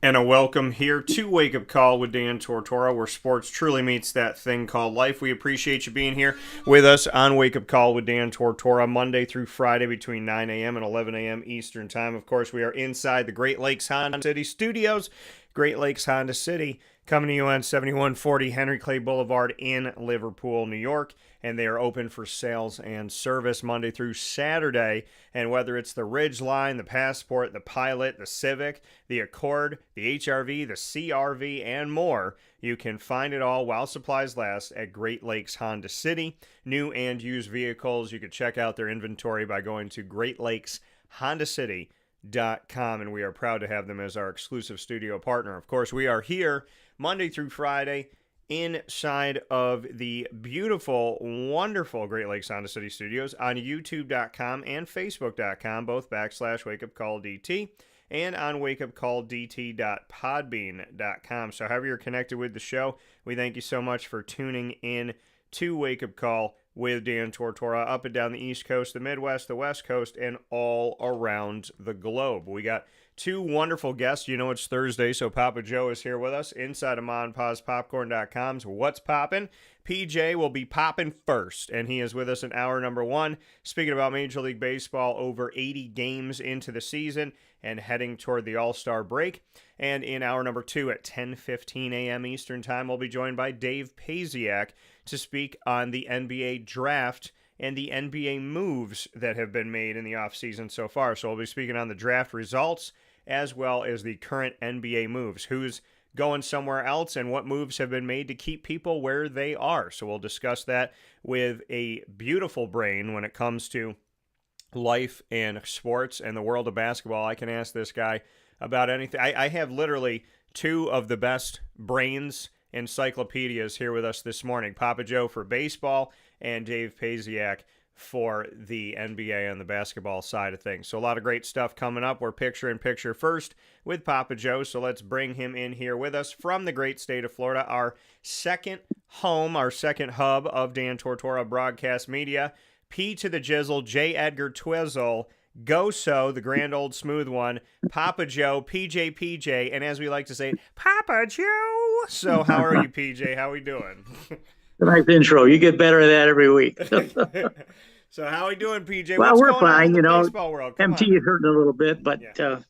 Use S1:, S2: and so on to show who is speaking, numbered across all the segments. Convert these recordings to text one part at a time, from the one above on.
S1: And a welcome here to Wake Up Call with Dan Tortora, where sports truly meets that thing called life. We appreciate you being here with us on Wake Up Call with Dan Tortora, Monday through Friday between 9 a.m. and 11 a.m. Eastern Time. Of course, we are inside the Great Lakes Honda City Studios. Great Lakes Honda City, coming to you on 7140 Henry Clay Boulevard in Liverpool, New York. And they are open for sales and service Monday through Saturday. And whether it's the Ridgeline, the Passport, the Pilot, the Civic, the Accord, the HRV, the CRV, and more, you can find it all while supplies last at Great Lakes Honda City. New and used vehicles, you can check out their inventory by going to greatlakeshondacity.com, and we are proud to have them as our exclusive studio partner. Of course, we are here Monday through Friday inside of the beautiful, wonderful Great Lakes Honda City Studios on YouTube.com and Facebook.com, both /WakeUpCallDT, and on WakeUpCallDT.podbean.com. So however you're connected with the show, we thank you so much for tuning in to Wake Up Call with Dan Tortora, up and down the East Coast, the Midwest, the West Coast, and all around the globe. We got two wonderful guests. You know it's Thursday, so Papa Joe is here with us inside of MonPazPopcorn.com's What's Poppin'. PJ will be popping first, and he is with us in hour number one, speaking about Major League Baseball, over 80 games into the season and heading toward the All-Star break. And in hour number two at 10:15 a.m. Eastern Time, we'll be joined by Dave Paziak to speak on the NBA draft and the NBA moves that have been made in the offseason so far. So we'll be speaking on the draft results as well as the current NBA moves. Who's going somewhere else and what moves have been made to keep people where they are. So we'll discuss that with a beautiful brain when it comes to life and sports and the world of basketball. I can ask this guy about anything. I have literally two of the best brains encyclopedias here with us this morning. Papa Joe for baseball and Dave Paziak for the NBA on the basketball side of things. So a lot of great stuff coming up. We're picture-in-picture first with Papa Joe, so let's bring him in here with us from the great state of Florida, our second home, our second hub of Dan Tortora Broadcast Media. P to the Jizzle, J. Edgar Twizzle, Go-So, the grand old smooth one, Papa Joe, PJ, and as we like to say, Papa Joe. So how are you, PJ? How we doing?
S2: Nice intro. You get better at that every week.
S1: So how we doing, PJ?
S2: Well,
S1: What's
S2: we're
S1: going
S2: fine.
S1: on in the baseball world? Come
S2: MT
S1: on.
S2: is hurting a little bit, but
S1: Yeah.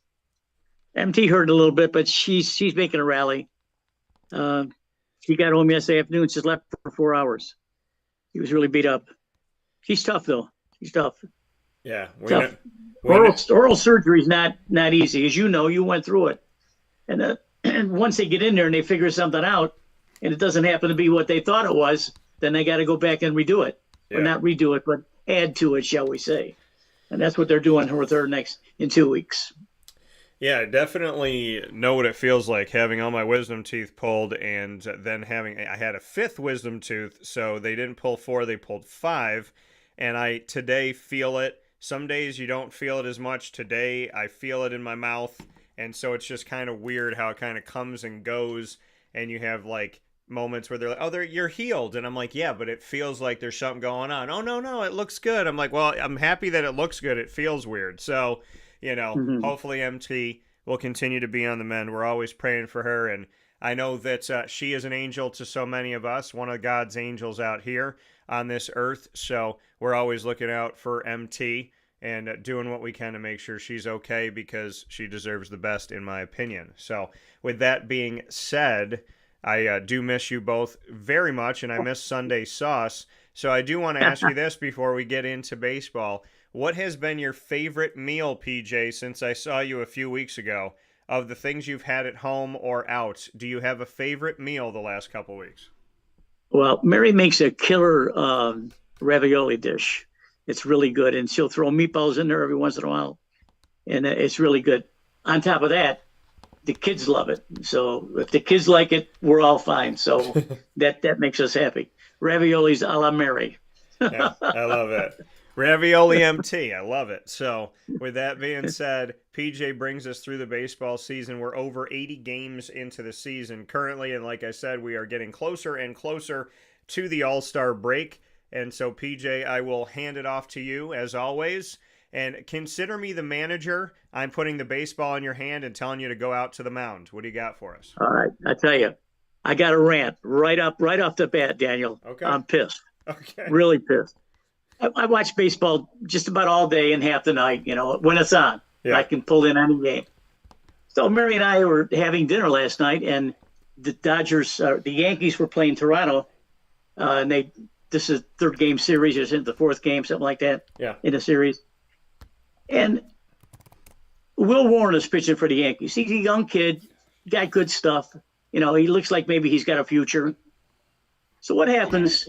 S2: MT hurt a little bit, but she's making a rally. She got home yesterday afternoon. She slept for 4 hours. He was really beat up. She's tough, though. She's tough.
S1: Yeah.
S2: Tough. Oral surgery is not easy. As you know, you went through it. And once they get in there and they figure something out, and it doesn't happen to be what they thought it was, then they got to go back and redo it.
S1: Yeah.
S2: Or not redo it, but add to it, shall we say. And that's what they're doing with her in 2 weeks.
S1: Yeah, I definitely know what it feels like having all my wisdom teeth pulled and then I had a fifth wisdom tooth, so they didn't pull 4, they pulled 5. And I today feel it. Some days you don't feel it as much. Today I feel it in my mouth. And so it's just kind of weird how it kind of comes and goes. And you have like moments where they're like, oh, you're healed. And I'm like, yeah, but it feels like there's something going on. Oh, no, it looks good. I'm like, well, I'm happy that it looks good. It feels weird. So, hopefully MT will continue to be on the mend. We're always praying for her. And I know that she is an angel to so many of us, one of God's angels out here on this earth. So we're always looking out for MT and doing what we can to make sure she's okay because she deserves the best, in my opinion. So with that being said, I do miss you both very much, and I miss Sunday sauce. So I do want to ask you this before we get into baseball. What has been your favorite meal, PJ, since I saw you a few weeks ago? Of the things you've had at home or out, do you have a favorite meal the last couple weeks?
S2: Well, Mary makes a killer ravioli dish. It's really good, and she'll throw meatballs in there every once in a while, and it's really good. On top of that, the kids love it. So if the kids like it, we're all fine. So that makes us happy. Raviolis a la Mary.
S1: Yeah, I love it. Ravioli MT. I love it. So with that being said, PJ brings us through the baseball season. We're over 80 games into the season currently, and like I said, we are getting closer and closer to the All-Star break. And so, PJ, I will hand it off to you, as always, And consider me the manager. I'm putting the baseball in your hand and telling you to go out to the mound. What do you got for us?
S2: All right, I tell you, I got a rant right off the bat, Daniel.
S1: Okay.
S2: I'm pissed.
S1: Okay.
S2: Really pissed. I watch baseball just about all day and half the night, when it's on.
S1: Yeah.
S2: I can pull in any game. So Mary and I were having dinner last night, and the Yankees were playing Toronto, and this is third game series, or the fourth game, something like that.
S1: Yeah.
S2: In the series. And Will Warren is pitching for the Yankees. He's a young kid, got good stuff. He looks like maybe he's got a future. So what happens?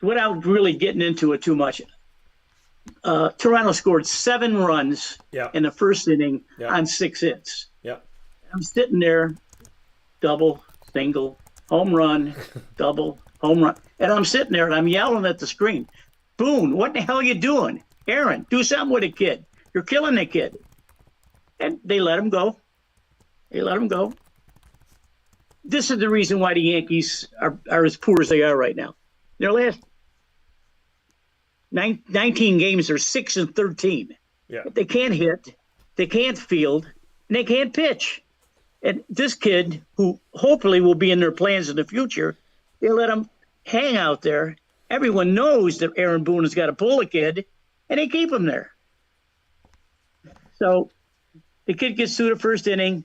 S2: Without really getting into it too much, Toronto scored 7 runs in the first inning on 6 hits.
S1: Yeah.
S2: I'm sitting there, double, single, home run, double, home run. And I'm sitting there and I'm yelling at the screen, Boone, what the hell are you doing? Aaron, do something with the kid. You're killing the kid. And they let him go. This is the reason why the Yankees are as poor as they are right now. Their last 19 games, they're 6-13.
S1: Yeah.
S2: They can't hit, they can't field, and they can't pitch. And this kid, who hopefully will be in their plans in the future, they let him hang out there. Everyone knows that Aaron Boone has got to pull a kid, and they keep him there. So the kid gets through the first inning,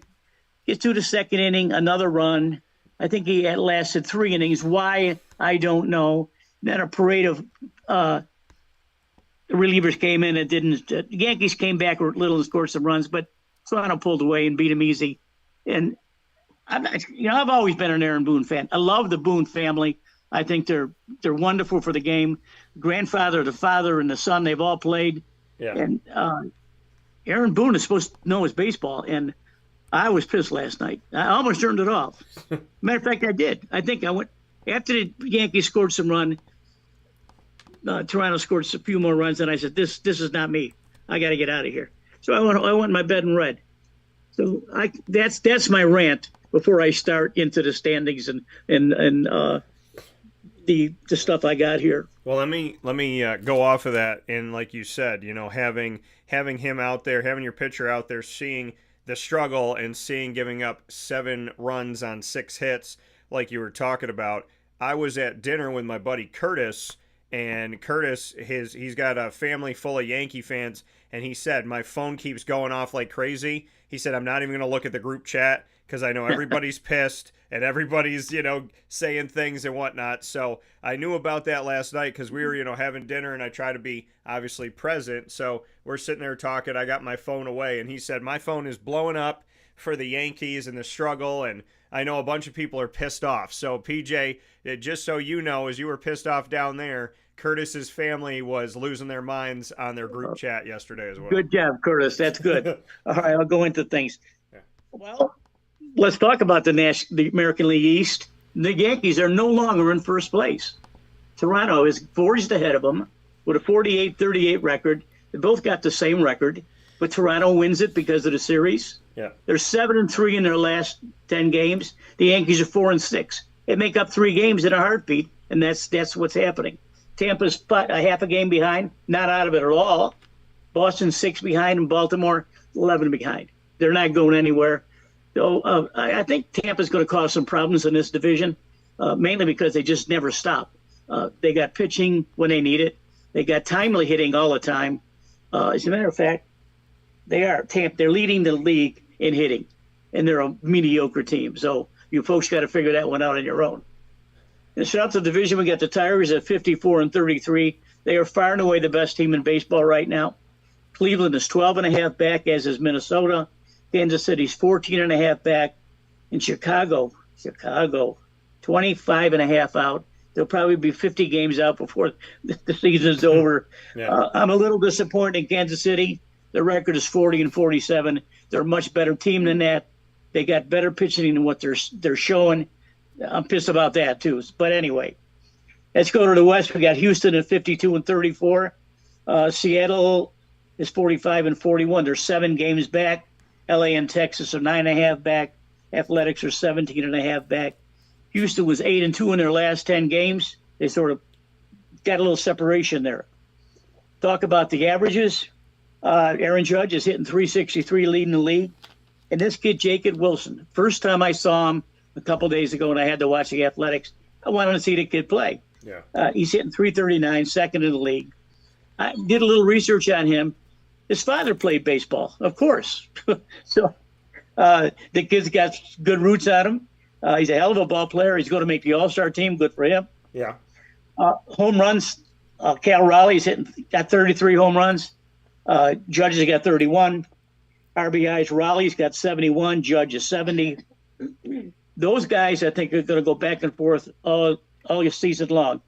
S2: gets through the second inning, another run. I think he had lasted 3 innings. Why, I don't know. Then a parade of relievers came in and didn't. The Yankees came back a little and scored some runs, but Toronto pulled away and beat them easy. And I've always been an Aaron Boone fan. I love the Boone family. I think they're wonderful for the game. Grandfather, the father, and the son, they've all played.
S1: Yeah.
S2: And Aaron Boone is supposed to know his baseball, and I was pissed last night. I almost turned it off. Matter of fact, I did. I think I went after the Yankees scored some run. Toronto scored a few more runs, and I said, "This is not me. I got to get out of here." So I went in my bed and read. So that's my rant before I start into the standings and the stuff I got here.
S1: Well, let me go off of that, and like you said, having him out there, having your pitcher out there, seeing the struggle and seeing giving up 7 runs on 6 hits, like you were talking about. I was at dinner with my buddy Curtis. And Curtis, he's got a family full of Yankee fans, and he said, my phone keeps going off like crazy. He said, I'm not even going to look at the group chat because I know everybody's pissed and everybody's, saying things and whatnot. So I knew about that last night because we were, having dinner, and I try to be obviously present. So we're sitting there talking. I got my phone away, and he said, my phone is blowing up for the Yankees and the struggle, and I know a bunch of people are pissed off. So PJ, just so you know, as you were pissed off down there, Curtis's family was losing their minds on their group chat yesterday as well.
S2: Good job, Curtis. That's good. All right, I'll go into things. Yeah. Well, let's talk about the American League East. The Yankees are no longer in first place. Toronto is forged ahead of them with a 48-38 record. They both got the same record, but Toronto wins it because of the series.
S1: Yeah.
S2: They're 7-3 in their last 10 games. The Yankees are 4-6. They make up 3 games in a heartbeat, and that's what's happening. Tampa's a half a game behind, not out of it at all. Boston's 6 behind, and Baltimore 11 behind. They're not going anywhere. So I think Tampa's going to cause some problems in this division, mainly because they just never stop. They got pitching when they need it. They got timely hitting all the time. As a matter of fact, they're leading the league in hitting, and they're a mediocre team. So you folks got to figure that one out on your own. In the South Division, we got the Tigers at 54-33. They are far and away the best team in baseball right now. Cleveland is 12.5 back, as is Minnesota. Kansas City's 14.5 back. And Chicago, 25.5 out. They'll probably be 50 games out before the season's over. Yeah. I'm a little disappointed in Kansas City. Their record is 40-47. They're a much better team than that. They got better pitching than what they're showing. I'm pissed about that too. But anyway, let's go to the West. We got Houston at 52-34. Seattle is 45-41. They're 7 games back. LA and Texas are 9.5 back. Athletics are 17.5 back. Houston was 8-2 in their last 10 games. They sort of got a little separation there. talk about the averages. Aaron Judge is hitting 363, leading the league. And this kid, Jacob Wilson, first time I saw him a couple days ago and I had to watch the Athletics, I wanted to see the kid play.
S1: Yeah.
S2: He's hitting 339, second in the league. I did a little research on him. His father played baseball, of course. So the kid's got good roots on him. He's a hell of a ball player. He's going to make the All-Star team. Good for him.
S1: Yeah.
S2: Home runs, Cal Raleigh's got 33 home runs. Judge has got 31. RBIs, Raleigh's got 71. Judge is 70. Those guys, I think, are going to go back and forth all season long.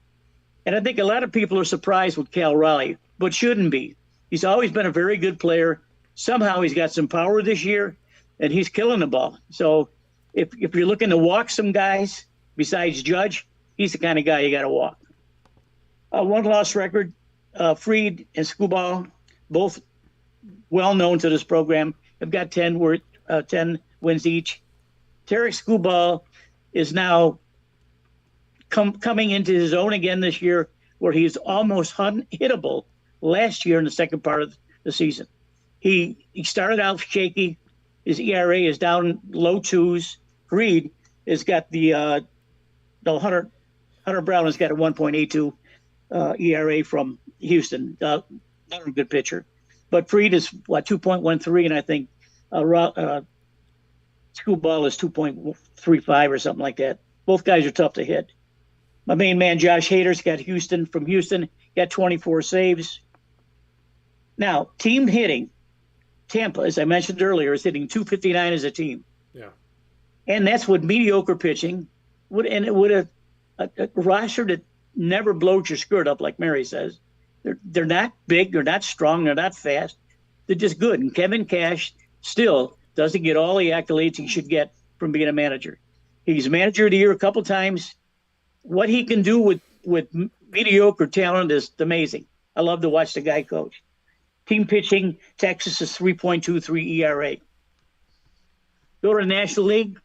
S2: And I think a lot of people are surprised with Cal Raleigh, but shouldn't be. He's always been a very good player. Somehow he's got some power this year, and he's killing the ball. So if you're looking to walk some guys besides Judge, he's the kind of guy you got to walk. One loss record, Fried and Skubal, both well known to this program, have got 10 wins each. Tarek Skubal is now coming into his own again this year, where he's almost unhittable last year in the second part of the season. He started out shaky. His ERA is down low twos. Fried has got Hunter Brown has got a 1.82 ERA from Houston. Not a good pitcher. But Fried is 2.13, and I think Skubal is 2.35 or something like that. Both guys are tough to hit. My main man, Josh Hader's got from Houston, got 24 saves. Now, team hitting, Tampa, as I mentioned earlier, is hitting 259 as a team.
S1: Yeah.
S2: And that's with mediocre pitching. And it would have a roster that never blows your skirt up, like Mary says. They're not big, they're not strong, they're not fast. They're just good. And Kevin Cash still doesn't get all the accolades he should get from being a manager. He's manager of the year a couple times. What he can do with mediocre talent is amazing. I love to watch the guy coach. Team pitching, Texas is 3.23 ERA. Go to the National League.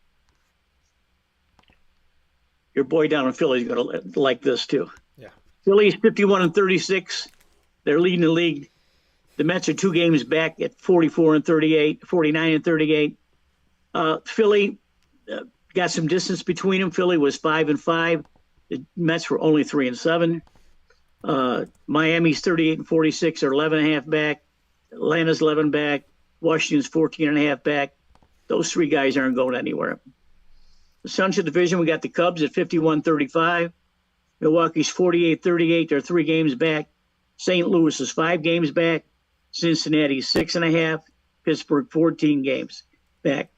S2: Your boy down in Philly is going to like this too.
S1: Yeah.
S2: Philly's 51-36. They're leading the league. The Mets are 2 games back at 44-38, 49-38. Philly got some distance between them. Philly was 5-5. The Mets were only 3-7. Miami's 38-46. They're 11.5 back. Atlanta's 11 back. Washington's 14.5 back. Those 3 guys aren't going anywhere. The Central Division, we got the Cubs at 51-35. Milwaukee's 48-38. They're 3 games back. St. Louis is 5 games back. Cincinnati's 6.5. Pittsburgh 14 games back.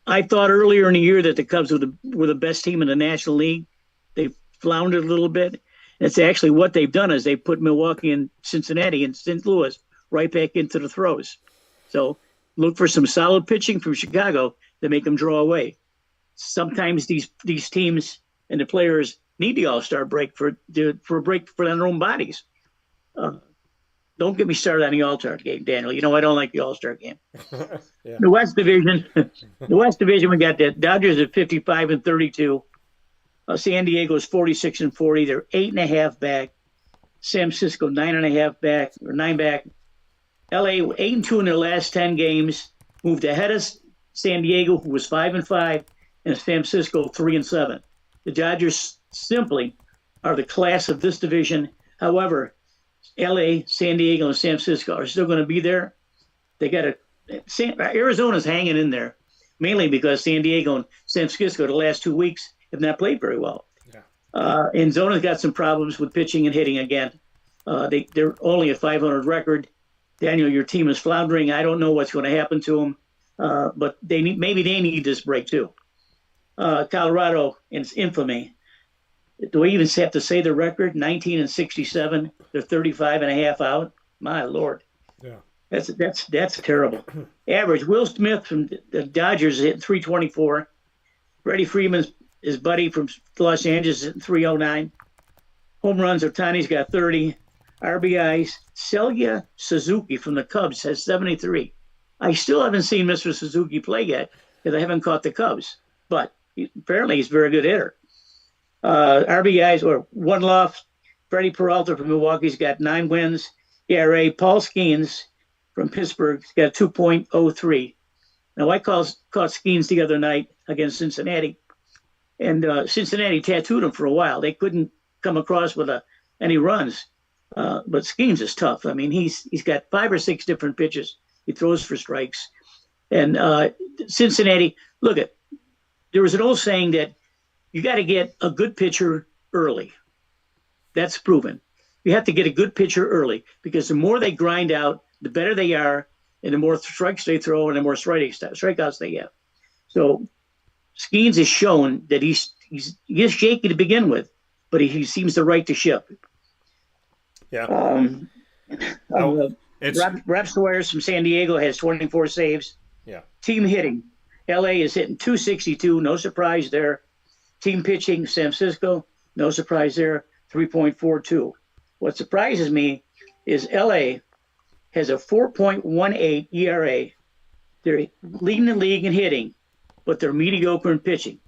S2: I thought earlier in the year that the Cubs were the best team in the National League. They floundered a little bit. It's actually what they've done is they put Milwaukee and Cincinnati and St. Louis right back into the throes. So look for some solid pitching from Chicago to make them draw away. Sometimes these teams and the players need the All-Star break for a break for their own bodies. Don't get me started on the All-Star game, Daniel. You know I don't like the All-Star game.
S1: Yeah.
S2: The West Division, we got the Dodgers at 55-32. San Diego is 46-40. They're 8.5 back. San Francisco 9.5 back or 9 back. LA 8-2 in their last 10 games. Moved ahead of San Diego, who was 5-5, and San Francisco 3-7. The Dodgers simply are the class of this division. However, LA, San Diego, and San Francisco are still going to be there. They got Arizona's hanging in there, mainly because San Diego and San Francisco the last 2 weeks have not played very well. Yeah. And Zona's got some problems with pitching and hitting again. They're only a 500 record. Daniel, your team is floundering. I don't know what's going to happen to them, but maybe they need this break too. Colorado, in its infamy. Do we even have to say the record? 19-67. They're 35.5 out. My Lord. Yeah. That's terrible. Average. Will Smith from the Dodgers is hitting 324. Freddie Freeman's his buddy from Los Angeles is hitting 309. Home runs, Otani's got 30. RBIs. Seiya Suzuki from the Cubs has 73. I still haven't seen Mr. Suzuki play yet because I haven't caught the Cubs. But apparently he's a very good hitter. RBIs or one loss. Freddie Peralta from Milwaukee's got 9 wins. ERA. Paul Skeens from Pittsburgh got a 2.03. Now, I caught Skeens the other night against Cincinnati, and Cincinnati tattooed him for a while. They couldn't come across with any runs. But Skeens is tough. I mean, he's got 5 or 6 different pitches. He throws for strikes. And Cincinnati, there was an old saying that you got to get a good pitcher early. That's proven. You have to get a good pitcher early because the more they grind out, the better they are, and the more strikes they throw and the more strikeouts they have. So Skeens has shown that he's shaky to begin with, but he seems to right the ship.
S1: Yeah.
S2: Rob Suarez from San Diego has 24 saves.
S1: Yeah.
S2: Team hitting. LA is hitting 262. No surprise there. Team pitching. San Francisco. No surprise there. 3.42. What surprises me is LA has a 4.18 ERA. They're leading the league in hitting, but they're mediocre in pitching.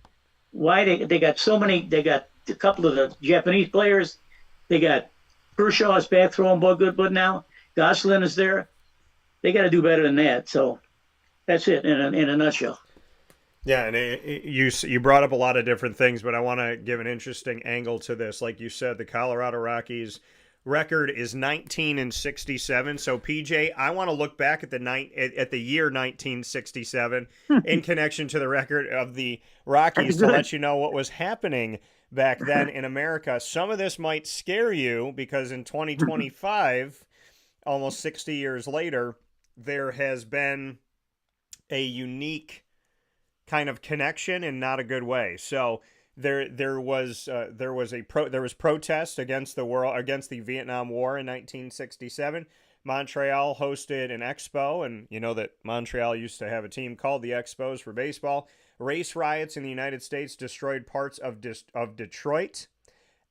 S2: Why? They got so many. They got a couple of the Japanese players. They got Kershaw is back throwing ball good, but now Goslin is there. They got to do better than that. So that's it in a nutshell.
S1: Yeah, and you brought up a lot of different things, but I want to give an interesting angle to this. Like you said, the Colorado Rockies record is 19-67. So PJ, I want to look back at the year 1967 in connection to the record of the Rockies to let you know what was happening back then in America. Some of this might scare you because in 2025, almost 60 years later, there has been a unique kind of connection in not a good way. So there was protest against the Vietnam War in 1967. Montreal hosted an expo, and you know that Montreal used to have a team called the Expos for baseball. Race riots in the United States destroyed parts of Detroit.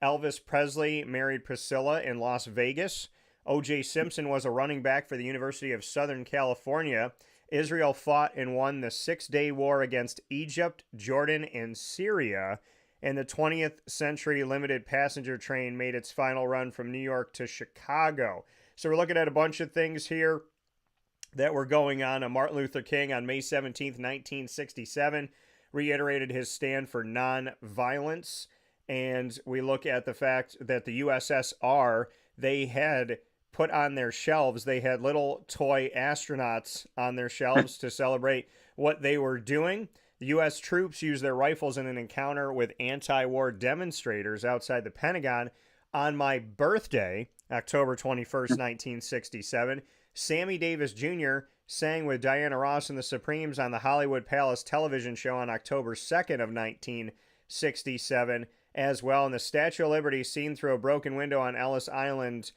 S1: Elvis Presley married Priscilla in Las Vegas. O.J. Simpson was a running back for the University of Southern California. Israel fought and won the 6-day war against Egypt, Jordan, and Syria. And the 20th Century Limited passenger train made its final run from New York to Chicago. So we're looking at a bunch of things here that were going on. Martin Luther King on May 17th, 1967, reiterated his stand for nonviolence. And we look at the fact that the USSR, they had put on their shelves, they had little toy astronauts on their shelves to celebrate what they were doing. The U.S. troops used their rifles in an encounter with anti-war demonstrators outside the Pentagon. On my birthday, October 21st, 1967, Sammy Davis Jr. sang with Diana Ross and the Supremes on the Hollywood Palace television show on October 2nd of 1967 as well. And the Statue of Liberty seen through a broken window on Ellis Island,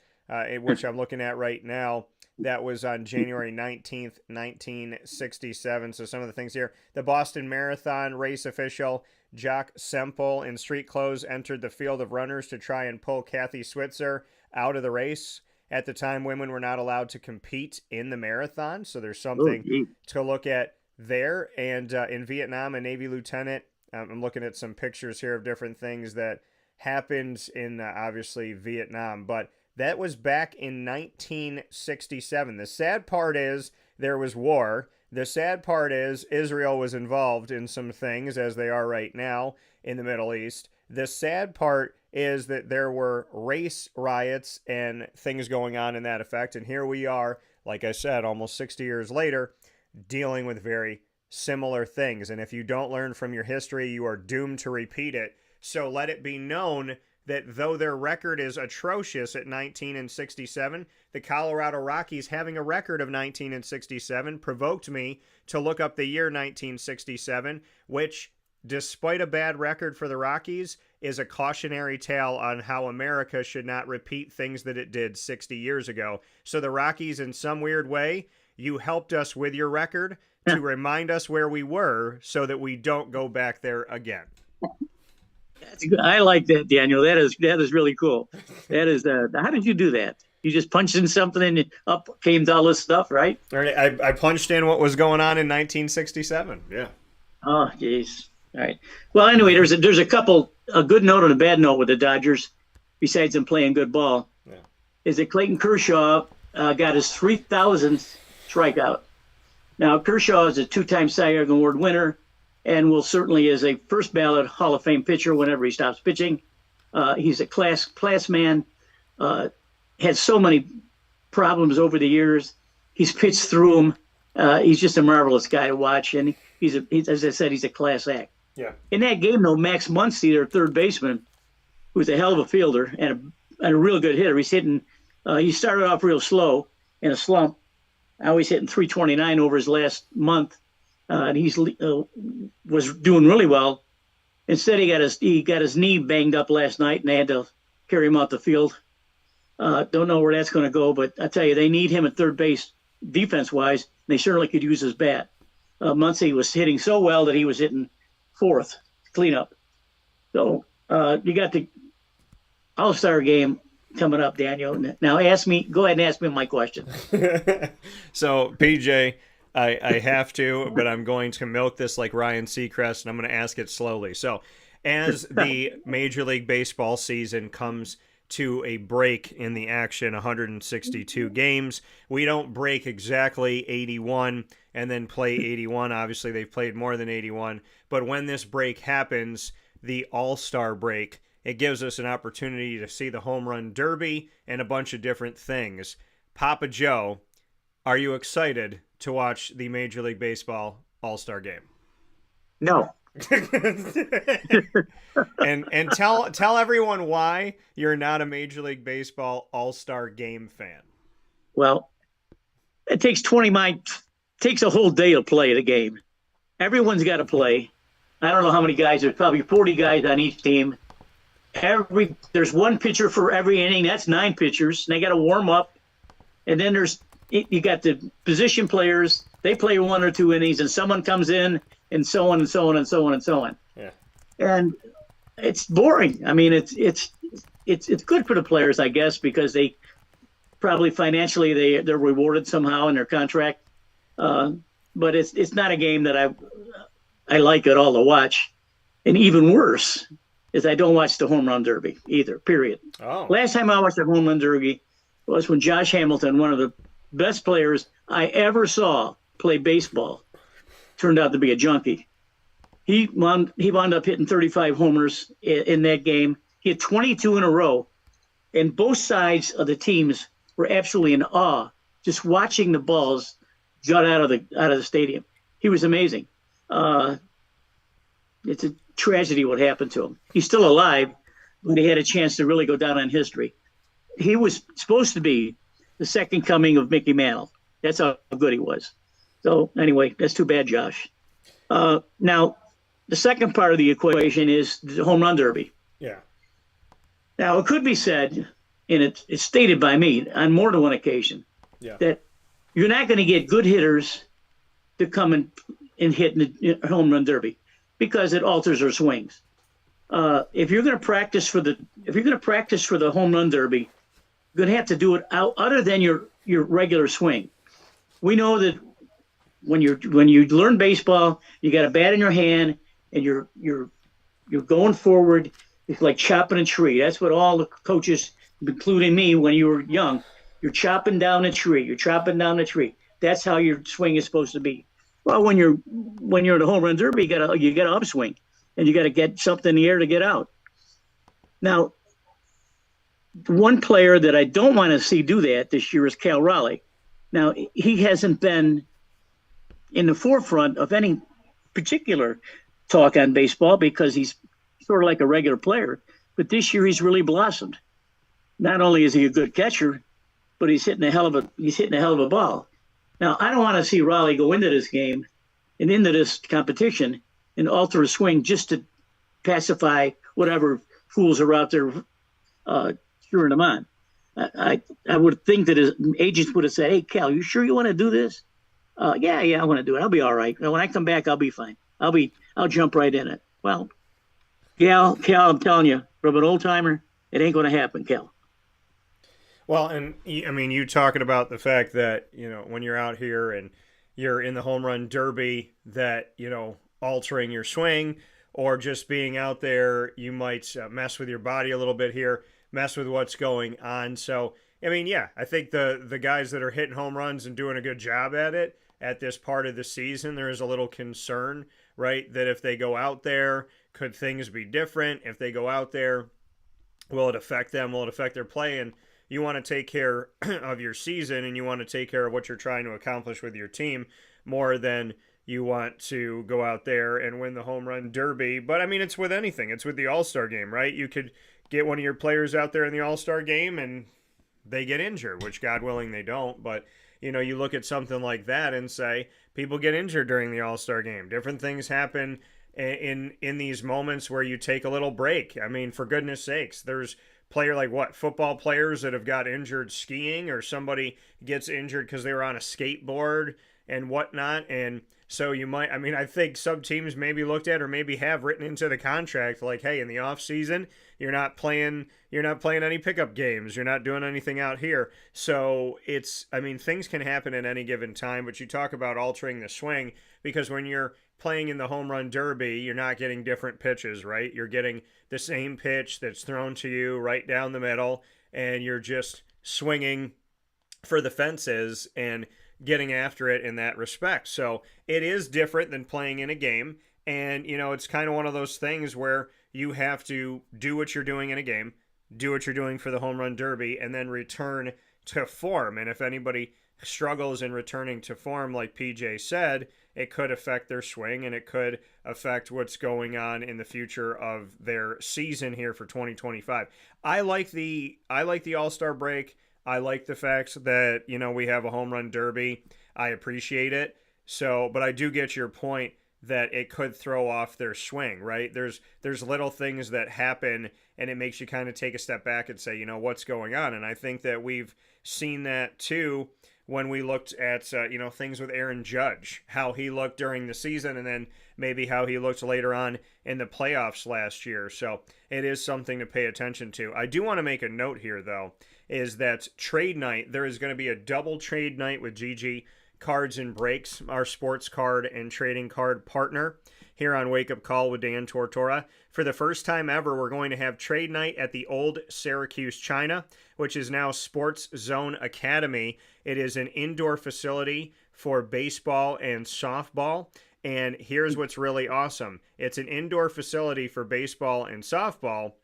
S1: which I'm looking at right now, that was on January 19th, 1967. So some of the things here. The Boston Marathon race official Jock Semple in street clothes entered the field of runners to try and pull Kathy Switzer out of the race. At the time, women were not allowed to compete in the marathon, so there's something to look at there. And in Vietnam, a Navy lieutenant, I'm looking at some pictures here of different things that happened in, obviously, Vietnam. But that was back in 1967. The sad part is there was war. The sad part is Israel was involved in some things, as they are right now in the Middle East. The sad part is that there were race riots and things going on in that effect. And here we are, like I said, almost 60 years later, dealing with very similar things. And if you don't learn from your history, you are doomed to repeat it. So let it be known that though their record is atrocious at 19-67, the Colorado Rockies having a record of 19-67 provoked me to look up the year 1967, which, despite a bad record for the Rockies, is a cautionary tale on how America should not repeat things that it did 60 years ago. So the Rockies, in some weird way, you helped us with your record to remind us where we were so that we don't go back there again.
S2: That's good. I like that, Daniel. That is really cool. That is how did you do that? You just punched in something and up came all this stuff, right?
S1: I punched in what was going on in 1967. Yeah.
S2: Oh, geez. All right. Well, anyway, there's a good note and a bad note with the Dodgers, besides them playing good ball.
S1: Yeah.
S2: Is that Clayton Kershaw got his 3,000th strikeout. Now, Kershaw is a two-time Cy Young Award winner and will certainly is a first ballot Hall of Fame pitcher whenever he stops pitching. He's a class man, had so many problems over the years. He's pitched through them. He's just a marvelous guy to watch, and as I said, he's a class act.
S1: Yeah.
S2: In that game, though, Max Muncy, their third baseman, who's a hell of a fielder and a real good hitter, he's hitting. He started off real slow in a slump. Now he's hitting 329 over his last month, and he's was doing really well. Instead, he got his knee banged up last night, and they had to carry him out the field. Don't know where that's going to go, but I tell you, they need him at third base defense-wise. They certainly could use his bat. Muncy was hitting so well that he was hitting fourth cleanup. So you got the All-Star game coming up, Daniel. Now go ahead and ask me my question.
S1: So, PJ, I have to, but I'm going to milk this like Ryan Seacrest, and I'm going to ask it slowly. So, as the Major League Baseball season comes to a break in the action, 162 games, we don't break exactly 81 and then play 81. Obviously, they've played more than 81. But when this break happens, the All-Star break, it gives us an opportunity to see the Home Run Derby and a bunch of different things. Papa Joe, are you excited to watch the Major League Baseball All-Star game?
S2: No.
S1: and tell everyone why you're not a Major League Baseball All-Star game fan.
S2: Well, it takes takes a whole day to play the game. Everyone's got to play. I don't know how many guys. There's probably 40 guys on each team. There's one pitcher for every inning. That's 9 pitchers. And they got to warm up. And then you got the position players. They play 1 or 2 innings, and someone comes in, and so on and so on and so on and so on.
S1: Yeah.
S2: And it's boring. I mean, it's good for the players, I guess, because they probably financially they're rewarded somehow in their contract. But it's not a game that I like at all to watch. And even worse is I don't watch the Home Run Derby either, period.
S1: Oh.
S2: Last time I watched the Home Run Derby was when Josh Hamilton, one of the best players I ever saw play baseball, turned out to be a junkie. He wound up hitting 35 homers in that game. He had 22 in a row, and both sides of the teams were absolutely in awe just watching the balls jut out of the stadium. He was amazing. It's a tragedy what happened to him. He's still alive, but he had a chance to really go down in history. He was supposed to be the second coming of Mickey Mantle. That's how good he was. So anyway, that's too bad, Josh. Now, the second part of the equation is the Home Run Derby.
S1: Yeah.
S2: Now, it could be said, and it's stated by me on more than one occasion, that you're not going to get good hitters to come and hit in the Home Run Derby because it alters their swings. If you're going to practice for the Home Run Derby, you're going to have to do it other than your regular swing. We know that when you learn baseball, you got a bat in your hand and you're going forward. It's like chopping a tree. That's what all the coaches, including me, when you were young, you're chopping down a tree. You're chopping down a tree. That's how your swing is supposed to be. Well, when you're in the Home Run Derby, you got to upswing, and you got to get something in the air to get out. Now, one player that I don't want to see do that this year is Cal Raleigh. Now, he hasn't been in the forefront of any particular talk on baseball because he's sort of like a regular player. But this year he's really blossomed. Not only is he a good catcher, but he's hitting a hell of a ball. Now, I don't want to see Raleigh go into this game and into this competition and alter his swing just to pacify whatever fools are out there cheering him on. I would think that his agents would have said, "Hey, Cal, you sure you want to do this?" Yeah, I want to do it. I'll be all right. When I come back, I'll be fine. I'll jump right in it. Well, Cal, I'm telling you, from an old timer, it ain't going to happen, Cal.
S1: Well, and I mean, you talking about the fact that, when you're out here and you're in the Home Run Derby, that, altering your swing or just being out there, you might mess with your body a little bit here, mess with what's going on. So I mean, yeah, I think the guys that are hitting home runs and doing a good job at it at this part of the season, there is a little concern, right? That if they go out there, could things be different? If they go out there, will it affect them? Will it affect their play? And you want to take care of your season and you want to take care of what you're trying to accomplish with your team more than you want to go out there and win the home run derby. But I mean, it's with anything. It's with the All-Star game, right? You could get one of your players out there in the All-Star game and they get injured, which God willing they don't. But, you know, you look at something like that and say people get injured during the All-Star game. Different things happen in these moments where you take a little break. I mean, for goodness sakes, there's football players that have got injured skiing, or somebody gets injured because they were on a skateboard and whatnot. And so I think some teams maybe looked at or maybe have written into the contract like, hey, in the off season, you're not playing any pickup games. You're not doing anything out here. So things can happen at any given time, but you talk about altering the swing, because when you're playing in the home run derby, you're not getting different pitches, right? You're getting the same pitch that's thrown to you right down the middle, and you're just swinging for the fences and getting after it in that respect. So it is different than playing in a game. And, you know, it's kind of one of those things where you have to do what you're doing in a game, do what you're doing for the home run derby, and then return to form. And if anybody struggles in returning to form, like PJ said, it could affect their swing and it could affect what's going on in the future of their season here for 2025. I like the All-Star break. I like the fact that, you know, we have a home run derby. I appreciate it. So, but I do get your point that it could throw off their swing, right? There's little things that happen and it makes you kind of take a step back and say, you know, what's going on? And I think that we've seen that too when we looked at, things with Aaron Judge, how he looked during the season and then maybe how he looked later on in the playoffs last year. So it is something to pay attention to. I do want to make a note here, though, is that trade night, there is going to be a double trade night with GG Cards and Breaks, our sports card and trading card partner here on Wake Up Call with Dan Tortora. For the first time ever, we're going to have trade night at the old Syracuse China, which is now Sports Zone Academy. It is an indoor facility for baseball and softball. And here's what's really awesome. It's an indoor facility for baseball and softball.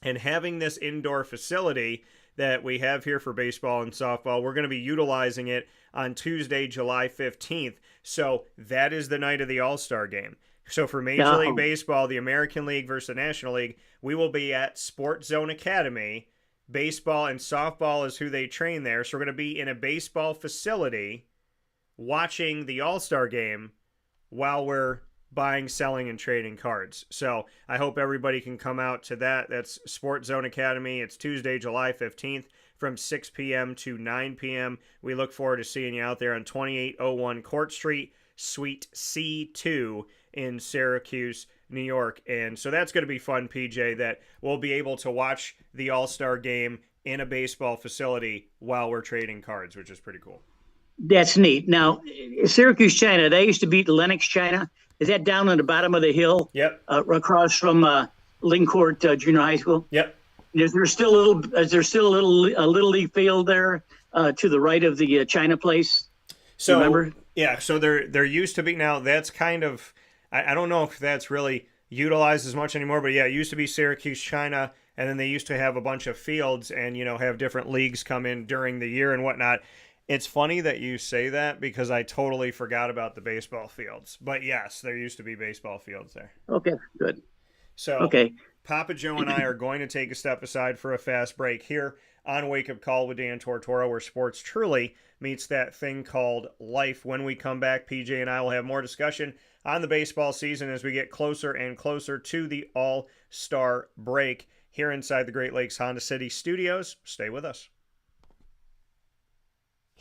S1: And having this indoor facility that we have here for baseball and softball, we're going to be utilizing it on Tuesday, July 15th. So that is the night of the All-Star game. So for Major League Baseball, the American League versus the National League, we will be at Sports Zone Academy. Baseball and softball is who they train there. So we're going to be in a baseball facility watching the All-Star game while we're buying, selling, and trading cards. So I hope everybody can come out to that. That's Sports Zone Academy. It's Tuesday, July 15th from 6 p.m. to 9 p.m. We look forward to seeing you out there on 2801 Court Street, Suite C2 in Syracuse, New York. And so that's going to be fun, PJ, that we'll be able to watch the All-Star game in a baseball facility while we're trading cards, which is pretty cool.
S2: That's neat. Now, Syracuse China, they used to beat Lenox China. Is that down on the bottom of the hill?
S1: Yep.
S2: Across from Lincourt Junior High School?
S1: Yep.
S2: Is there still a little league field there to the right of the China place?
S1: So
S2: remember?
S1: Yeah. So there used to be. Now that's kind of, I don't know if that's really utilized as much anymore, but yeah, it used to be Syracuse China, and then they used to have a bunch of fields and have different leagues come in during the year and whatnot. It's funny that you say that because I totally forgot about the baseball fields. But yes, there used to be baseball fields there.
S2: Okay, good.
S1: So
S2: okay.
S1: Papa Joe and I are going to take a step aside for a fast break here on Wake Up Call with Dan Tortora, where sports truly meets that thing called life. When we come back, PJ and I will have more discussion on the baseball season as we get closer and closer to the All-Star break here inside the Great Lakes Honda City studios. Stay with us.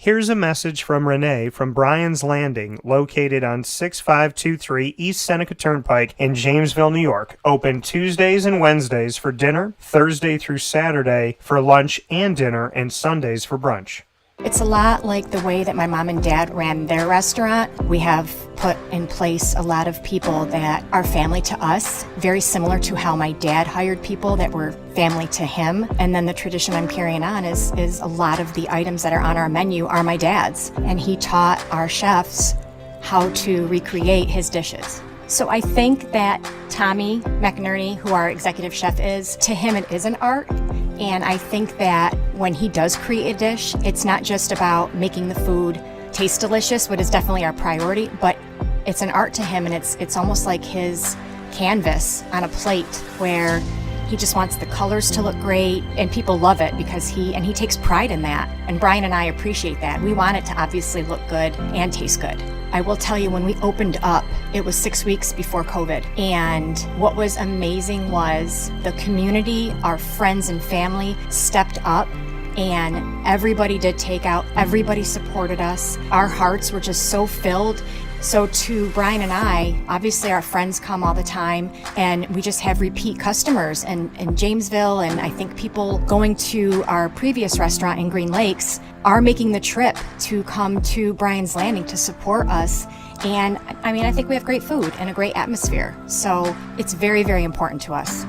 S1: Here's a message from Renee from Bryan's Landing, located on 6523 East Seneca Turnpike in Jamesville, New York. Open Tuesdays and Wednesdays for dinner, Thursday through Saturday for lunch and dinner, and Sundays for brunch.
S3: It's a lot like the way that my mom and dad ran their restaurant. We have put in place a lot of people that are family to us, very similar to how my dad hired people that were family to him. And then the tradition I'm carrying on is a lot of the items that are on our menu are my dad's. And he taught our chefs how to recreate his dishes. So I think that Tommy McInerney, who our executive chef is, to him it is an art. And I think that when he does create a dish, it's not just about making the food taste delicious, which is definitely our priority, but it's an art to him, and it's almost like his canvas on a plate where he just wants the colors to look great, and people love it because he takes pride in that. And Brian and I appreciate that. We want it to obviously look good and taste good. I will tell you, when we opened up, it was 6 weeks before COVID. And what was amazing was the community, our friends and family stepped up, and everybody did takeout. Everybody supported us. Our hearts were just so filled. So to Brian and I, obviously our friends come all the time, and we just have repeat customers in Jamesville, and I think people going to our previous restaurant in Green Lakes are making the trip to come to Brian's Landing to support us. And I mean, I think we have great food and a great atmosphere. So it's very, very important to us.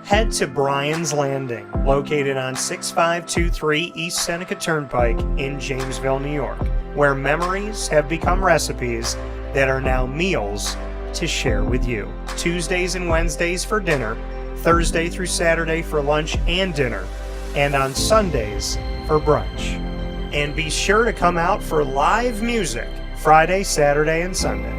S4: Head to Brian's Landing, located on 6523 East Seneca Turnpike in Jamesville, New York, where memories have become recipes that are now meals to share with you. Tuesdays and Wednesdays for dinner, Thursday through Saturday for lunch and dinner, and on Sundays for brunch. And be sure to come out for live music Friday, Saturday, and Sunday.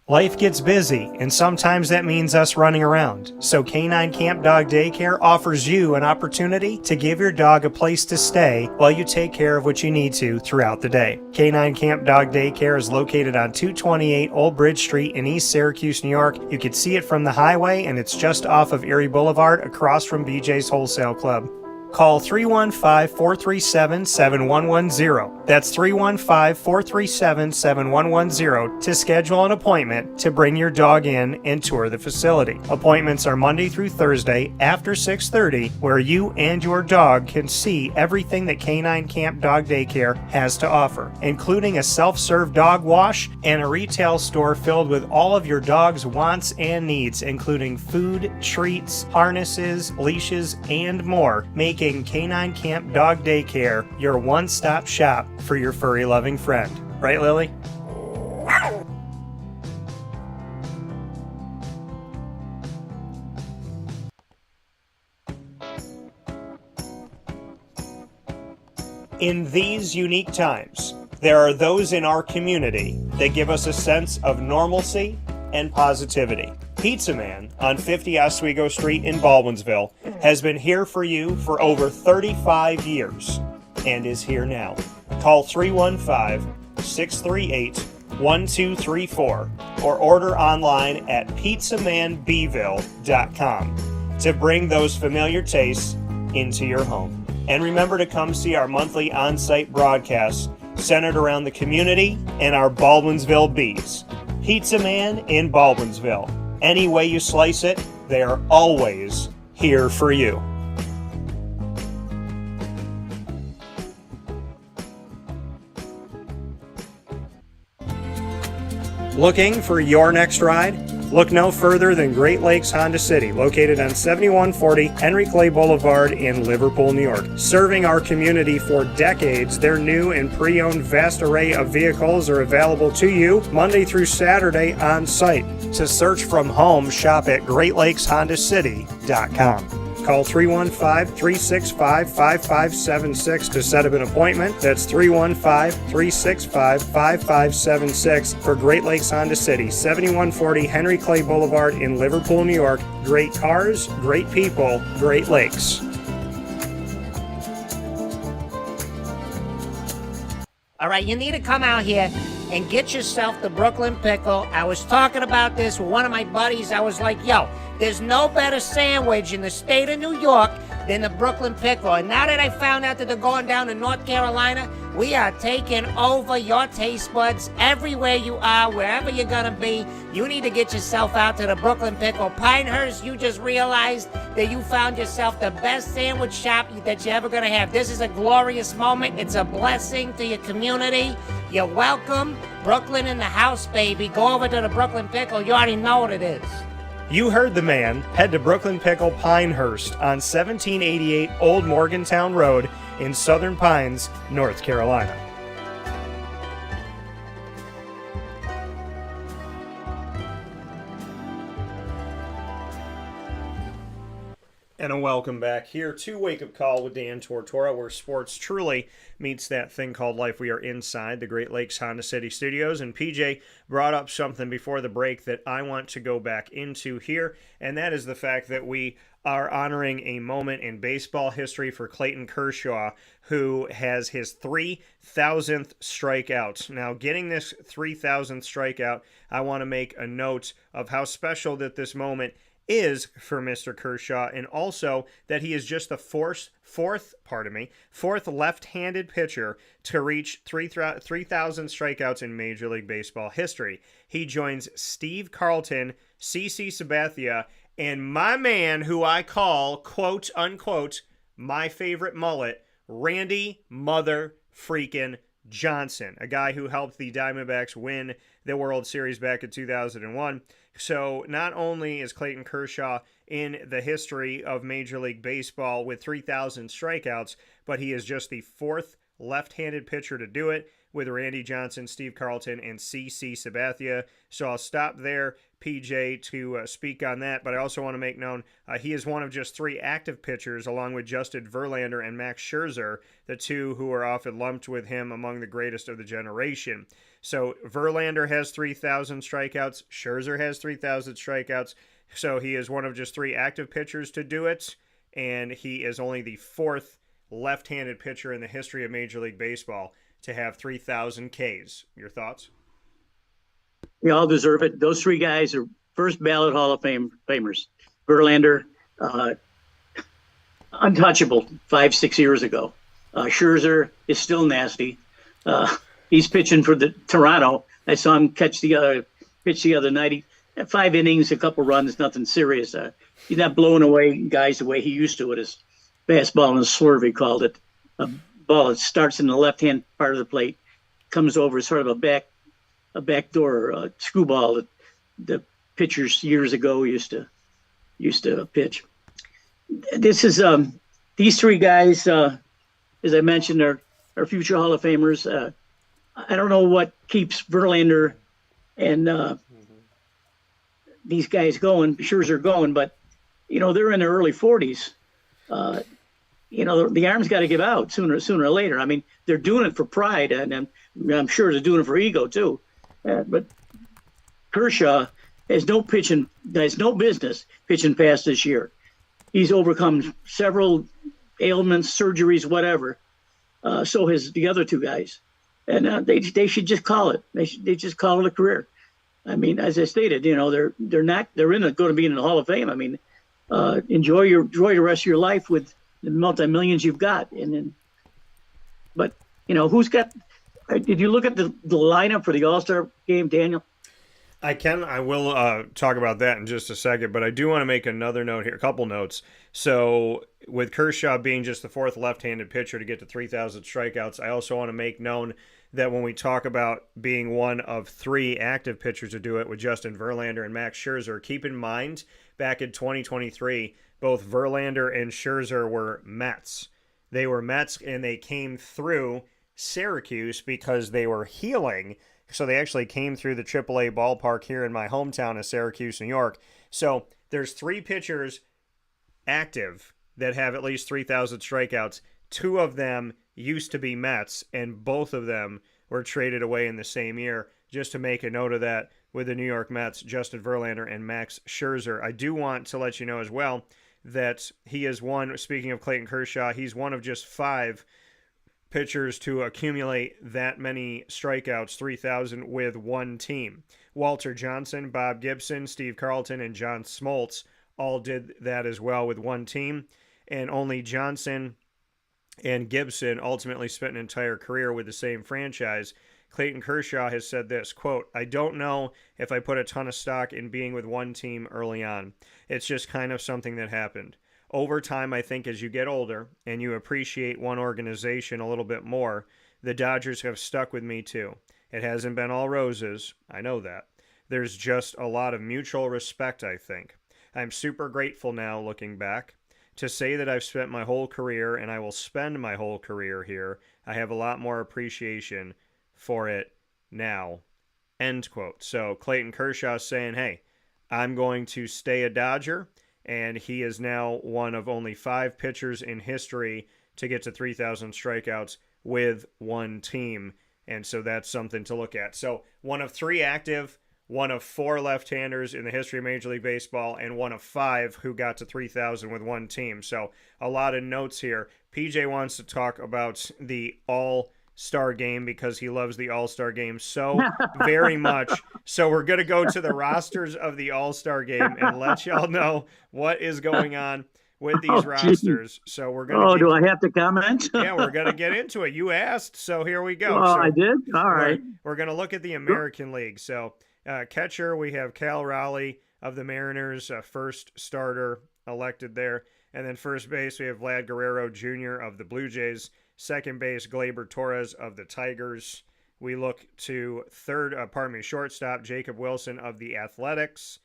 S4: Life gets busy, and sometimes that means us running around. So Canine Camp Dog Daycare offers you an opportunity to give your dog a place to stay while you take care of what you need to throughout the day. Canine Camp Dog Daycare is located on 228 Old Bridge Street in East Syracuse, New York. You can see it from the highway, and it's just off of Erie Boulevard across from BJ's Wholesale Club. Call 315-437-7110. That's 315-437-7110 to schedule an appointment to bring your dog in and tour the facility. Appointments are Monday through Thursday after 6:30, where you and your dog can see everything that Canine Camp Dog Daycare has to offer, including a self-serve dog wash and a retail store filled with all of your dog's wants and needs, including food, treats, harnesses, leashes, and more, making Canine Camp Dog Daycare your one-stop shop for your furry-loving friend. Right, Lily? In these unique times, there are those in our community that give us a sense of normalcy and positivity. Pizza Man on 50 Oswego Street in Baldwinsville has been here for you for over 35 years and is here now. Call 315-638-1234 or order online at pizzamanbville.com to bring those familiar tastes into your home. And remember to come see our monthly on-site broadcasts centered around the community and our Baldwinsville bees. Pizza Man in Baldwinsville. Any way you slice it, they are always here for you. Looking for your next ride? Look no further than Great Lakes Honda City, located on 7140 Henry Clay Boulevard in Liverpool, New York. Serving our community for decades, their new and pre-owned vast array of vehicles are available to you Monday through Saturday on site. To search from home, shop at GreatLakesHondaCity.com. Call 315-365-5576 to set up an appointment. That's 315-365-5576 for Great Lakes Honda City, 7140 Henry Clay Boulevard in Liverpool, New York. Great cars, great people, Great Lakes.
S5: All right, you need to come out here and get yourself the Brooklyn Pickle. I was talking about this with one of my buddies. I was like, yo, there's no better sandwich in the state of New York than the Brooklyn Pickle. And now that I found out that they're going down to North Carolina, We are taking over your taste buds everywhere you are, wherever you're gonna be. You need to get yourself out to the Brooklyn Pickle. Pinehurst, you just realized that you found yourself the best sandwich shop that you're ever gonna have. This is a glorious moment. It's a blessing to your community. You're welcome. Brooklyn in the house, baby. Go over to the Brooklyn Pickle. You already know what it is.
S4: You heard the man. Head to Brooklyn Pickle Pinehurst on 1788 Old Morgantown Road in Southern Pines, North Carolina. And a welcome back here to Wake Up Call with Dan Tortora, where sports truly meets that thing called life. We are inside the Great Lakes Honda City Studios, and PJ brought up something before the break that I want to go back into here, and that is the fact that we are honoring a moment in baseball history for Clayton Kershaw, who has his 3,000th strikeout. Now, getting this 3,000th strikeout, I want to make a note of how special that this moment is for Mr. Kershaw, and also that he is just the fourth left-handed pitcher to reach 3,000 strikeouts in Major League Baseball history. He joins Steve Carlton, CC Sabathia, and my man who I call, quote unquote, my favorite mullet, Randy Mother freaking Johnson, a guy who helped the Diamondbacks win the World Series back in 2001. So not only is Clayton Kershaw in the history of Major League Baseball with 3,000 strikeouts, but he is just the fourth left-handed pitcher to do it, with Randy Johnson, Steve Carlton, and CC Sabathia. So I'll stop there, PJ, to speak on that. But I also want to make known he is one of just three active pitchers, along with Justin Verlander and Max Scherzer, the two who are often lumped with him among the greatest of the generation. So Verlander has 3,000 strikeouts. Scherzer has 3,000 strikeouts. So he is one of just three active pitchers to do it. And he is only the fourth left-handed pitcher in the history of Major League Baseball to have 3,000 Ks. Your thoughts?
S2: They all deserve it. Those three guys are first ballot Hall of Famers. Verlander, untouchable 5-6 years ago. Scherzer is still nasty. He's pitching for the Toronto. I saw him pitch the other night. He had 5 innings, a couple runs, nothing serious. He's not blowing away guys the way he used to with his fastball and slurve, he called it. A ball that starts in the left-hand part of the plate, comes over sort of a backdoor screwball that the pitchers years ago used to pitch. This is these three guys, as I mentioned, are future Hall of Famers. I don't know what keeps Verlander and these guys going, Scherzer going, but they're in their early 40s. The arm's got to give out sooner or later. I mean, they're doing it for pride, and I'm sure they're doing it for ego too. But Kershaw has no business pitching past this year. He's overcome several ailments, surgeries, whatever. So has the other two guys, and they should just call it. They just call it a career. I mean, as I stated, they're going to be in the Hall of Fame. I mean, enjoy the rest of your life with the multi-millions you've got, but who's got? Did you look at the lineup for the All-Star game, Daniel?
S1: I will talk about that in just a second, but I do want to make another note here, a couple notes. So with Kershaw being just the fourth left-handed pitcher to get to 3,000 strikeouts, I also want to make known that when we talk about being one of three active pitchers to do it with Justin Verlander and Max Scherzer, keep in mind back in 2023, both Verlander and Scherzer were Mets. They were Mets, and they came through Syracuse because they were healing. So they actually came through the AAA ballpark here in my hometown of Syracuse, New York. So there's three pitchers active that have at least 3,000 strikeouts. Two of them used to be Mets, and both of them were traded away in the same year. Just to make a note of that with the New York Mets, Justin Verlander and Max Scherzer. I do want to let you know as well that he is one, speaking of Clayton Kershaw, he's one of just 5 pitchers to accumulate that many strikeouts, 3,000, with one team. Walter Johnson, Bob Gibson, Steve Carlton, and John Smoltz all did that as well with one team. And only Johnson and Gibson ultimately spent an entire career with the same franchise. Clayton Kershaw has said this, quote, "I don't know if I put a ton of stock in being with one team early on. It's just kind of something that happened. Over time, I think as you get older and you appreciate one organization a little bit more, the Dodgers have stuck with me too. It hasn't been all roses. I know that. There's just a lot of mutual respect, I think. I'm super grateful now looking back. To say that I've spent my whole career and I will spend my whole career here, I have a lot more appreciation for it now." End quote. So Clayton Kershaw saying, hey, I'm going to stay a Dodger, and he is now one of only 5 pitchers in history to get to 3,000 strikeouts with one team. And so that's something to look at. So one of 3 active, one of 4 left-handers in the history of Major League Baseball, and one of 5 who got to 3,000 with one team. So a lot of notes here. PJ wants to talk about the All-Star game because he loves the All-Star game so very much. So we're going to go to the rosters of the All-Star game and let y'all know what is going on with these rosters. So we're going to
S2: do I have to comment?
S1: yeah, we're going to get into it. You asked, so here we go.
S2: Oh,
S1: so
S2: I did? All right.
S1: We're going to look at the American League. So catcher, we have Cal Raleigh of the Mariners, first starter elected there. And then first base, we have Vlad Guerrero Jr. of the Blue Jays. Second base, Gleyber Torres of the Tigers. We look to shortstop, Jacob Wilson of the Athletics.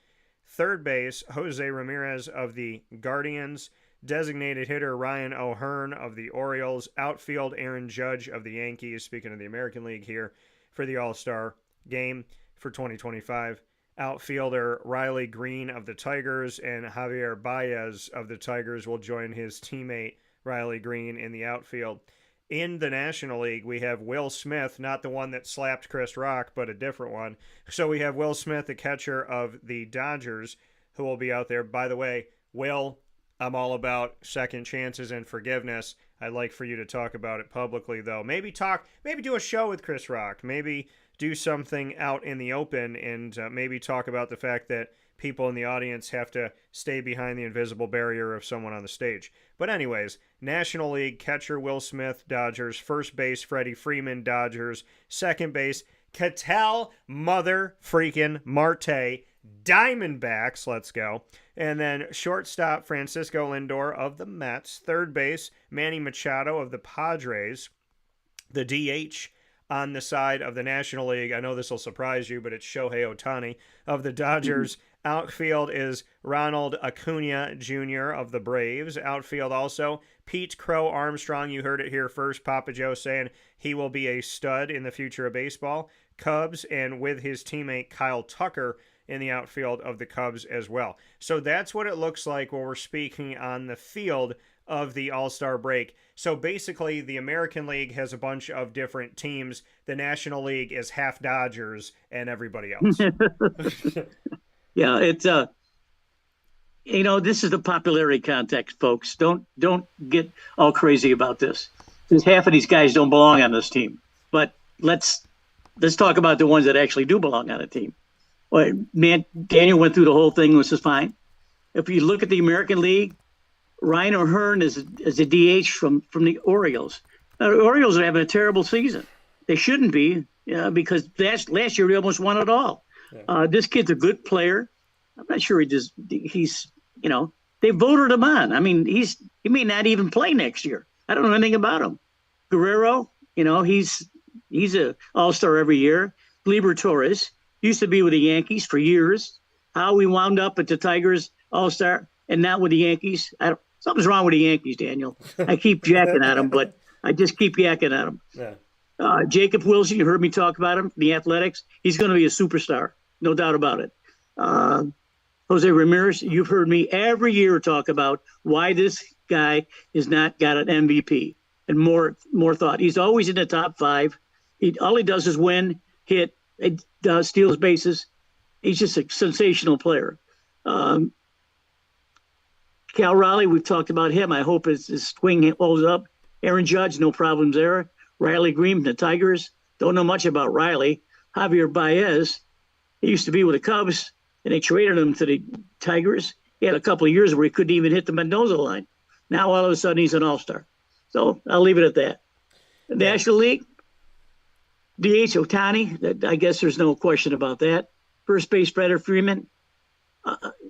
S1: Third base, Jose Ramirez of the Guardians. Designated hitter, Ryan O'Hearn of the Orioles. Outfield, Aaron Judge of the Yankees. Speaking of the American League here for the All-Star game for 2025. Outfielder, Riley Green of the Tigers, and Javier Baez of the Tigers will join his teammate, Riley Green, in the outfield. In the National League, we have Will Smith, not the one that slapped Chris Rock, but a different one. So we have Will Smith, the catcher of the Dodgers, who will be out there. By the way, Will, I'm all about second chances and forgiveness. I'd like for you to talk about it publicly, though. Maybe do a show with Chris Rock. Maybe do something out in the open, and maybe talk about the fact that people in the audience have to stay behind the invisible barrier of someone on the stage. But anyways, National League catcher Will Smith, Dodgers. First base, Freddie Freeman, Dodgers. Second base, Ketel Mother freaking Marte, Diamondbacks. Let's go. And then shortstop, Francisco Lindor of the Mets. Third base, Manny Machado of the Padres. The DH on the side of the National League, I know this will surprise you, but it's Shohei Ohtani of the Dodgers. Outfield is Ronald Acuna Jr. of the Braves. Outfield also Pete Crow Armstrong. You heard it here first. Papa Joe saying he will be a stud in the future of baseball. Cubs, and with his teammate Kyle Tucker in the outfield of the Cubs as well. So that's what it looks like when we're speaking on the field of the All-Star break. So basically, the American League has a bunch of different teams. The National League is half Dodgers and everybody else.
S2: Yeah, it's this is the popularity context, folks. Don't get all crazy about this, because half of these guys don't belong on this team. But let's talk about the ones that actually do belong on a team. Well, man, Daniel went through the whole thing, which is fine. If you look at the American League, Ryan O'Hearn is a DH from the Orioles. Now, the Orioles are having a terrible season. They shouldn't be, because last year they almost won it all. Yeah. This kid's a good player. I'm not sure he's they voted him on. I mean, he may not even play next year. I don't know anything about him. Guerrero, he's a all-star every year. Gleyber Torres used to be with the Yankees for years. How he wound up at the Tigers all-star and not with the Yankees. Something's wrong with the Yankees, Daniel. I keep jacking at him, but I just keep yakking at him. Yeah. Jacob Wilson, you heard me talk about him, the Athletics. He's going to be a superstar, no doubt about it. Jose Ramirez, you've heard me every year talk about why this guy has not got an MVP and more thought. He's always in the top 5. All he does is win, hit, steals bases. He's just a sensational player. Cal Raleigh, we've talked about him. I hope his swing holds up. Aaron Judge, no problems there. Riley Green, the Tigers. Don't know much about Riley. Javier Baez, he used to be with the Cubs, and they traded him to the Tigers. He had a couple of years where he couldn't even hit the Mendoza line. Now all of a sudden he's an all-star. So I'll leave it at that. The National League, DH Otani, I guess there's no question about that. First base, Freddie Freeman.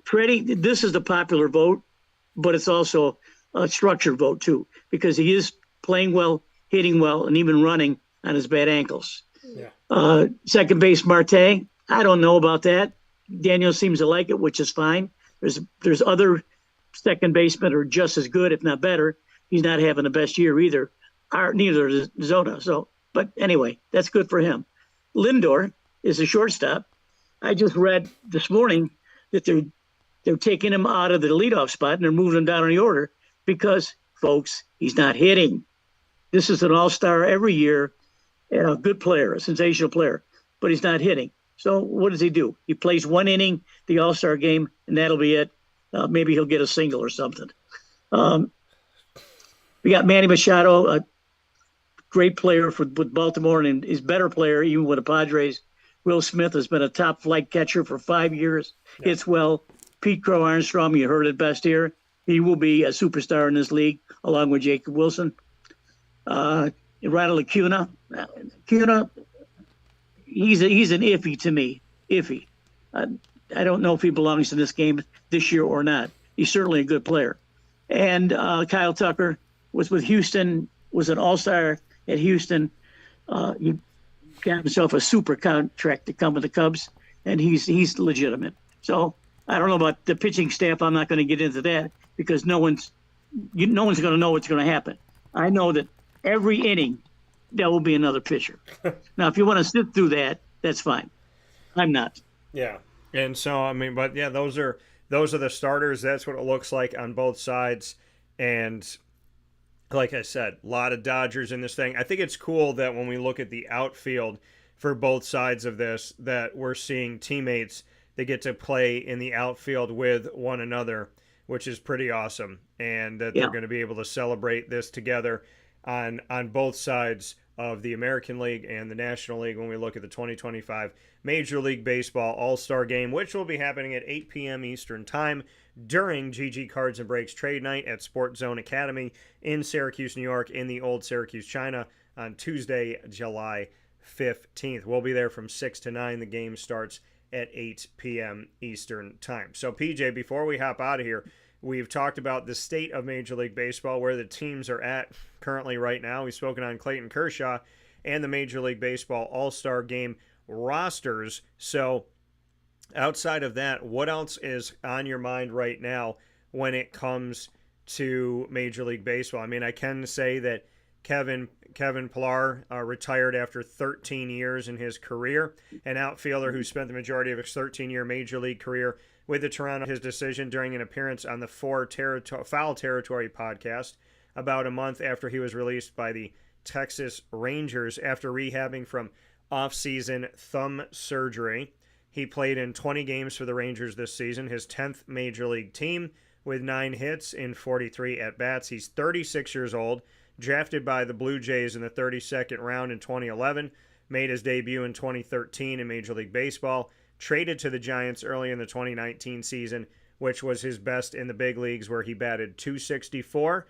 S2: Freddie, this is the popular vote, but it's also a structured vote too, because he is playing well, hitting well, and even running on his bad ankles. Yeah. Second base, Marte. I don't know about that. Daniel seems to like it, which is fine. There's other second basemen who are just as good, if not better. He's not having the best year either. Neither is Zona. So, but anyway, that's good for him. Lindor is a shortstop. I just read this morning that they're taking him out of the leadoff spot and they're moving him down in the order because, folks, he's not hitting. This is an all-star every year and a good player, a sensational player, but he's not hitting. So what does he do? He plays one inning, the all-star game, and that'll be it. Maybe he'll get a single or something. We got Manny Machado, a great player with Baltimore, and he's a better player even with the Padres. Will Smith has been a top flight catcher for 5 years. Yeah. Hits well. Pete Crow Armstrong, you heard it best here. He will be a superstar in this league, along with Jacob Wilson. Ronald Acuna. Acuna, he's an iffy to me. Iffy. I don't know if he belongs in this game this year or not. He's certainly a good player. And Kyle Tucker was with Houston, was an all-star at Houston. He got himself a super contract to come with the Cubs, and he's legitimate. So I don't know about the pitching staff. I'm not going to get into that because no one's going to know what's going to happen. I know that every inning there will be another pitcher. Now, if you want to sit through that, that's fine. I'm not.
S1: Yeah, and so I mean, but yeah, those are the starters. That's what it looks like on both sides, and like I said, a lot of Dodgers in this thing. I think it's cool that when we look at the outfield for both sides of this, that we're seeing teammates that get to play in the outfield with one another, which is pretty awesome, and that they're going to be able to celebrate this together on both sides of the American League and the National League when we look at the 2025 Major League Baseball All-Star Game, which will be happening at 8 p.m. Eastern Time during GG Cards and Breaks Trade Night at Sports Zone Academy in Syracuse, New York, in the old Syracuse, China, on Tuesday, July 15th. We'll be there from 6 to 9. The game starts at 8 p.m. Eastern Time. So, PJ, before we hop out of here, we've talked about the state of Major League Baseball, where the teams are at currently right now. We've spoken on Clayton Kershaw and the Major League Baseball All-Star Game rosters. So outside of that, what else is on your mind right now when it comes to Major League Baseball? I mean, I can say that Kevin Pillar retired after 13 years in his career, an outfielder who spent the majority of his 13-year Major League career with the Toronto. His decision during an appearance on the Foul Territory podcast about a month after he was released by the Texas Rangers after rehabbing from off-season thumb surgery. He played in 20 games for the Rangers this season, his 10th Major League team, with 9 hits in 43 at-bats. He's 36 years old, drafted by the Blue Jays in the 32nd round in 2011, made his debut in 2013 in Major League Baseball, traded to the Giants early in the 2019 season, which was his best in the big leagues, where he batted .264,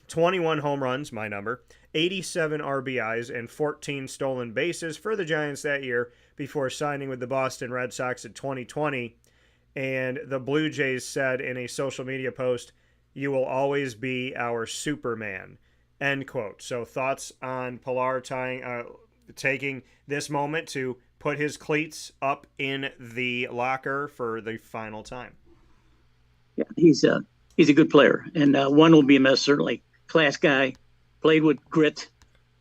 S1: 21 home runs, my number, 87 RBIs, and 14 stolen bases for the Giants that year before signing with the Boston Red Sox in 2020. And the Blue Jays said in a social media post, "You will always be our Superman," end quote. So thoughts on Pillar taking this moment to put his cleats up in the locker for the final time?
S2: Yeah, he's a good player, and one will be missed, certainly. Class guy, played with grit,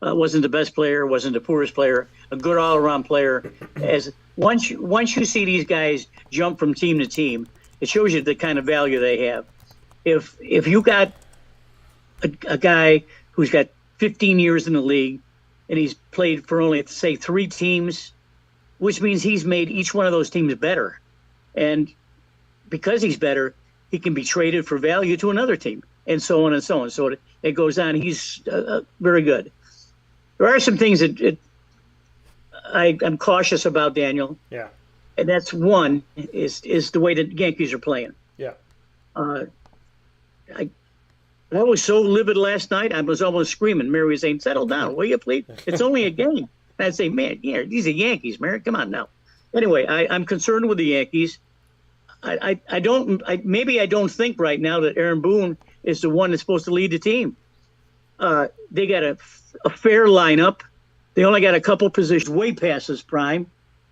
S2: wasn't the best player, wasn't the poorest player, a good all-around player. As once you see these guys jump from team to team, it shows you the kind of value they have. If you got a guy who's got 15 years in the league and he's played for only, say, 3 teams, which means he's made each one of those teams better. And because he's better, he can be traded for value to another team, and so on and so on. So it goes on. He's very good. There are some things that I'm cautious about, Daniel.
S1: Yeah.
S2: And that's one is the way the Yankees are playing.
S1: Yeah.
S2: I was so livid last night. I was almost screaming. Mary was saying, "Settle down, will you, please? It's only a game." And I'd say, "Man, yeah, these are Yankees, Mary. Come on now." Anyway, I'm concerned with the Yankees. Maybe I don't think right now that Aaron Boone is the one that's supposed to lead the team. They got a fair lineup. They only got a couple positions way past his prime,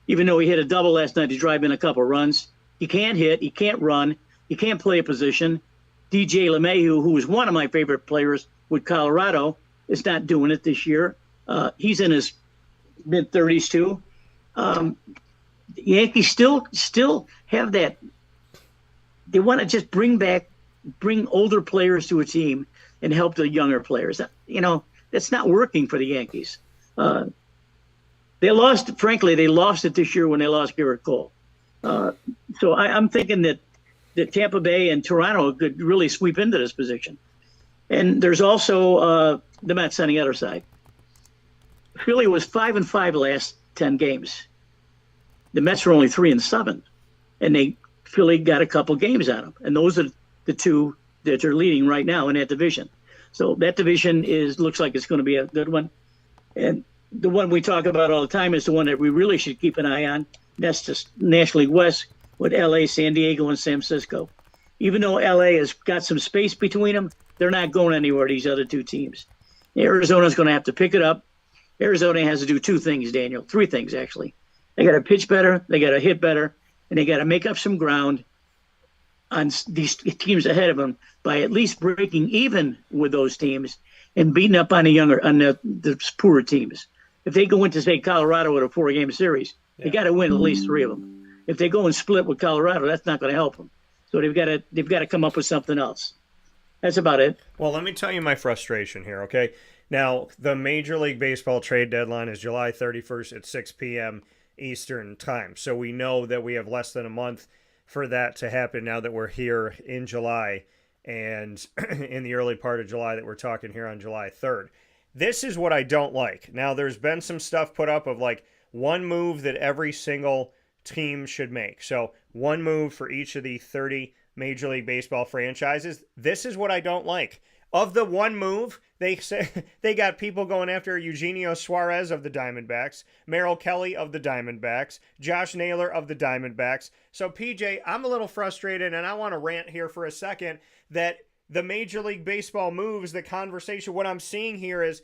S2: even though he hit a double last night to drive in a couple runs. He can't hit. He can't run. He can't play a position. DJ LeMahieu, who was one of my favorite players with Colorado, is not doing it this year. He's in his mid-30s too. The Yankees still have that. They want to just bring older players to a team and help the younger players. That's not working for the Yankees. They lost it this year when they lost Garrett Cole. So I'm thinking that Tampa Bay and Toronto could really sweep into this position. And there's also the Mets on the other side. Philly was 5-5 last 10 games. The Mets were only 3-7, and Philly got a couple games on them. And those are the two that are leading right now in that division. So that division looks like it's going to be a good one. And the one we talk about all the time is the one that we really should keep an eye on. That's the National League West with LA, San Diego, and San Francisco. Even though LA has got some space between them, they're not going anywhere, these other two teams. Arizona's going to have to pick it up. Arizona has to do two things, Daniel. Three things, actually. They got to pitch better, they got to hit better, and they got to make up some ground on these teams ahead of them by at least breaking even with those teams and beating up on the poorer teams. If they go into, say, Colorado with a 4-game series, they got to win at least 3 of them. If they go and split with Colorado, that's not going to help them. So they've got to come up with something else. That's about it.
S1: Well, let me tell you my frustration here, okay? Now, the Major League Baseball trade deadline is July 31st at 6 p.m. Eastern time. So we know that we have less than a month for that to happen now that we're here in July and in the early part of July that we're talking here on July 3rd. This is what I don't like. Now, there's been some stuff put up of like one move that every single team should make. So one move for each of the 30 Major League Baseball franchises. This is what I don't like. Of the one move, they say they got people going after Eugenio Suarez of the Diamondbacks, Merrill Kelly of the Diamondbacks, Josh Naylor of the Diamondbacks. So, PJ, I'm a little frustrated, and I want to rant here for a second that the Major League Baseball moves, the conversation, what I'm seeing here is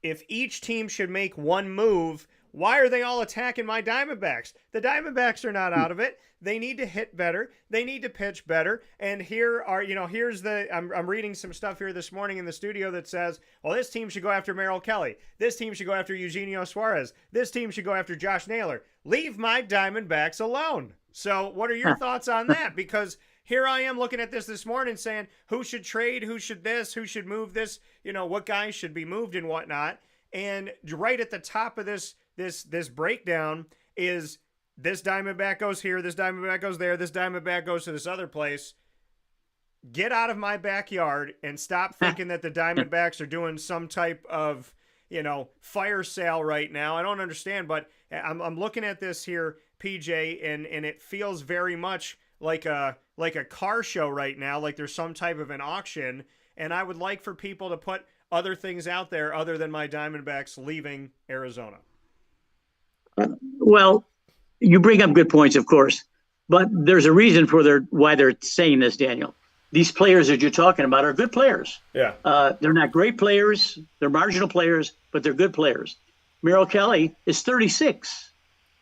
S1: if each team should make one move, why are they all attacking my Diamondbacks? The Diamondbacks are not out of it. They need to hit better. They need to pitch better. And I'm reading some stuff here this morning in the studio that says, well, this team should go after Merrill Kelly. This team should go after Eugenio Suarez. This team should go after Josh Naylor. Leave my Diamondbacks alone. So what are your thoughts on that? Because here I am looking at this morning saying, who should trade? Who should this? Who should move this? What guys should be moved and whatnot. And right at the top of this breakdown is this Diamondback goes here, this Diamondback goes there, this Diamondback goes to this other place. Get out of my backyard and stop thinking that the Diamondbacks are doing some type of, fire sale right now. I don't understand, but I'm looking at this here, PJ, and it feels very much like a car show right now, like there's some type of an auction, and I would like for people to put other things out there other than my Diamondbacks leaving Arizona.
S2: Well, you bring up good points, of course, but there's a reason for why they're saying this, Daniel. These players that you're talking about are good players.
S1: Yeah.
S2: They're not great players. They're marginal players, but they're good players. Merrill Kelly is 36,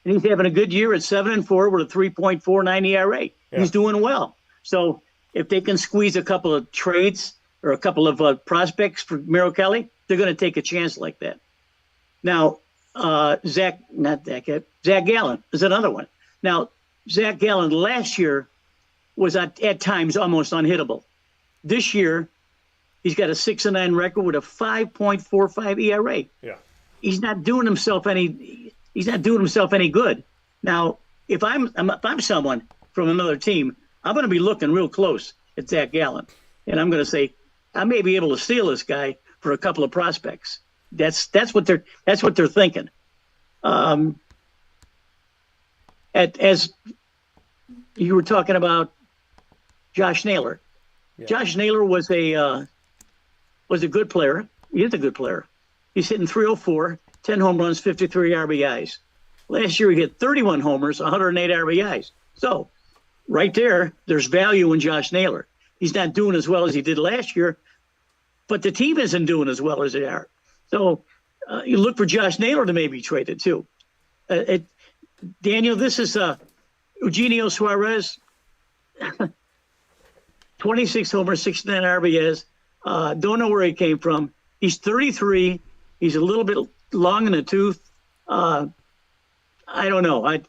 S2: and he's having a good year at 7-4 with a 3.49 ERA. Yeah. He's doing well. So if they can squeeze a couple of trades or a couple of prospects for Merrill Kelly, they're going to take a chance like that. Now, Zach Gallen is another one. Now, Zach Gallen last year was at times almost unhittable. This year, he's got a 6-9 record with a 5.45 ERA.
S1: Yeah,
S2: he's not doing himself any good. Now, if I'm someone from another team, I'm going to be looking real close at Zach Gallen, and I'm going to say I may be able to steal this guy for a couple of prospects. That's what they're thinking. As you were talking about Josh Naylor. Yeah. Josh Naylor was a was a good player. He is a good player. He's hitting 304, 10 home runs, 53 RBIs. Last year he hit 31 homers, 108 RBIs. So right there's value in Josh Naylor. He's not doing as well as he did last year, but the team isn't doing as well as they are. So you look for Josh Naylor to maybe trade it too. Daniel, this is Eugenio Suarez, 26 homers, 69 RBIs. Don't know where he came from. He's 33. He's a little bit long in the tooth. I don't know.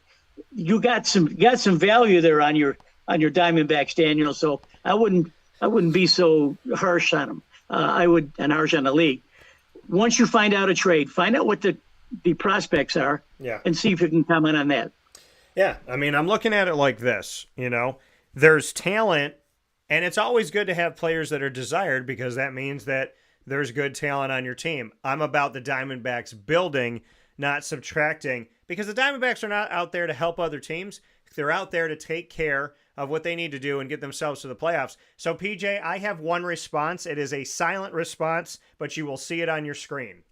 S2: You got some value there on your Diamondbacks, Daniel. So I wouldn't be so harsh on him. And harsh on the league. Once you find out a trade, find out what the prospects are, and see if you can comment on that.
S1: Yeah, I mean, I'm looking at it like this. There's talent, and it's always good to have players that are desired because that means that there's good talent on your team. I'm about the Diamondbacks building, not subtracting, because the Diamondbacks are not out there to help other teams. They're out there to take care of what they need to do and get themselves to the playoffs. So, PJ, I have one response. It is a silent response, but you will see it on your screen.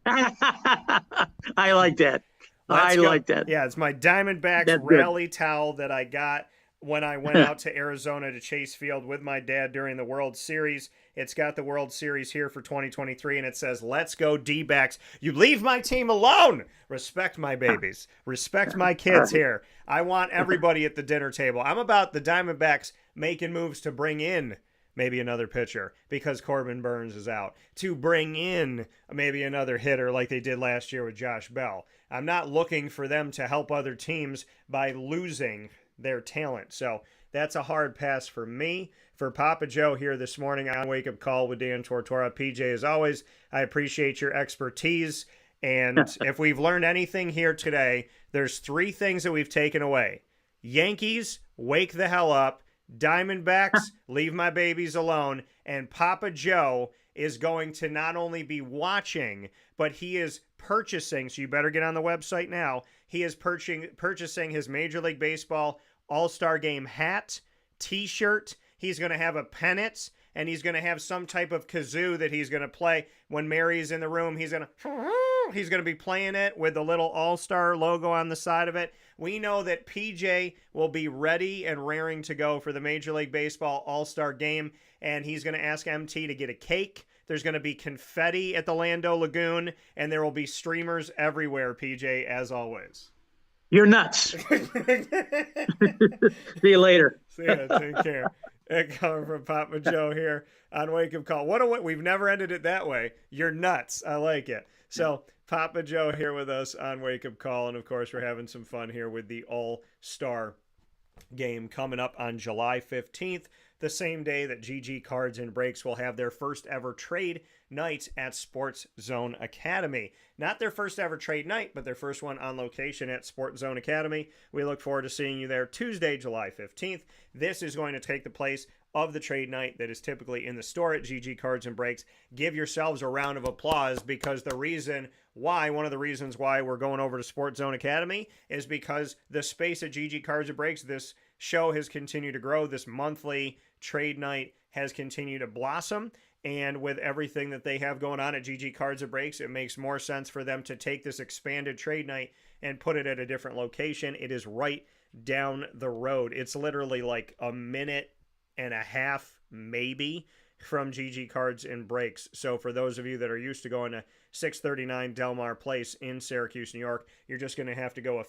S2: I like that. Like that.
S1: Yeah, it's my Diamondbacks rally towel that I got when I went out to Arizona to Chase Field with my dad during the World Series. It's got the World Series here for 2023, and it says, "Let's go D-backs. You leave my team alone. Respect my babies. Respect my kids here. I want everybody at the dinner table." I'm about the Diamondbacks making moves to bring in maybe another pitcher because Corbin Burns is out, to bring in maybe another hitter like they did last year with Josh Bell. I'm not looking for them to help other teams by losing their talent. So that's a hard pass for me. For Papa Joe here this morning on Wake Up Call with Dan Tortora. PJ, as always, I appreciate your expertise. And if we've learned anything here today, there's 3 things that we've taken away. Yankees, wake the hell up. Diamondbacks, leave my babies alone. And Papa Joe is going to not only be watching, but he is purchasing, so you better get on the website now. He is purchasing his Major League Baseball All-Star Game hat, t-shirt. He's going to have a pennant, and he's going to have some type of kazoo that he's going to play when Mary's in the room. He's going to be playing it with the little All-Star logo on the side of it. We know that PJ will be ready and raring to go for the Major League Baseball All-Star Game, and he's going to ask MT to get a cake. There's going to be confetti at the Lando Lagoon, and there will be streamers everywhere, PJ, as always.
S2: You're nuts. See you later.
S1: See ya. Take care. And coming from Papa Joe here on Wake Up Call. We've never ended it that way. You're nuts. I like it. So Papa Joe here with us on Wake Up Call. And of course, we're having some fun here with the All-Star Game coming up on July 15th, the same day that GG Cards and Breaks will have their first ever trade night at Sports Zone Academy. Not their first ever trade night, but their first one on location at Sports Zone Academy. We look forward to seeing you there Tuesday, July 15th. This is going to take the place of the trade night that is typically in the store at GG Cards and Breaks. Give yourselves a round of applause, because one of the reasons why we're going over to Sports Zone Academy is because the space at GG Cards and Breaks, this show has continued to grow. This monthly trade night has continued to blossom. And with everything that they have going on at GG Cards and Breaks, it makes more sense for them to take this expanded trade night and put it at a different location. It is right down the road. It's literally like a minute and a half, maybe, from GG Cards and Breaks. So for those of you that are used to going to 639 Delmar Place in Syracuse, New York, you're just going to have to go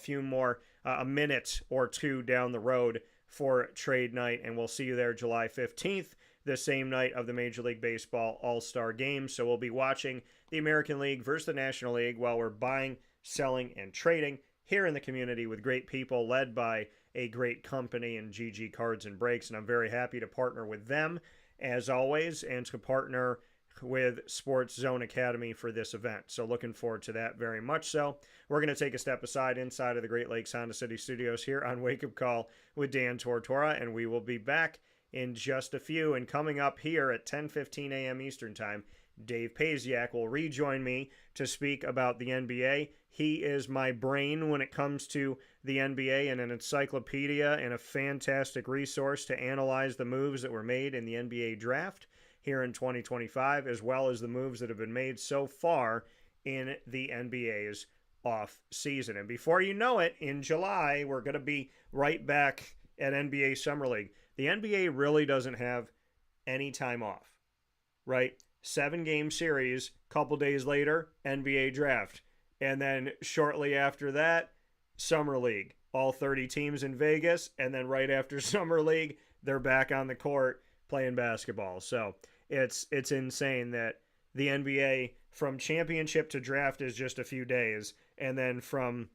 S1: a minute or two down the road for trade night. And we'll see you there July 15th. The same night of the Major League Baseball All-Star Game. So we'll be watching the American League versus the National League while we're buying, selling, and trading here in the community with great people led by a great company in GG Cards and Breaks. And I'm very happy to partner with them, as always, and to partner with Sports Zone Academy for this event. So looking forward to that very much so. We're going to take a step aside inside of the Great Lakes Honda City Studios here on Wake Up Call with Dan Tortora, and we will be back in just a few. And coming up here at 10:15 a.m. Eastern Time, Dave Paziak will rejoin me to speak about the NBA. He is my brain when it comes to the NBA and an encyclopedia and a fantastic resource to analyze the moves that were made in the NBA draft. here in 2025, as well as the moves that have been made so far in the NBA's off season. And before you know it, in July, we're going to be right back at NBA Summer League. The NBA really doesn't have any time off, right? 7-game series, couple days later, NBA draft. And then shortly after that, Summer League. All 30 teams in Vegas, and then right after Summer League, they're back on the court playing basketball. So it's insane that the NBA, from championship to draft, is just a few days, and then from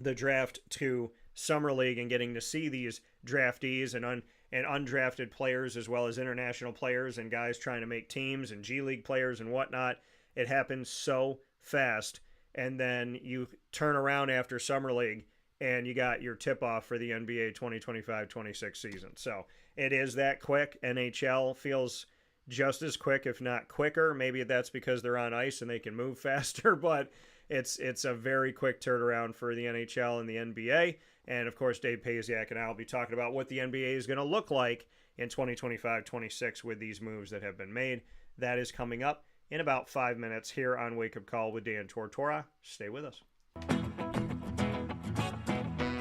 S1: the draft to Summer League and getting to see these draftees and undrafted players, as well as international players and guys trying to make teams and G League players and whatnot, it happens so fast. And then you turn around after Summer League and you got your tip-off for the NBA 2025-26 season. So it is that quick. NHL feels just as quick, if not quicker. Maybe that's because they're on ice and they can move faster, but it's a very quick turnaround for the NHL and the NBA. And, of course, Dave Paziak and I will be talking about what the NBA is going to look like in 2025-26 with these moves that have been made. That is coming up in about 5 minutes here on Wake Up Call with Dan Tortora. Stay with us.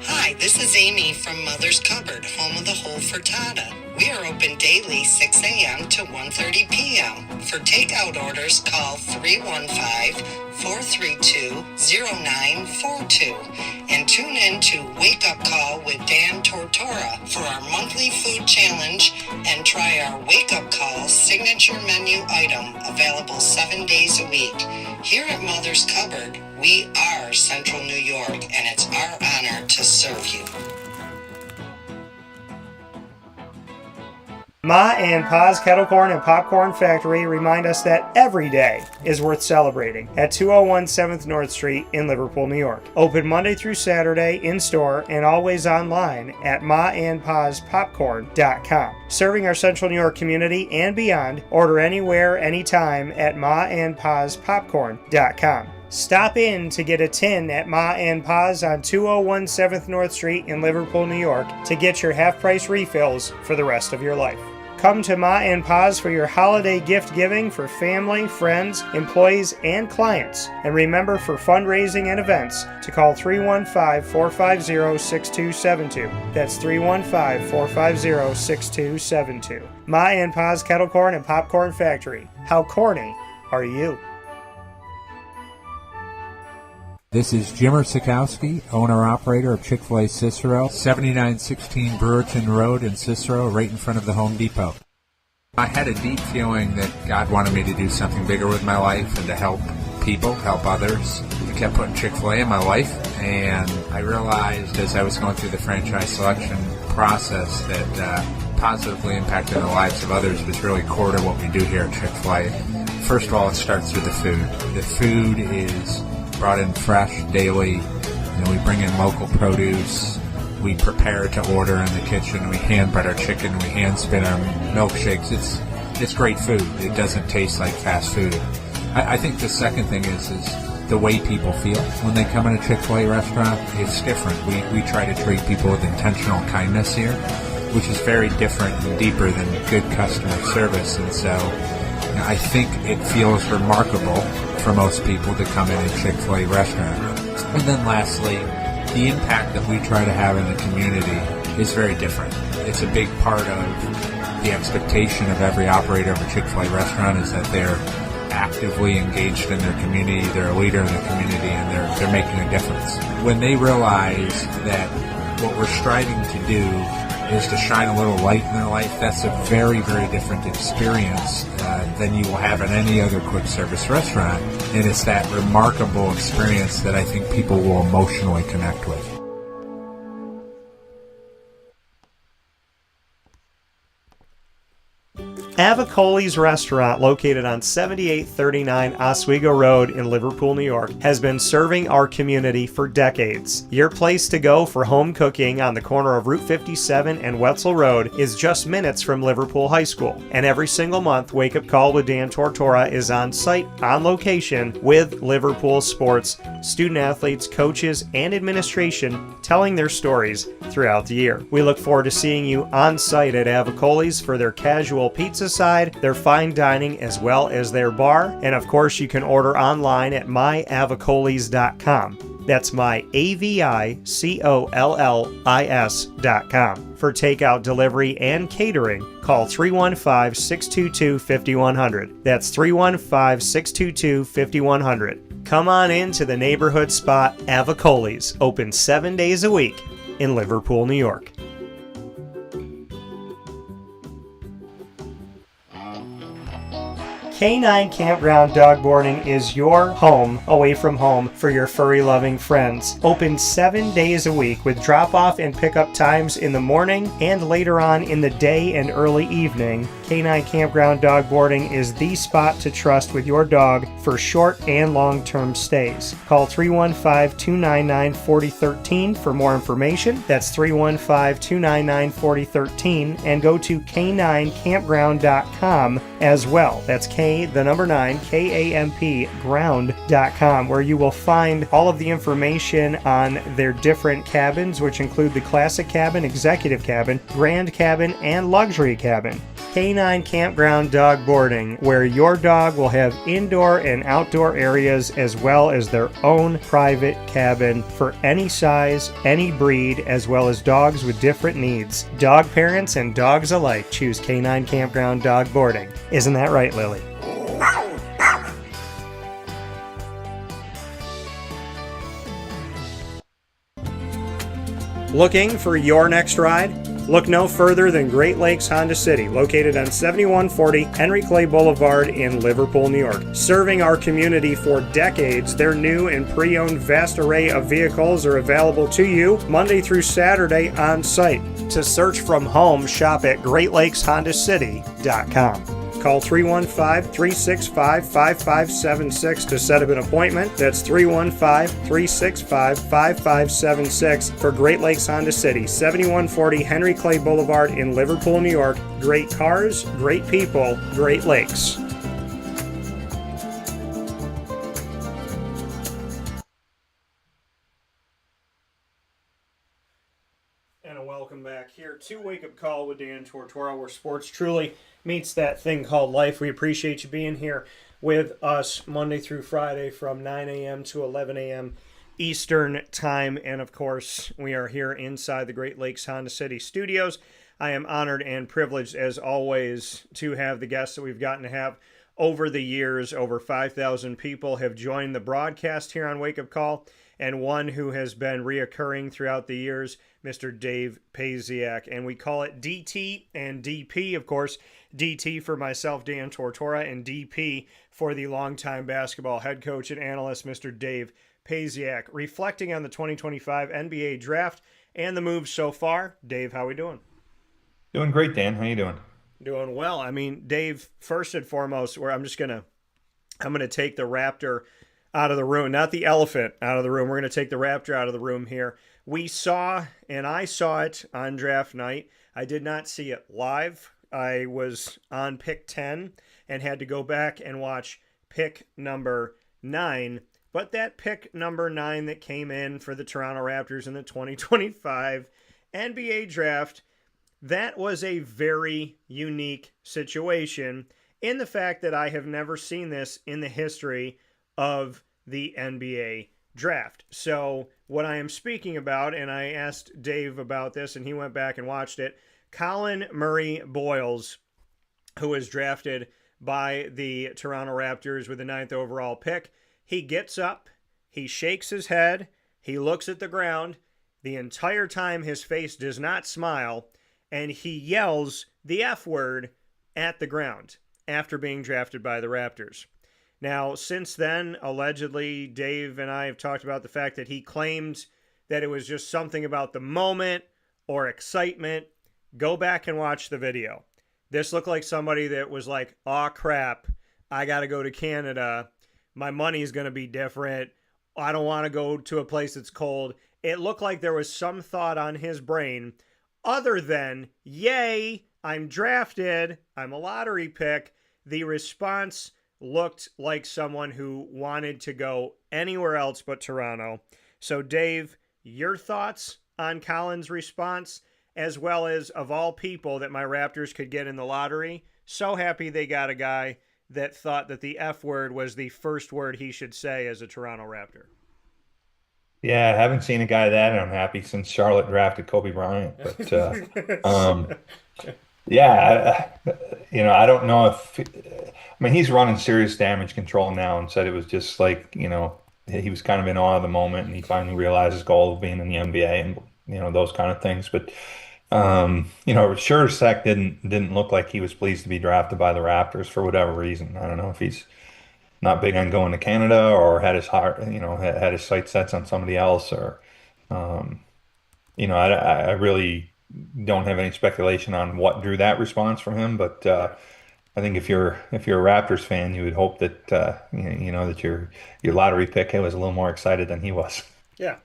S6: Hi, this is Amy from Mother's Cupboard, home of the whole frittata. We are open daily 6 a.m. to 1:30 p.m. For takeout orders, call 315-432-0942 and tune in to Wake Up Call with Dan Tortora for our monthly food challenge and try our Wake Up Call signature menu item available 7 days a week. Here at Mother's Cupboard, we are Central New York, and it's our honor to serve you.
S4: Ma and Pa's Kettle Corn and Popcorn Factory remind us that every day is worth celebrating at 201 7th North Street in Liverpool, New York. Open Monday through Saturday in-store and always online at maandpaspopcorn.com. Serving our Central New York community and beyond, order anywhere, anytime at maandpaspopcorn.com. Stop in to get a tin at Ma and Pa's on 201 7th North Street in Liverpool, New York to get your half-price refills for the rest of your life. Come to Ma and Pa's for your holiday gift giving for family, friends, employees, and clients. And remember, for fundraising and events, to call 315-450-6272. That's 315-450-6272. Ma and Pa's Kettle Corn and Popcorn Factory. How corny are you?
S7: This is Jimmer Sikowski, owner-operator of Chick-fil-A Cicero, 7916 Brewerton Road in Cicero, right in front of the Home Depot. I had a deep feeling that God wanted me to do something bigger with my life and to help people, help others. I kept putting Chick-fil-A in my life, and I realized as I was going through the franchise selection process that positively impacting the lives of others was really core to what we do here at Chick-fil-A. First of all, it starts with the food. The food is brought in fresh daily. We bring in local produce. We prepare to order in the kitchen. We hand bread our chicken. We hand spin our milkshakes. It's great food. It doesn't taste like fast food. I think the second thing is the way people feel when they come in a Chick-fil-A restaurant. It's different. We try to treat people with intentional kindness here, which is very different and deeper than good customer service. And so I think it feels remarkable for most people to come in a Chick-fil-A restaurant. And then lastly, the impact that we try to have in the community is very different. It's a big part of the expectation of every operator of a Chick-fil-A restaurant is that they're actively engaged in their community, they're a leader in the community, and they're making a difference. When they realize that what we're striving to do is to shine a little light in their life, that's a very, very different experience than you will have in any other quick service restaurant. And it's that remarkable experience that I think people will emotionally connect with.
S4: Avicoli's restaurant, located on 7839 Oswego Road in Liverpool, New York, has been serving our community for decades. Your place to go for home cooking on the corner of Route 57 and Wetzel Road is just minutes from Liverpool High School. And every single month, Wake Up Call with Dan Tortora is on site, on location, with Liverpool sports, student athletes, coaches, and administration telling their stories throughout the year. We look forward to seeing you on site at Avicoli's for their casual pizza aside, their fine dining as well as their bar. And of course, you can order online at myavocollis.com. That's myavocollis.com. For takeout, delivery, and catering, call 315-622-5100. That's 315-622-5100. Come on in to the neighborhood spot Avocollis, open 7 days a week in Liverpool, New York. K9 Campground Dog Boarding is your home away from home for your furry-loving friends. Open 7 days a week with drop-off and pickup times in the morning and later on in the day and early evening. K9 Campground Dog Boarding is the spot to trust with your dog for short and long-term stays. Call 315-299-4013 for more information. That's 315-299-4013, and go to k9campground.com as well. That's K9, ground.com, where you will find all of the information on their different cabins, which include the classic cabin, executive cabin, grand cabin, and luxury cabin. K9 Campground Dog Boarding, where your dog will have indoor and outdoor areas as well as their own private cabin for any size, any breed, as well as dogs with different needs. Dog parents and dogs alike choose K9 Campground Dog Boarding. Isn't that right, Lily? Looking for your next ride? Look no further than Great Lakes Honda City, located on 7140 Henry Clay Boulevard in Liverpool, New York. Serving our community for decades, their new and pre-owned vast array of vehicles are available to you Monday through Saturday on site. To search from home, shop at GreatLakesHondaCity.com. Call 315-365-5576 to set up an appointment. That's 315-365-5576 for Great Lakes Honda City, 7140 Henry Clay Boulevard in Liverpool, New York. Great cars, great people, Great Lakes. And a welcome back here to Wake Up Call with Dan Tortora, where sports truly meets that thing called life. We appreciate you being here with us Monday through Friday from 9 a.m. to 11 a.m. Eastern Time. And of course, we are here inside the Great Lakes Honda City studios. I am honored and privileged, as always, to have the guests that we've gotten to have over the years. Over 5,000 people have joined the broadcast here on Wake Up Call, and one who has been reoccurring throughout the years, Mr. Dave Paziak. And we call it DT and DP, of course. DT for myself, Dan Tortora, and DP for the longtime basketball head coach and analyst, Mr. Dave Paziak. Reflecting on the 2025 NBA draft and the moves so far. Dave, how we doing?
S8: Doing great, Dan. How you doing?
S4: Doing well. I mean, Dave, first and foremost, I'm gonna take the Raptor out of the room, not the elephant out of the room. We're gonna take the Raptor out of the room here. I saw it on draft night. I did not see it live. I was on pick 10 and had to go back and watch pick number 9. But that pick number 9 that came in for the Toronto Raptors in the 2025 NBA draft, that was a very unique situation in the fact that I have never seen this in the history of the NBA draft. So what I am speaking about, and I asked Dave about this and he went back and watched it, Colin Murray Boyles, who was drafted by the Toronto Raptors with the 9th overall pick, he gets up, he shakes his head, he looks at the ground. The entire time his face does not smile, and he yells the F word at the ground after being drafted by the Raptors. Now, since then, allegedly, Dave and I have talked about the fact that he claimed that it was just something about the moment or excitement. Go back and watch the video. This looked like somebody that was like, aw, crap, I got to go to Canada. My money's going to be different. I don't want to go to a place that's cold. It looked like there was some thought on his brain other than, yay, I'm drafted, I'm a lottery pick. The response looked like someone who wanted to go anywhere else but Toronto. So, Dave, your thoughts on Colin's response?
S1: as well as of all people that my Raptors could get in the lottery, so happy they got a guy that thought that the F word was the first word he should say as a Toronto Raptor.
S8: Yeah, I haven't seen a guy that unhappy since Charlotte drafted Kobe Bryant. But yeah, I don't know if I mean he's running serious damage control now and said it was just like, he was kind of in awe of the moment and he finally realized his goal of being in the NBA and those kind of things. But Schurzak didn't look like he was pleased to be drafted by the Raptors for whatever reason. I don't know if he's not big on going to Canada or had his heart, had his sights set on somebody else or, um, I really don't have any speculation on what drew that response from him. But I think if you're a Raptors fan, you would hope that that your lottery pick was a little more excited than he was.
S1: Yeah.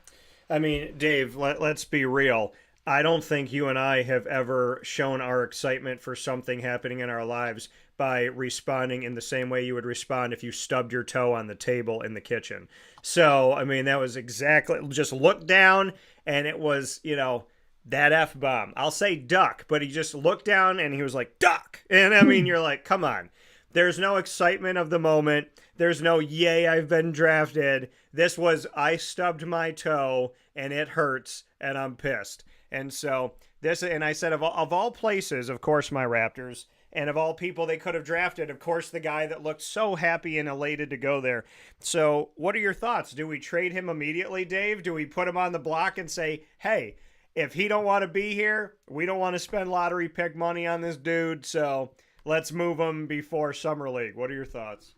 S1: I mean, Dave, let's be real. I don't think you and I have ever shown our excitement for something happening in our lives by responding in the same way you would respond if you stubbed your toe on the table in the kitchen. So, I mean, that was exactly, just looked down and it was, that F-bomb. I'll say duck, but he just looked down and he was like, duck. And I mean, you're like, come on. There's no excitement of the moment. There's no, yay, I've been drafted. This was, I stubbed my toe and it hurts and I'm pissed. And so and I said, of all places, of course, my Raptors, and of all people they could have drafted, of course, the guy that looked so happy and elated to go there. So what are your thoughts? Do we trade him immediately, Dave? Do we put him on the block and say, hey, if he don't want to be here, we don't want to spend lottery pick money on this dude, so let's move him before Summer League. What are your thoughts?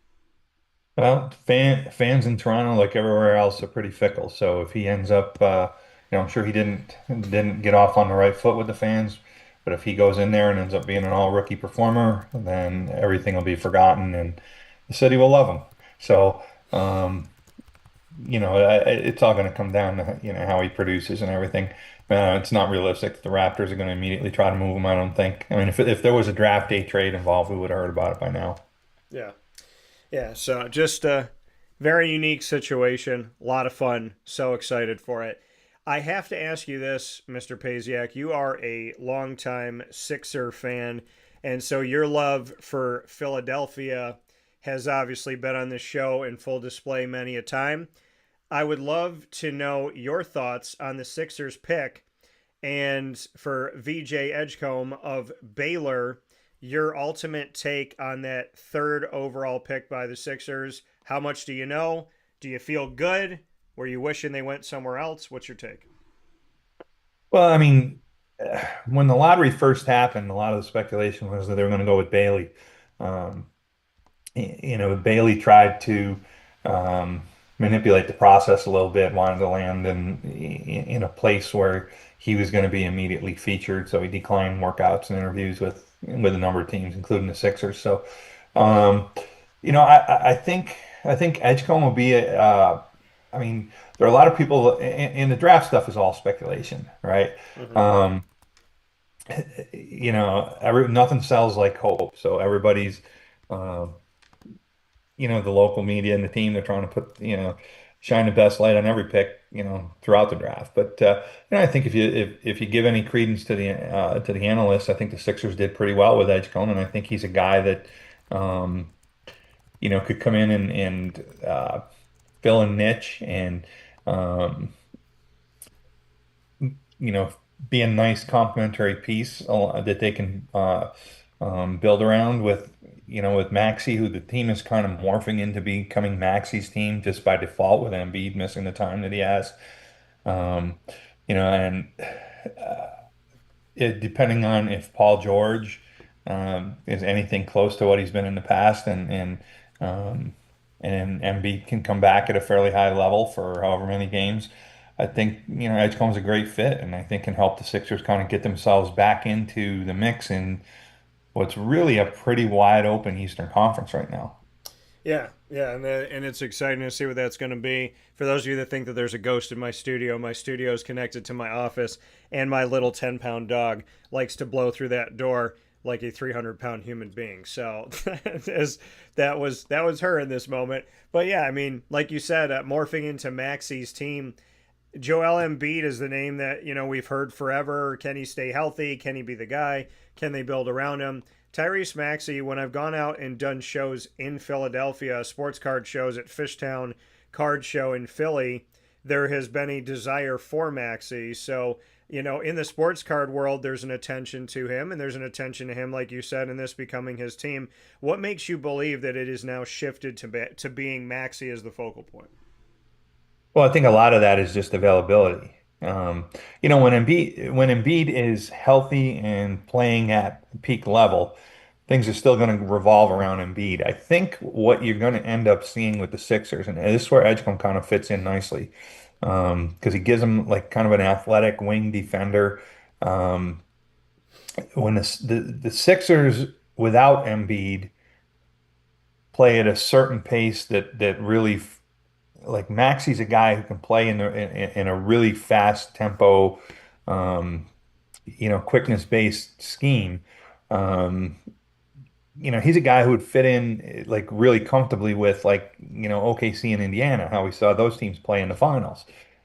S8: Well, fans in Toronto, like everywhere else, are pretty fickle. So if he ends up, I'm sure he didn't get off on the right foot with the fans. But if he goes in there and ends up being an all rookie performer, then everything will be forgotten, and the city will love him. So, it's all going to come down to how he produces and everything. It's not realistic that the Raptors are going to immediately try to move him. I don't think. I mean, if there was a draft day trade involved, we would have heard about it by now.
S1: Yeah. Yeah, so just a very unique situation. A lot of fun. So excited for it. I have to ask you this, Mr. Pasiak. You are a longtime Sixer fan, and so your love for Philadelphia has obviously been on this show in full display many a time. I would love to know your thoughts on the Sixers pick, and for VJ Edgecombe of Baylor, your ultimate take on that third overall pick by the Sixers. How much do you know? Do you feel good? Were you wishing they went somewhere else? What's your take?
S8: Well, I mean, when the lottery first happened, a lot of the speculation was that they were going to go with Bailey. Um, Bailey tried to manipulate the process a little bit, wanted to land in a place where he was going to be immediately featured. So he declined workouts and interviews with a number of teams, including the Sixers. So, I think Edgecombe will be I mean, there are a lot of people, and the draft stuff is all speculation, right?
S1: Mm-hmm.
S8: Nothing sells like hope. So everybody's, uh, the local media and the team, they're trying to put, shine the best light on every pick, throughout the draft. But I think if you give any credence to the analysts, I think the Sixers did pretty well with Edgecombe, and I think he's a guy that could come in and fill a niche and be a nice complementary piece that they can build around with Maxey, who the team is kind of morphing into becoming Maxey's team just by default with Embiid missing the time that he has. Um, and depending on if Paul George is anything close to what he's been in the past, um, and Embiid can come back at a fairly high level for however many games, I think Edgecombe's a great fit, and I think can help the Sixers kind of get themselves back into the mix in what's really a pretty wide open Eastern Conference right now.
S1: Yeah, and it's exciting to see what that's going to be. For those of you that think that there's a ghost in my studio is connected to my office, and my little 10-pound dog likes to blow through that door like a 300-pound human being. So that was her in this moment. But yeah, I mean, like you said, morphing into Maxey's team, Joel Embiid is the name that, we've heard forever. Can he stay healthy? Can he be the guy? Can they build around him? Tyrese Maxey, when I've gone out and done shows in Philadelphia, sports card shows at Fishtown Card Show in Philly, there has been a desire for Maxey. So, in the sports card world, there's an attention to him, and there's an attention to him, like you said, in this becoming his team. What makes you believe that it is now shifted to being Maxey as the focal point?
S8: Well, I think a lot of that is just availability. When Embiid is healthy and playing at peak level, things are still going to revolve around Embiid. I think what you're going to end up seeing with the Sixers, and this is where Edgecombe kind of fits in nicely, because he gives them like kind of an athletic wing defender. Um, when the Sixers without Embiid play at a certain pace that really like Maxey's a guy who can play in a really fast tempo, um, quickness based scheme. Um, he's a guy who would fit in like really comfortably with like, OKC and Indiana, how we saw those teams play in the finals.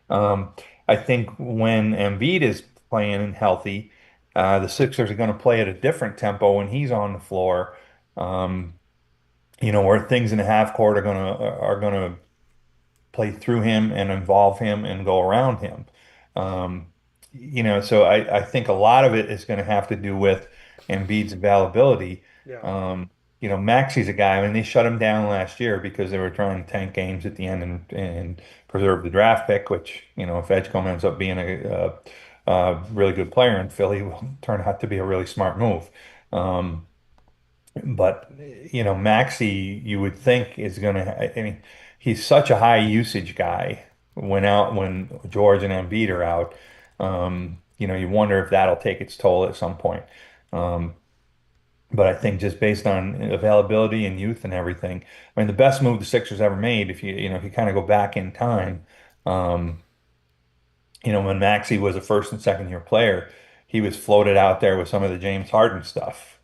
S8: Um, I think when Embiid is playing and healthy, the Sixers are going to play at a different tempo when he's on the floor. Um, where things in the half court are gonna play through him and involve him and go around him. Um, so I think a lot of it is going to have to do with Embiid's availability.
S1: Yeah.
S8: Maxey's a guy. I mean, they shut him down last year because they were trying to tank games at the end and preserve the draft pick, which, if Edgecombe ends up being a really good player in Philly, will turn out to be a really smart move. Um, but Maxey, you would think is going to. I mean, he's such a high usage guy when George and Embiid are out. You wonder if that'll take its toll at some point. Um, but I think just based on availability and youth and everything, I mean, the best move the Sixers ever made, if you kind of go back in time, um, when Maxey was a first and second year player, he was floated out there with some of the James Harden stuff.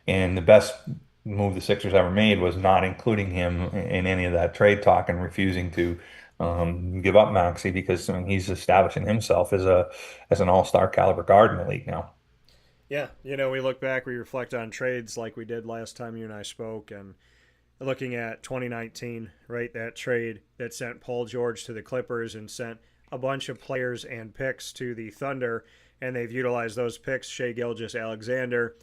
S8: And the best move the Sixers ever made was not including him in any of that trade talk and refusing to give up Maxey because I mean, he's establishing himself as an all-star caliber guard in the league now.
S1: Yeah, we look back, we reflect on trades like we did last time you and I spoke, and looking at 2019, right? That trade that sent Paul George to the Clippers and sent a bunch of players and picks to the Thunder, and they've utilized those picks. Shai Gilgeous-Alexander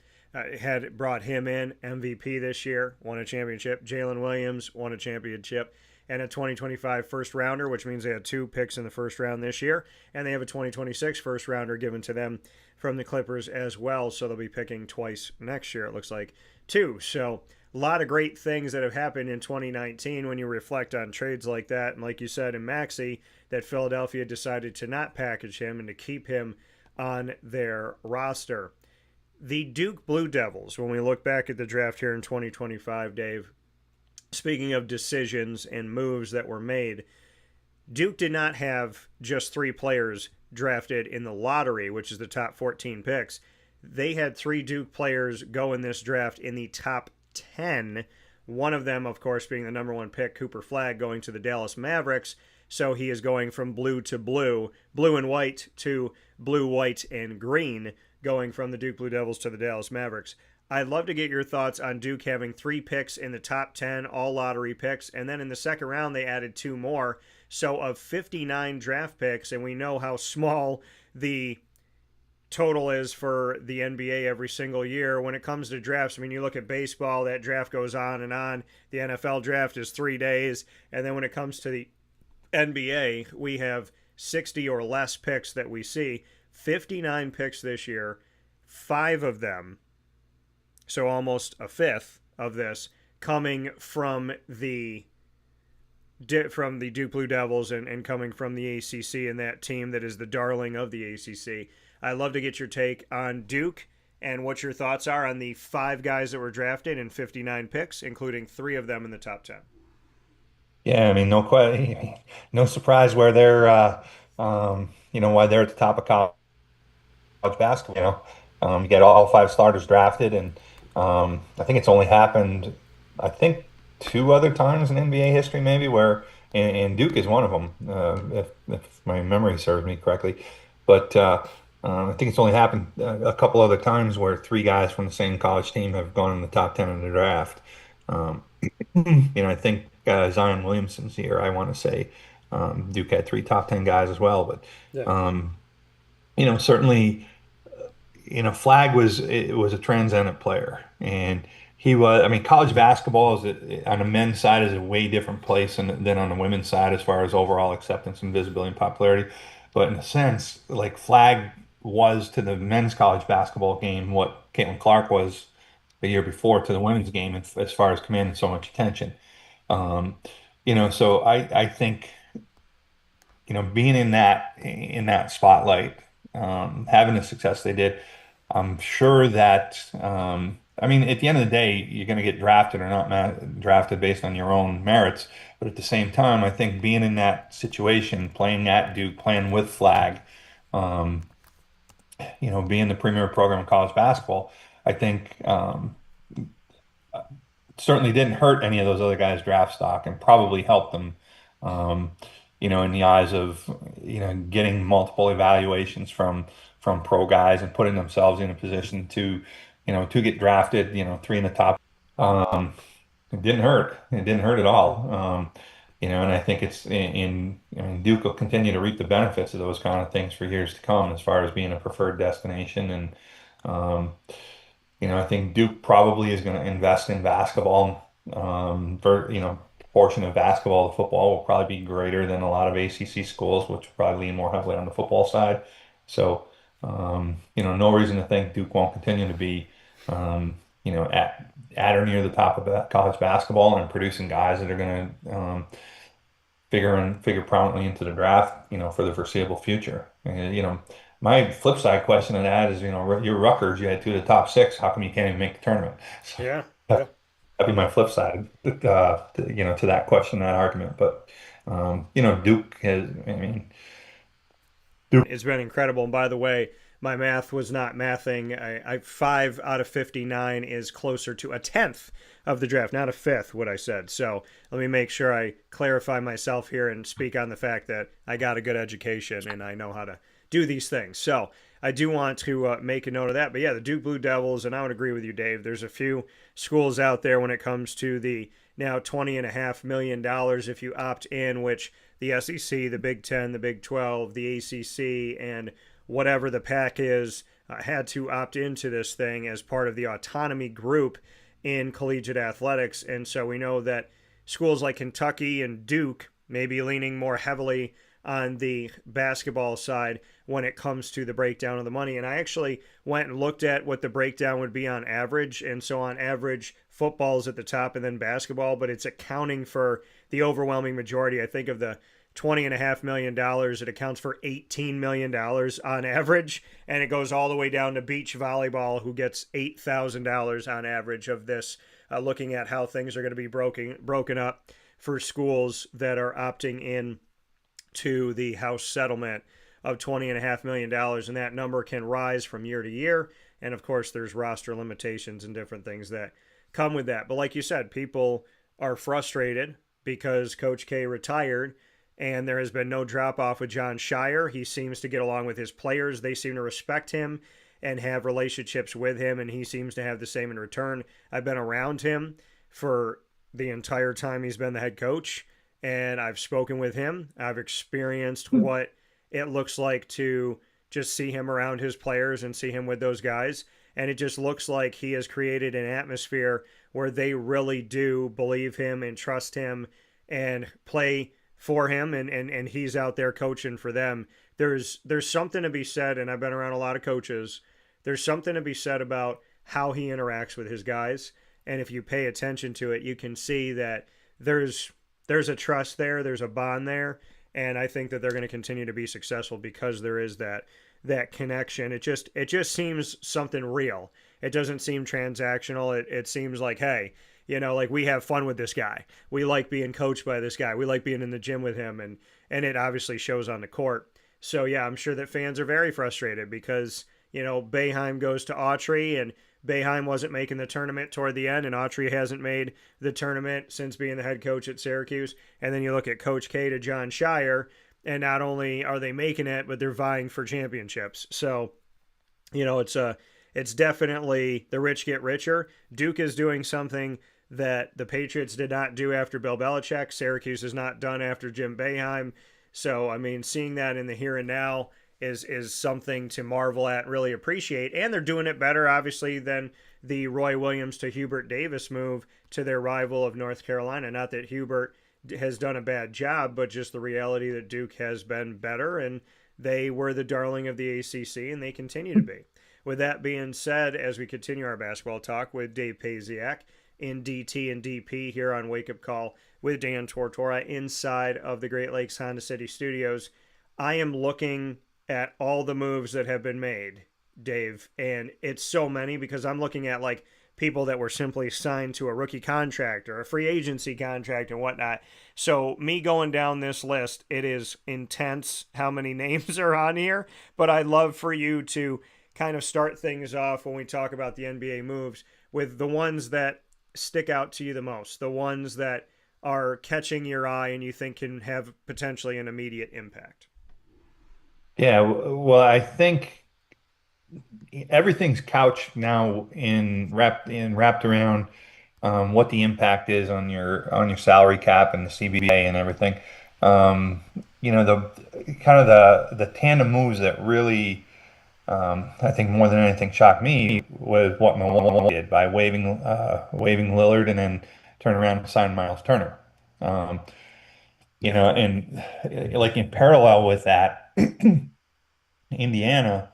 S1: had brought him in, MVP this year, won a championship. Jalen Williams won a championship, and a 2025 first rounder, which means they had 2 picks in the first round this year, and they have a 2026 first rounder given to them from the Clippers as well, so they'll be picking twice next year, it looks like, too. So a lot of great things that have happened in 2019 when you reflect on trades like that, and like you said in Maxey, that Philadelphia decided to not package him and to keep him on their roster. The Duke Blue Devils, when we look back at the draft here in 2025, Dave, speaking of decisions and moves that were made, Duke did not have just 3 players drafted in the lottery, which is the top 14 picks. They had 3 Duke players go in this draft in the top 10. One of them, of course, being the number 1 pick, Cooper Flagg, going to the Dallas Mavericks. So he is going from blue to blue and white to blue, white, and green, going from the Duke Blue Devils to the Dallas Mavericks. I'd love to get your thoughts on Duke having 3 picks in the top 10, all lottery picks, and then in the second round they added 2 more. So of 59 draft picks, and we know how small the total is for the NBA every single year. When it comes to drafts, I mean, you look at baseball, that draft goes on and on. The NFL draft is 3 days, and then when it comes to the NBA, we have 60 or less picks that we see. 59 picks this year, 5 of them, so almost a fifth of this, coming from the Duke Blue Devils and coming from the ACC and that team that is the darling of the ACC. I'd love to get your take on Duke and what your thoughts are on the 5 guys that were drafted in 59 picks, including 3 of them in the top 10.
S8: Yeah, I mean, no surprise where they're, why they're at the top of college basketball. You get all 5 starters drafted, and I think it's only happened, I think, 2 other times in NBA history, maybe, where and Duke is one of them, if my memory serves me correctly. But I think it's only happened a couple other times where three guys from the same college team have gone in the top 10 of the draft. Um, I think Zion Williamson's here. I want to say Duke had three top 10 guys as well, but certainly Flag was a transcendent player, and he was. I mean, college basketball on the men's side is a way different place than on the women's side as far as overall acceptance and visibility and popularity. But in a sense, like Flag was to the men's college basketball game what Caitlin Clark was the year before to the women's game as far as commanding so much attention. Um, so I think being in that spotlight, having the success they did, I'm sure that I mean, at the end of the day, you're going to get drafted or not drafted based on your own merits. But at the same time, I think being in that situation, playing at Duke, playing with Flag, um, being the premier program in college basketball, I think certainly didn't hurt any of those other guys' draft stock and probably helped them, um, in the eyes of, getting multiple evaluations from pro guys and putting themselves in a position to get drafted, three in the top. Um, it didn't hurt. It didn't hurt at all. And I think I mean, Duke will continue to reap the benefits of those kind of things for years to come as far as being a preferred destination. And, um, I think Duke probably is going to invest in basketball. Portion of basketball to football will probably be greater than a lot of ACC schools, which will probably lean more heavily on the football side. So, no reason to think Duke won't continue to be, at or near the top of college basketball and producing guys that are going to figure prominently into the draft, for the foreseeable future. And, my flip side question on that is, your Rutgers, you had two of the top six. How come you can't even make the tournament? So
S1: Yeah.
S8: that'd be my flip side, to that question, that argument. But, Duke has, I mean, Duke.
S1: It's been incredible. And by the way, my math was not mathing. 5 out of 59 is closer to a tenth of the draft, not a fifth, what I said. So let me make sure I clarify myself here and speak on the fact that I got a good education and I know how to do these things. So I do want to make a note of that. But yeah, the Duke Blue Devils, and I would agree with you, Dave. There's a few schools out there when it comes to the now $20.5 million if you opt in, which the SEC, the Big Ten, the Big 12, the ACC, and whatever the pack is, had to opt into this thing as part of the autonomy group in collegiate athletics. And so we know that schools like Kentucky and Duke may be leaning more heavily on the basketball side when it comes to the breakdown of the money. And I actually went and looked at what the breakdown would be on average. And so on average, football's at the top and then basketball, but it's accounting for the overwhelming majority. I think of the $20.5 million, it accounts for $18 million on average. And it goes all the way down to beach volleyball, who gets $8,000 on average of this, looking at how things are going to be broken up for schools that are opting in to the House settlement of $20.5 million. And that number can rise from year to year. And of course, there's roster limitations and different things that come with that. But like you said, people are frustrated because Coach K retired and there has been no drop off with John Shire. He seems to get along with his players. They seem to respect him and have relationships with him, and he seems to have the same in return. I've been around him for the entire time he's been the head coach, and I've spoken with him. I've experienced what it looks like to just see him around his players and see him with those guys. And it just looks like he has created an atmosphere where they really do believe him and trust him and play for him, and he's out there coaching for them. There's something to be said, and I've been around a lot of coaches. There's something to be said about how he interacts with his guys. And if you pay attention to it, you can see that there's a trust there, there's a bond there, and I think that they're going to continue to be successful because there is that connection. It just seems something real. It doesn't seem transactional. It seems like, hey, like we have fun with this guy. We like being coached by this guy. We like being in the gym with him, and it obviously shows on the court. So yeah, I'm sure that fans are very frustrated because, Boeheim goes to Autry and Boeheim wasn't making the tournament toward the end, and Autry hasn't made the tournament since being the head coach at Syracuse. And then you look at Coach K to John Shire, and not only are they making it, but they're vying for championships. So, it's definitely the rich get richer. Duke is doing something that the Patriots did not do after Bill Belichick. Syracuse has not done after Jim Boeheim. So, I mean, seeing that in the here and now is something to marvel at and really appreciate. And they're doing it better, obviously, than the Roy Williams to Hubert Davis move to their rival of North Carolina. Not that Hubert has done a bad job, but just the reality that Duke has been better, and they were the darling of the ACC, and they continue to be. With that being said, as we continue our basketball talk with Dave Paziak in DT and DP here on Wake Up Call with Dan Tortora inside of the Great Lakes Honda City Studios, I am looking at all the moves that have been made, Dave, and it's so many because I'm looking at like people that were simply signed to a rookie contract or a free agency contract and whatnot. So me going down this list, it is intense how many names are on here, but I'd love for you to kind of start things off when we talk about the NBA moves with the ones that stick out to you the most, the ones that are catching your eye and you think can have potentially an immediate impact.
S8: Yeah, well, I think everything's couched now wrapped around what the impact is on your salary cap and the CBA and everything. The kind of the tandem moves that really I think more than anything shocked me was what Milwaukee did by waiving Lillard and then turn around and sign Miles Turner. And like in parallel with that, Indiana,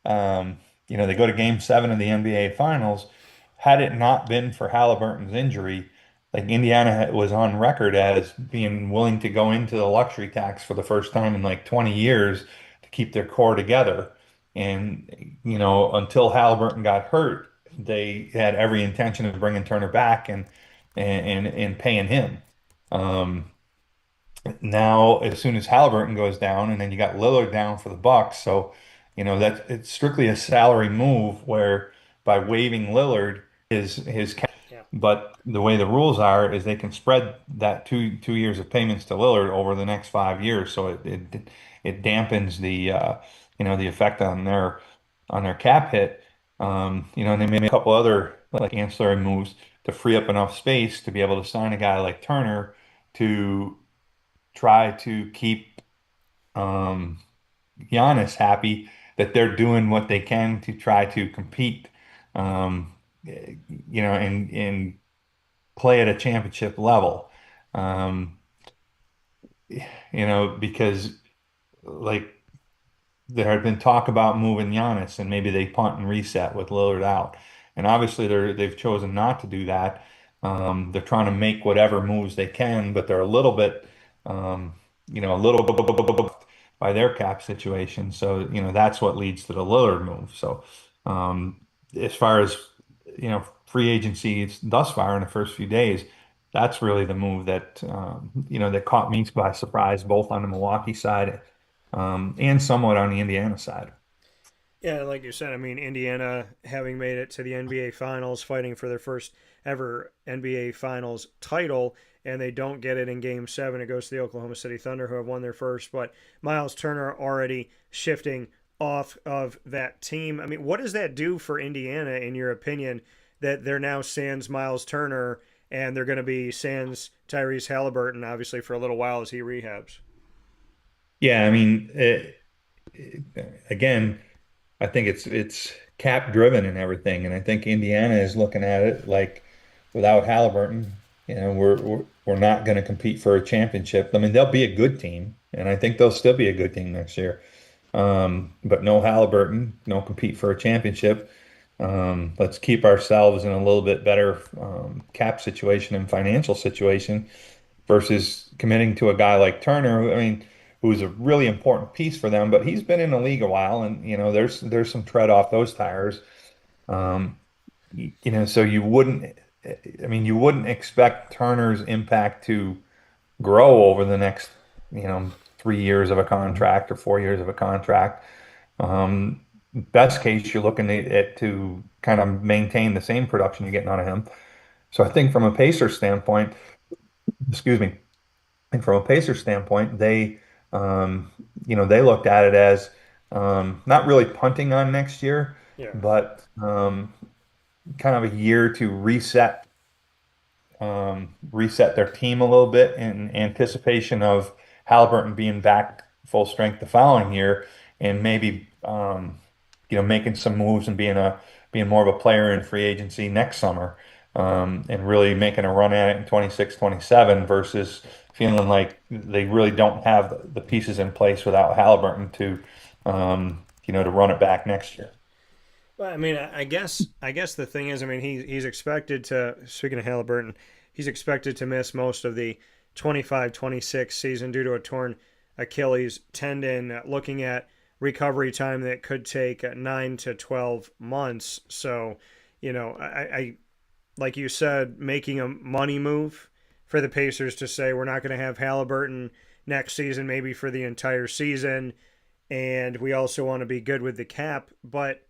S8: they go to Game 7 of the NBA Finals. Had it not been for Halliburton's injury, like Indiana was on record as being willing to go into the luxury tax for the first time in like 20 years to keep their core together. And, until Halliburton got hurt, they had every intention of bringing Turner back and paying him. Now, as soon as Halliburton goes down, and then you got Lillard down for the Bucks, so that it's strictly a salary move where by waiving Lillard, his cap.
S1: Yeah.
S8: But the way the rules are is they can spread that two years of payments to Lillard over the next 5 years, so it dampens the effect on their cap hit. And they made a couple other like ancillary moves to free up enough space to be able to sign a guy like Turner to try to keep Giannis happy that they're doing what they can to try to compete, and play at a championship level. Because like there had been talk about moving Giannis and maybe they punt and reset with Lillard out. And obviously they've chosen not to do that. They're trying to make whatever moves they can, but they're a little bit, a little bit by their cap situation. So, that's what leads to the Lillard move. So, as far as, free agency thus far in the first few days, that's really the move that, that caught me by surprise, both on the Milwaukee side, and somewhat on the Indiana side.
S1: Yeah, like you said, I mean, Indiana having made it to the NBA Finals, fighting for their first ever NBA Finals title, and they don't get it in Game 7. It goes to the Oklahoma City Thunder, who have won their first. But Miles Turner already shifting off of that team. I mean, what does that do for Indiana, in your opinion, that they're now sans Miles Turner, and they're going to be sans Tyrese Halliburton, obviously, for a little while as he rehabs?
S8: Yeah, I mean, again, I think it's cap driven and everything, and I think Indiana is looking at it like without Halliburton, we're not going to compete for a championship. I mean, they'll be a good team, and I think they'll still be a good team next year. But no Halliburton, no compete for a championship. Let's keep ourselves in a little bit better cap situation and financial situation versus committing to a guy like Turner. I mean, who's a really important piece for them, but he's been in the league a while, and there's some tread off those tires. So you wouldn't expect Turner's impact to grow over the next 3 years of a contract or 4 years of a contract. best case, you're looking at to kind of maintain the same production you're getting out of him. So I think from a Pacer standpoint, excuse me, and from a Pacer standpoint, um, they looked at it as not really punting on next year,
S1: Yeah.
S8: but kind of a year to reset their team a little bit in anticipation of Halliburton being back full strength the following year, and maybe making some moves and being more of a player in free agency next summer, and really making a run at it in 26, 27 versus feeling like they really don't have the pieces in place without Halliburton to run it back next year.
S1: Well, I mean, I guess the thing is, I mean, he's expected to. Speaking of Halliburton, he's expected to miss most of the 25-26 season due to a torn Achilles tendon. Looking at recovery time that could take 9 to 12 months. So, I like you said, making a money move for the Pacers to say we're not going to have Halliburton next season, maybe for the entire season, and we also want to be good with the cap, but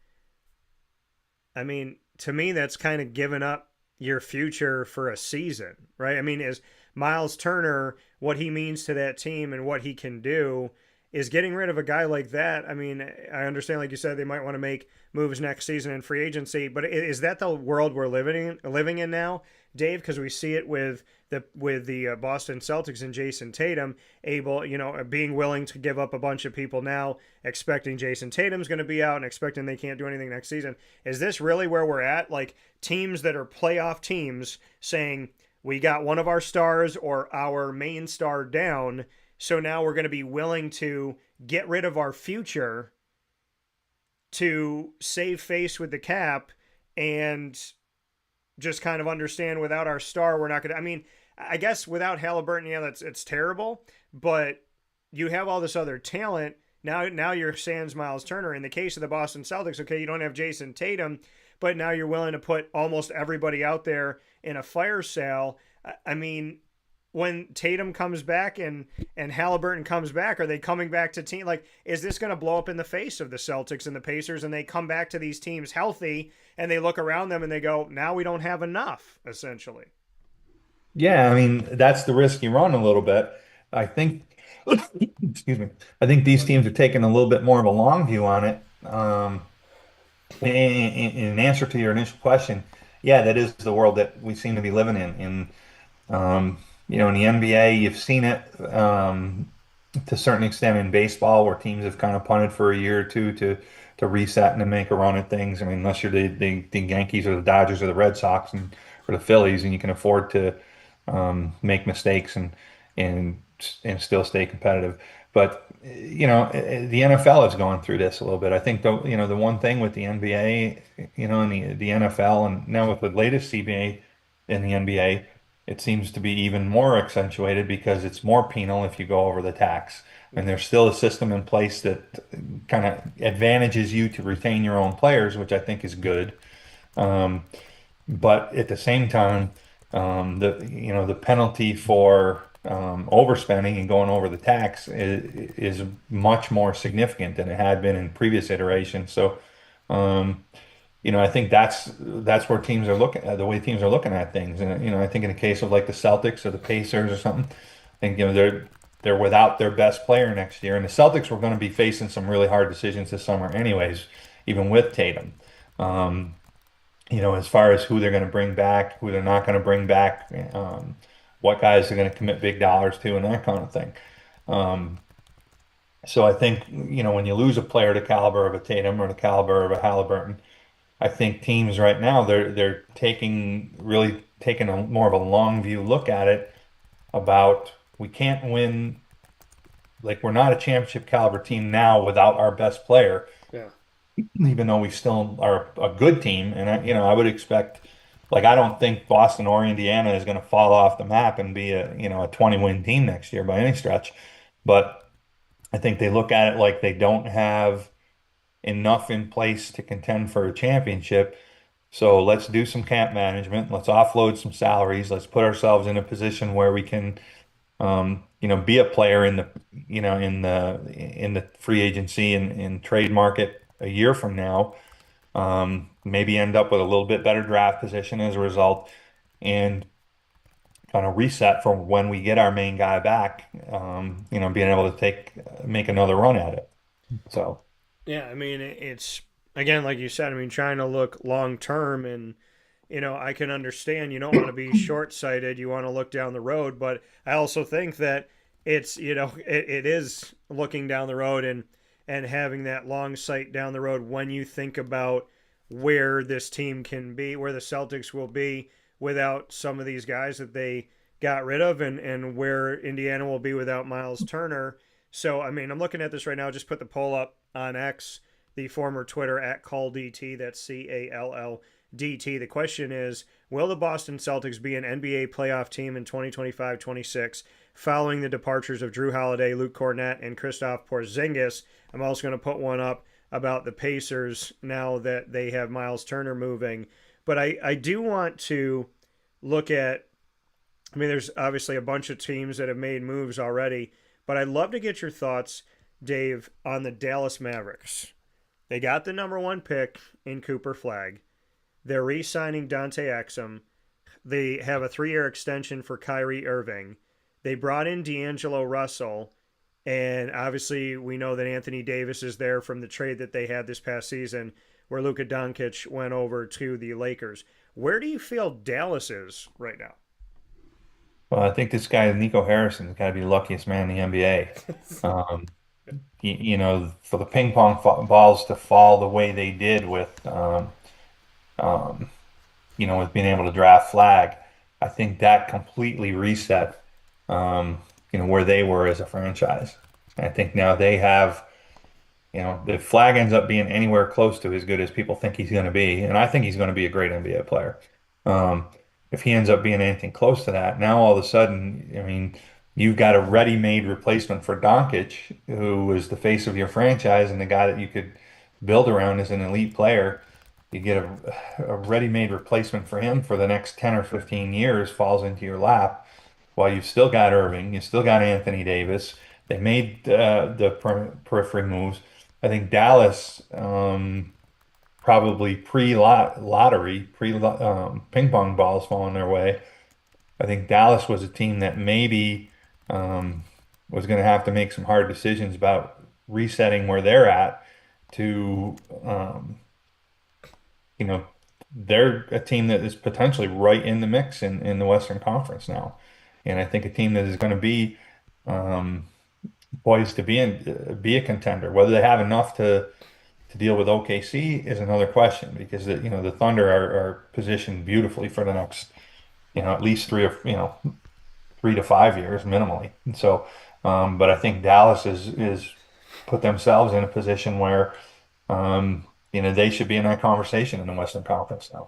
S1: I mean, to me, that's kind of giving up your future for a season, right? I mean, is Miles Turner, what he means to that team and what he can do, is getting rid of a guy like that. I mean, I understand, like you said, they might want to make moves next season in free agency, but is that the world we're living in now, Dave? Because we see it with the Boston Celtics and Jason Tatum able, being willing to give up a bunch of people now, expecting Jason Tatum's going to be out and expecting they can't do anything next season. Is this really where we're at? Like teams that are playoff teams saying we got one of our stars or our main star down, so now we're going to be willing to get rid of our future to save face with the cap and just kind of understand without our star, we're not going to. I mean, I guess without Halliburton, yeah, it's terrible, but you have all this other talent. Now you're sans Miles Turner. In the case of the Boston Celtics, okay, you don't have Jason Tatum, but now you're willing to put almost everybody out there in a fire sale. I mean, when Tatum comes back and Halliburton comes back, are they coming back to team? Like, is this going to blow up in the face of the Celtics and the Pacers, and they come back to these teams healthy and they look around them and they go, now we don't have enough, essentially?
S8: Yeah, I mean, that's the risk you run a little bit. I think, excuse me, I think these teams are taking a little bit more of a long view on it. In answer to your initial question, yeah, that is the world that we seem to be living in. In the NBA, you've seen it to a certain extent in baseball, where teams have kind of punted for a year or two to reset and to make a run at things. I mean, unless you're the Yankees or the Dodgers or the Red Sox or the Phillies, and you can afford to make mistakes and and still stay competitive. But the NFL is going through this a little bit. I think the one thing with the NBA, and the NFL, and now with the latest CBA in the NBA, it seems to be even more accentuated because it's more penal if you go over the tax. And there's still a system in place that kind of advantages you to retain your own players, which I think is good. Um, but at the same time, the penalty for overspending and going over the tax is much more significant than it had been in previous iterations. So, um, I think that's where teams are looking at the way teams are looking at things. And I think in the case of like the Celtics or the Pacers or something, I think they're without their best player next year, and the Celtics were going to be facing some really hard decisions this summer, anyways, even with Tatum. Um, as far as who they're going to bring back, who they're not going to bring back, what guys are going to commit big dollars to, and that kind of thing. Um, so I think, when you lose a player the caliber of a Tatum or the caliber of a Halliburton, I think teams right now they're taking a more of a long view look at it about we can't win, like we're not a championship caliber team now without our best player,
S1: Yeah.
S8: even though we still are a good team. And I would expect, like, I don't think Boston or Indiana is going to fall off the map and be a 20-win team next year by any stretch. But I think they look at it like they don't have enough in place to contend for a championship. So let's do some camp management. Let's offload some salaries. Let's put ourselves in a position where we can, be a player in the free agency and trade market a year from now, maybe end up with a little bit better draft position as a result, and kind of reset from when we get our main guy back, being able to make another run at it. So,
S1: Yeah, I mean, it's again, like you said, I mean, trying to look long term, and I can understand you don't want to be short sighted. You want to look down the road, but I also think that it's it is looking down the road and having that long sight down the road when you think about where this team can be, where the Celtics will be without some of these guys that they got rid of, and where Indiana will be without Miles Turner. So, I mean, I'm looking at this right now. Just put the poll up on X, the former Twitter at CallDT. That's CALLDT. The question is, will the Boston Celtics be an NBA playoff team in 2025-26 following the departures of Drew Holiday, Luke Kornet, and Kristaps Porzingis? I'm also going to put one up about the Pacers now that they have Miles Turner moving. But I do want to look at, I mean, there's obviously a bunch of teams that have made moves already, but I'd love to get your thoughts, Dave, on the Dallas Mavericks. They got the number 1 pick in Cooper Flagg. They're re-signing Dante Exum. They have a 3-year extension for Kyrie Irving. They brought in D'Angelo Russell, and obviously we know that Anthony Davis is there from the trade that they had this past season where Luka Doncic went over to the Lakers. Where do you feel Dallas is right now?
S8: well, I think this guy, Nico Harrison's got to be the luckiest man in the NBA. Um, for the ping pong balls to fall the way they did um, with being able to draft Flag, I think that completely reset, where they were as a franchise. I think now they have, if Flag ends up being anywhere close to as good as people think he's going to be, and I think he's going to be a great NBA player. Um, if he ends up being anything close to that, now all of a sudden, I mean, you've got a ready-made replacement for Doncic, who is the face of your franchise and the guy that you could build around as an elite player. You get a ready-made replacement for him for the next 10 or 15 years falls into your lap, while you've still got Irving, you've still got Anthony Davis. They made the periphery moves. I think Dallas, probably pre-lottery, ping pong balls falling their way. I think Dallas was a team that maybe was going to have to make some hard decisions about resetting where they're at to, they're a team that is potentially right in the mix in the Western Conference now. And I think a team that is going to be um, poised to be a contender. Whether they have enough to deal with OKC is another question, because the Thunder are positioned beautifully for the next at least 3 to 5 years minimally. And so, but I think Dallas is put themselves in a position where they should be in that conversation in the Western Conference now.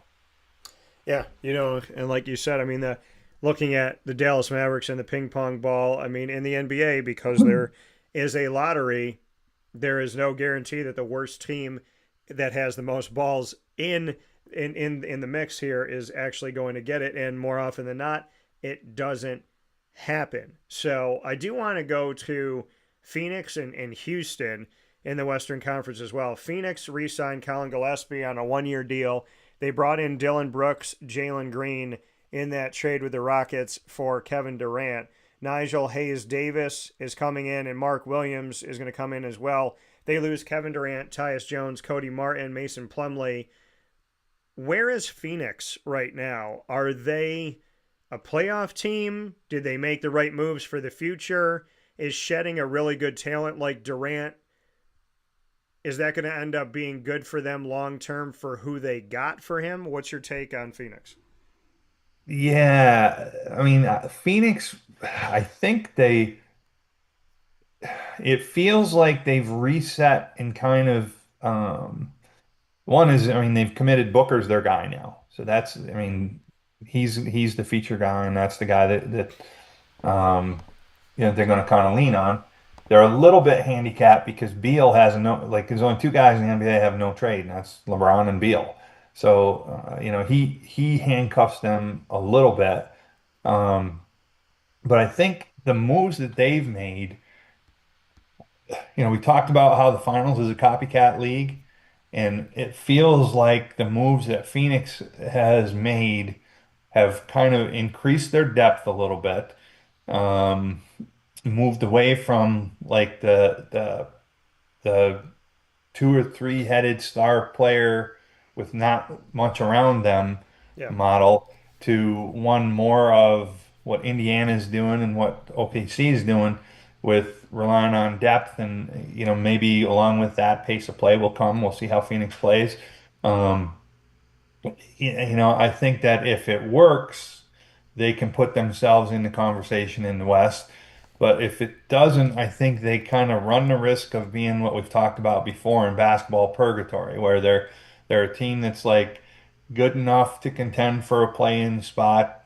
S1: Yeah, and like you said, I mean, looking at the Dallas Mavericks and the ping pong ball, I mean, in the NBA, because there is a lottery, there is no guarantee that the worst team that has the most balls in the mix here is actually going to get it, and more often than not, it doesn't happen. So I do want to go to Phoenix and Houston in the Western Conference as well. Phoenix re-signed Colin Gillespie on a 1-year deal. They brought in Dylan Brooks, Jalen Green in that trade with the Rockets for Kevin Durant. Nigel Hayes-Davis is coming in, and Mark Williams is going to come in as well. They lose Kevin Durant, Tyus Jones, Cody Martin, Mason Plumlee. Where is Phoenix right now? Are they a playoff team? Did they make the right moves for the future? Is shedding a really good talent like Durant, is that going to end up being good for them long term for who they got for him? What's your take on Phoenix?
S8: Yeah, I mean, Phoenix, I think it feels like they've reset and kind of, one is, I mean, they've committed Booker's their guy now. So that's, I mean, he's the feature guy, and that's the guy that they're going to kind of lean on. They're a little bit handicapped because Beal has there's only 2 guys in the NBA have no trade, and that's LeBron and Beal. So, he handcuffs them a little bit. But I think the moves that they've made, we talked about how the finals is a copycat league. And it feels like the moves that Phoenix has made have kind of increased their depth a little bit. Um, Moved away from like the two or three headed star player with not much around them
S1: Yeah.
S8: model to one more of what Indiana's doing and what OKC is doing with relying on depth and maybe along with that pace of play will come. We'll see how Phoenix plays. Um, I think that if it works, they can put themselves in the conversation in the West. But if it doesn't, I think they kind of run the risk of being what we've talked about before in basketball purgatory, where they're a team that's like good enough to contend for a play-in spot,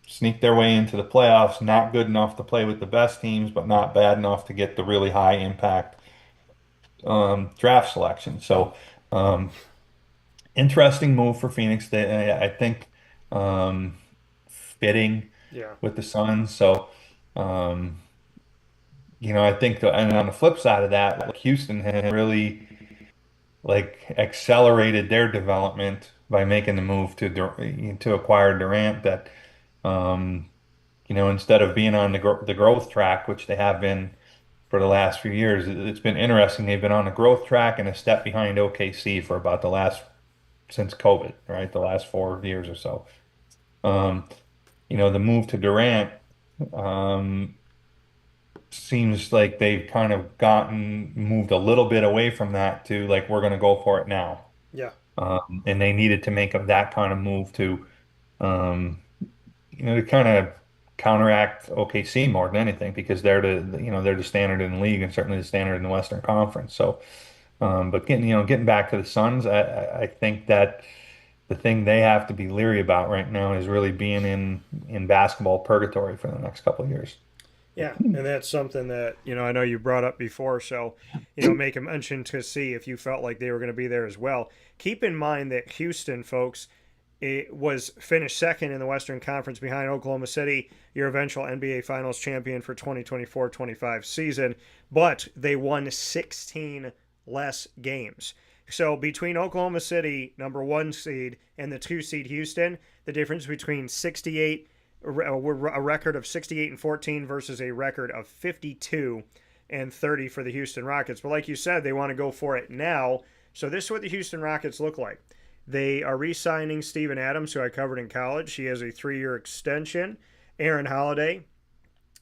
S8: sneak their way into the playoffs, not good enough to play with the best teams, but not bad enough to get the really high impact draft selection. So interesting move for Phoenix. I think fitting
S1: Yeah.
S8: with the Suns. So, um, I think, and on the flip side of that, like Houston has really like accelerated their development by making the move to acquire Durant. That instead of being on the growth track, which they have been for the last few years, it's been interesting. They've been on the growth track and a step behind OKC for about the last since COVID, right? The last 4 years or so. Um, the move to Durant um, seems like they've kind of moved a little bit away from that to like we're going to go for it now.
S1: Yeah.
S8: And they needed to make that kind of move um, to kind of counteract OKC more than anything because they're the standard in the league and certainly the standard in the Western Conference. So, but getting back to the Suns, I think that the thing they have to be leery about right now is really being in basketball purgatory for the next couple of years.
S1: Yeah, and that's something that, I know you brought up before, so, make a mention to see if you felt like they were going to be there as well. Keep in mind that Houston, folks, it was finished second in the Western Conference behind Oklahoma City, your eventual NBA Finals champion for 2024-25 season, but they won 16 less games. So between Oklahoma City, number 1 seed, and the 2 seed Houston, the difference between 68 a record of 68-14 versus a record of 52-30 for the Houston Rockets. But like you said, they want to go for it now. So this is what the Houston Rockets look like. They are re-signing Steven Adams, who I covered in college. He has a 3-year extension. Aaron Holiday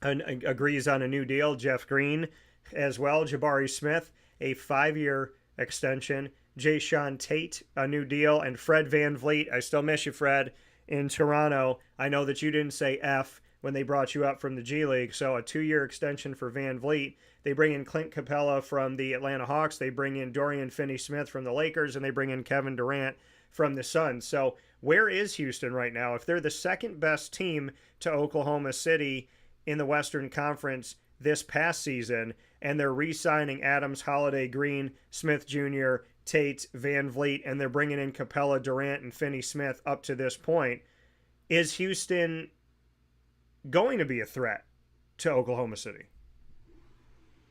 S1: agrees on a new deal. Jeff Green as well. Jabari Smith, a 5-year extension. Jayshawn Tate, a new deal. And Fred VanVleet, I still miss you, Fred, in Toronto. I know that you didn't say F when they brought you up from the G League, so a 2-year extension for VanVleet. They bring in Clint Capella from the Atlanta Hawks. They bring in Dorian Finney-Smith from the Lakers, and they bring in Kevin Durant from the Suns. So where is Houston right now? If they're the second best team to Oklahoma City in the Western Conference this past season, and they're re-signing Adams, Holiday, Green, Smith Jr., Tate, VanVleet, and they're bringing in Capella, Durant, and Finney-Smith up to this point, is Houston going to be a threat to Oklahoma City?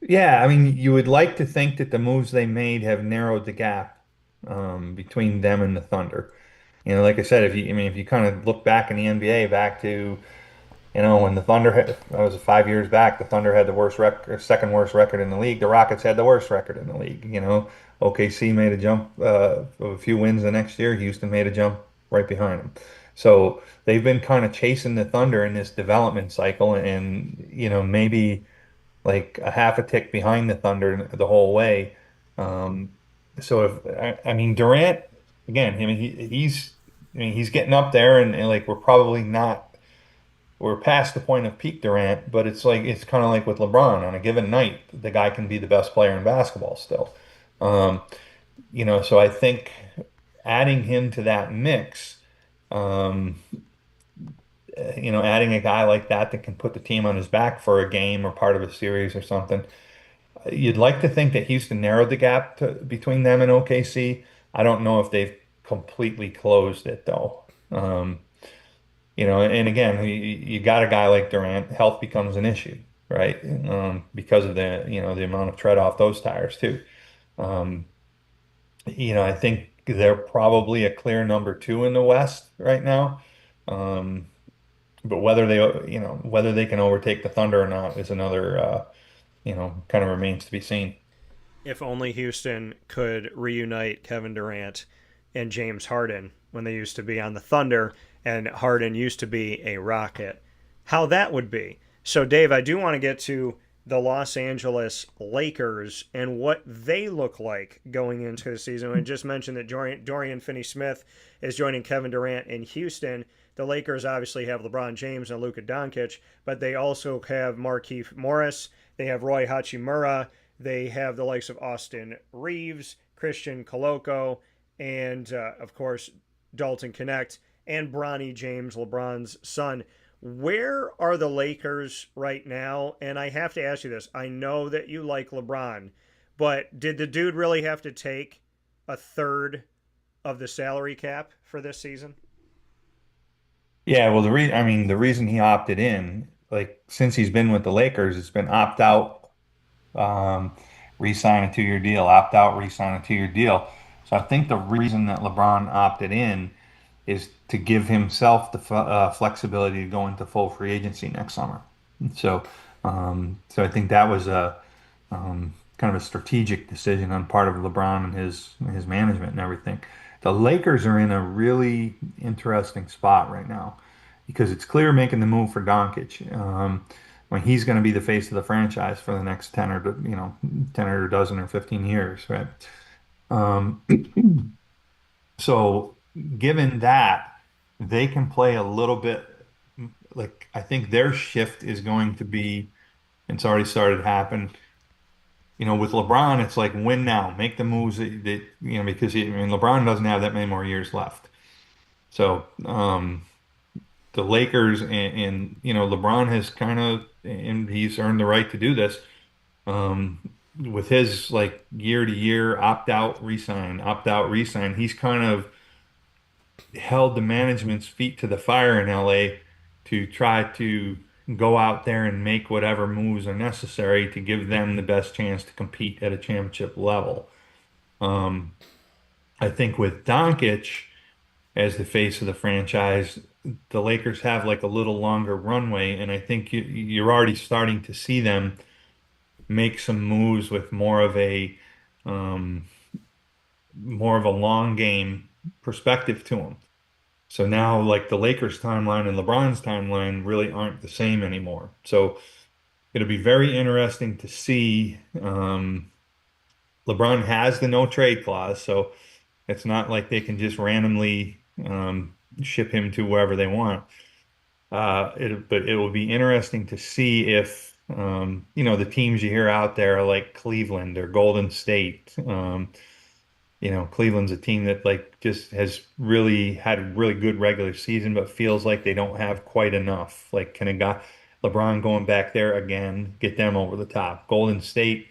S8: Yeah, I mean, you would like to think that the moves they made have narrowed the gap between them and the Thunder. Like I said, if you kind of look back in the NBA, back to when the Thunder that was 5 years back, the Thunder had the worst record, second worst record in the league. The Rockets had the worst record in the league. OKC made a jump of a few wins the next year. Houston made a jump right behind them. So they've been kind of chasing the Thunder in this development cycle, and maybe like a half a tick behind the Thunder the whole way. So if I mean Durant again, I mean he's getting up there, and like we're past the point of peak Durant, but it's kind of like with LeBron on a given night, the guy can be the best player in basketball still. Um, so I think adding him to that mix, um, adding a guy like that can put the team on his back for a game or part of a series or something. You'd like to think that Houston narrowed the gap between them and OKC. I don't know if they've completely closed it though. And again, you got a guy like Durant, health becomes an issue, right? Because of the amount of tread off those tires too. I think they're probably a clear number two in the West right now. Um, but whether they can overtake the Thunder or not is another, kind of remains to be seen.
S1: If only Houston could reunite Kevin Durant and James Harden when they used to be on the Thunder and Harden used to be a Rocket. How that would be. So, Dave, I do want to get to the Los Angeles Lakers and what they look like going into the season. We just mentioned that Dorian Finney-Smith is joining Kevin Durant in Houston. The Lakers obviously have LeBron James and Luka Doncic, but they also have Markieff Morris. They have Roy Hachimura. They have the likes of Austin Reeves, Christian Coloco, and of course Dalton Connect and Bronny James, LeBron's son. Where are the Lakers right now? And I have to ask you this. I know that you like LeBron, but did the dude really have to take a third of the salary cap for this season?
S8: Yeah, well, the reason he opted in, like since he's been with the Lakers, it's been opt out, re-sign a 2-year deal, opt out, re-sign a 2-year deal. So I think the reason that LeBron opted in is to give himself the flexibility to go into full free agency next summer. So I think that was a kind of a strategic decision on part of LeBron and his management and everything. The Lakers are in a really interesting spot right now because it's clear making the move for Doncic. When he's going to be the face of the franchise for the next 10 or a dozen or 15 years, right? Um, so given that, they can play a little bit like I think their shift is going to be, it's already started to happen. With LeBron, it's like win now, make the moves because LeBron doesn't have that many more years left. So the Lakers and LeBron has kind of, and he's earned the right to do this with his like year to year opt out, resign. He's kind of held the management's feet to the fire in LA to try to go out there and make whatever moves are necessary to give them the best chance to compete at a championship level. Um, I think with Doncic as the face of the franchise, the Lakers have like a little longer runway, and I think you're already starting to see them make some moves with um, more of a long game perspective to them. So now, like the Lakers timeline and LeBron's timeline really aren't the same anymore. So it'll be very interesting to see. LeBron has the no trade clause, so it's not like they can just randomly ship him to wherever they want. But it will be interesting to see if the teams you hear out there like Cleveland or Golden State. Cleveland's a team that like just has really had a really good regular season, but feels like they don't have quite enough. Like, can a guy, LeBron going back there again, get them over the top? Golden State,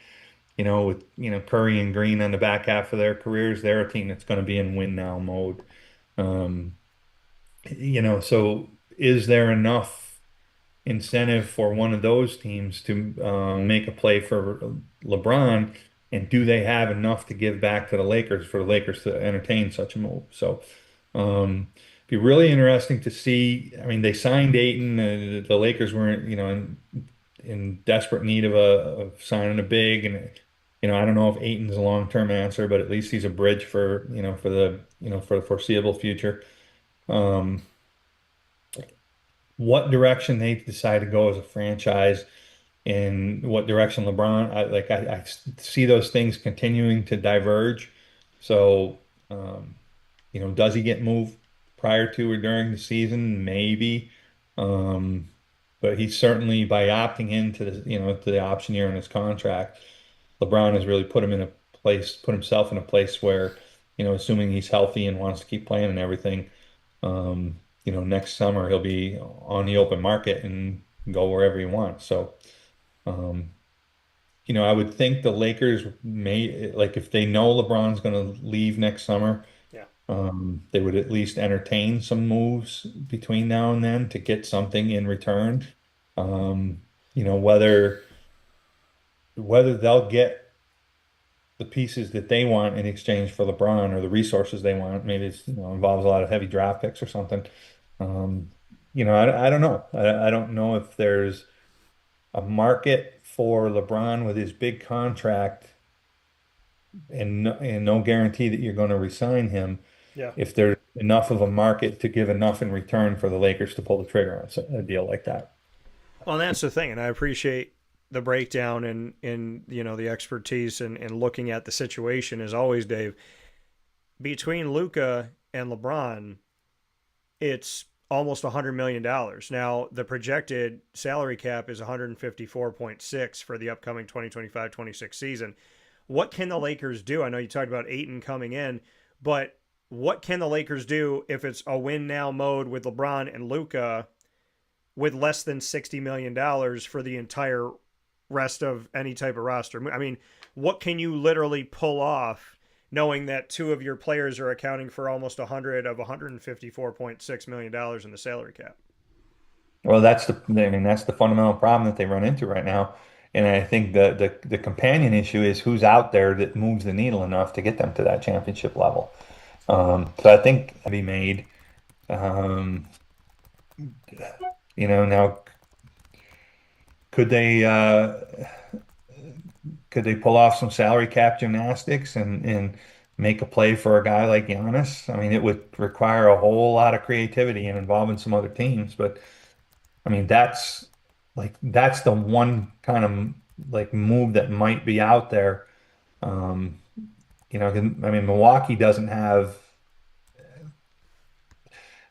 S8: with Curry and Green on the back half of their careers, they're a team that's going to be in win now mode. Um, so is there enough incentive for one of those teams to make a play for LeBron? And do they have enough to give back to the Lakers for the Lakers to entertain such a move? So, be really interesting to see. I mean, they signed Ayton. The Lakers were, in desperate need of signing a big. And, I don't know if Ayton's a long-term answer, but at least he's a bridge for the foreseeable future. Um, what direction they decide to go as a franchise and what direction LeBron, I see those things continuing to diverge. So, does he get moved prior to or during the season? Maybe. Um, but he's certainly by opting into to the option year in his contract, LeBron has really put himself in a place where, assuming he's healthy and wants to keep playing and everything, next summer he'll be on the open market and go wherever he wants. So, um, I would think the Lakers may, like, if they know LeBron's going to leave next summer,
S1: Yeah.
S8: they would at least entertain some moves between now and then to get something in return. Um, whether they'll get the pieces that they want in exchange for LeBron or the resources they want. Maybe it's, involves a lot of heavy draft picks or something. Um, I don't know. I don't know if there's a market for LeBron with his big contract and no guarantee that you're going to resign him.
S4: Yeah.
S8: If there's enough of a market to give enough in return for the Lakers to pull the trigger on a deal like that.
S1: Well, that's the thing, and I appreciate the breakdown and the expertise and looking at the situation as always, Dave. Between Luka and LeBron, it's almost $100 million. Now, the projected salary cap is 154.6 for the upcoming 2025-26 season. What can the Lakers do? I know you talked about Ayton coming in, but what can the Lakers do if it's a win now mode with LeBron and Luka with less than $60 million for the entire rest of any type of roster? I mean, what can you literally pull off knowing that two of your players are accounting for almost 100 of $154.6 million in the salary cap?
S8: Well, that's the fundamental problem that they run into right now. And I think the companion issue is who's out there that moves the needle enough to get them to that championship level. So I think be made. Um, now could they pull off some salary cap gymnastics and make a play for a guy like Giannis? I mean, it would require a whole lot of creativity and involving some other teams, but I mean, that's the one kind of like move that might be out there. Um, I mean, Milwaukee doesn't have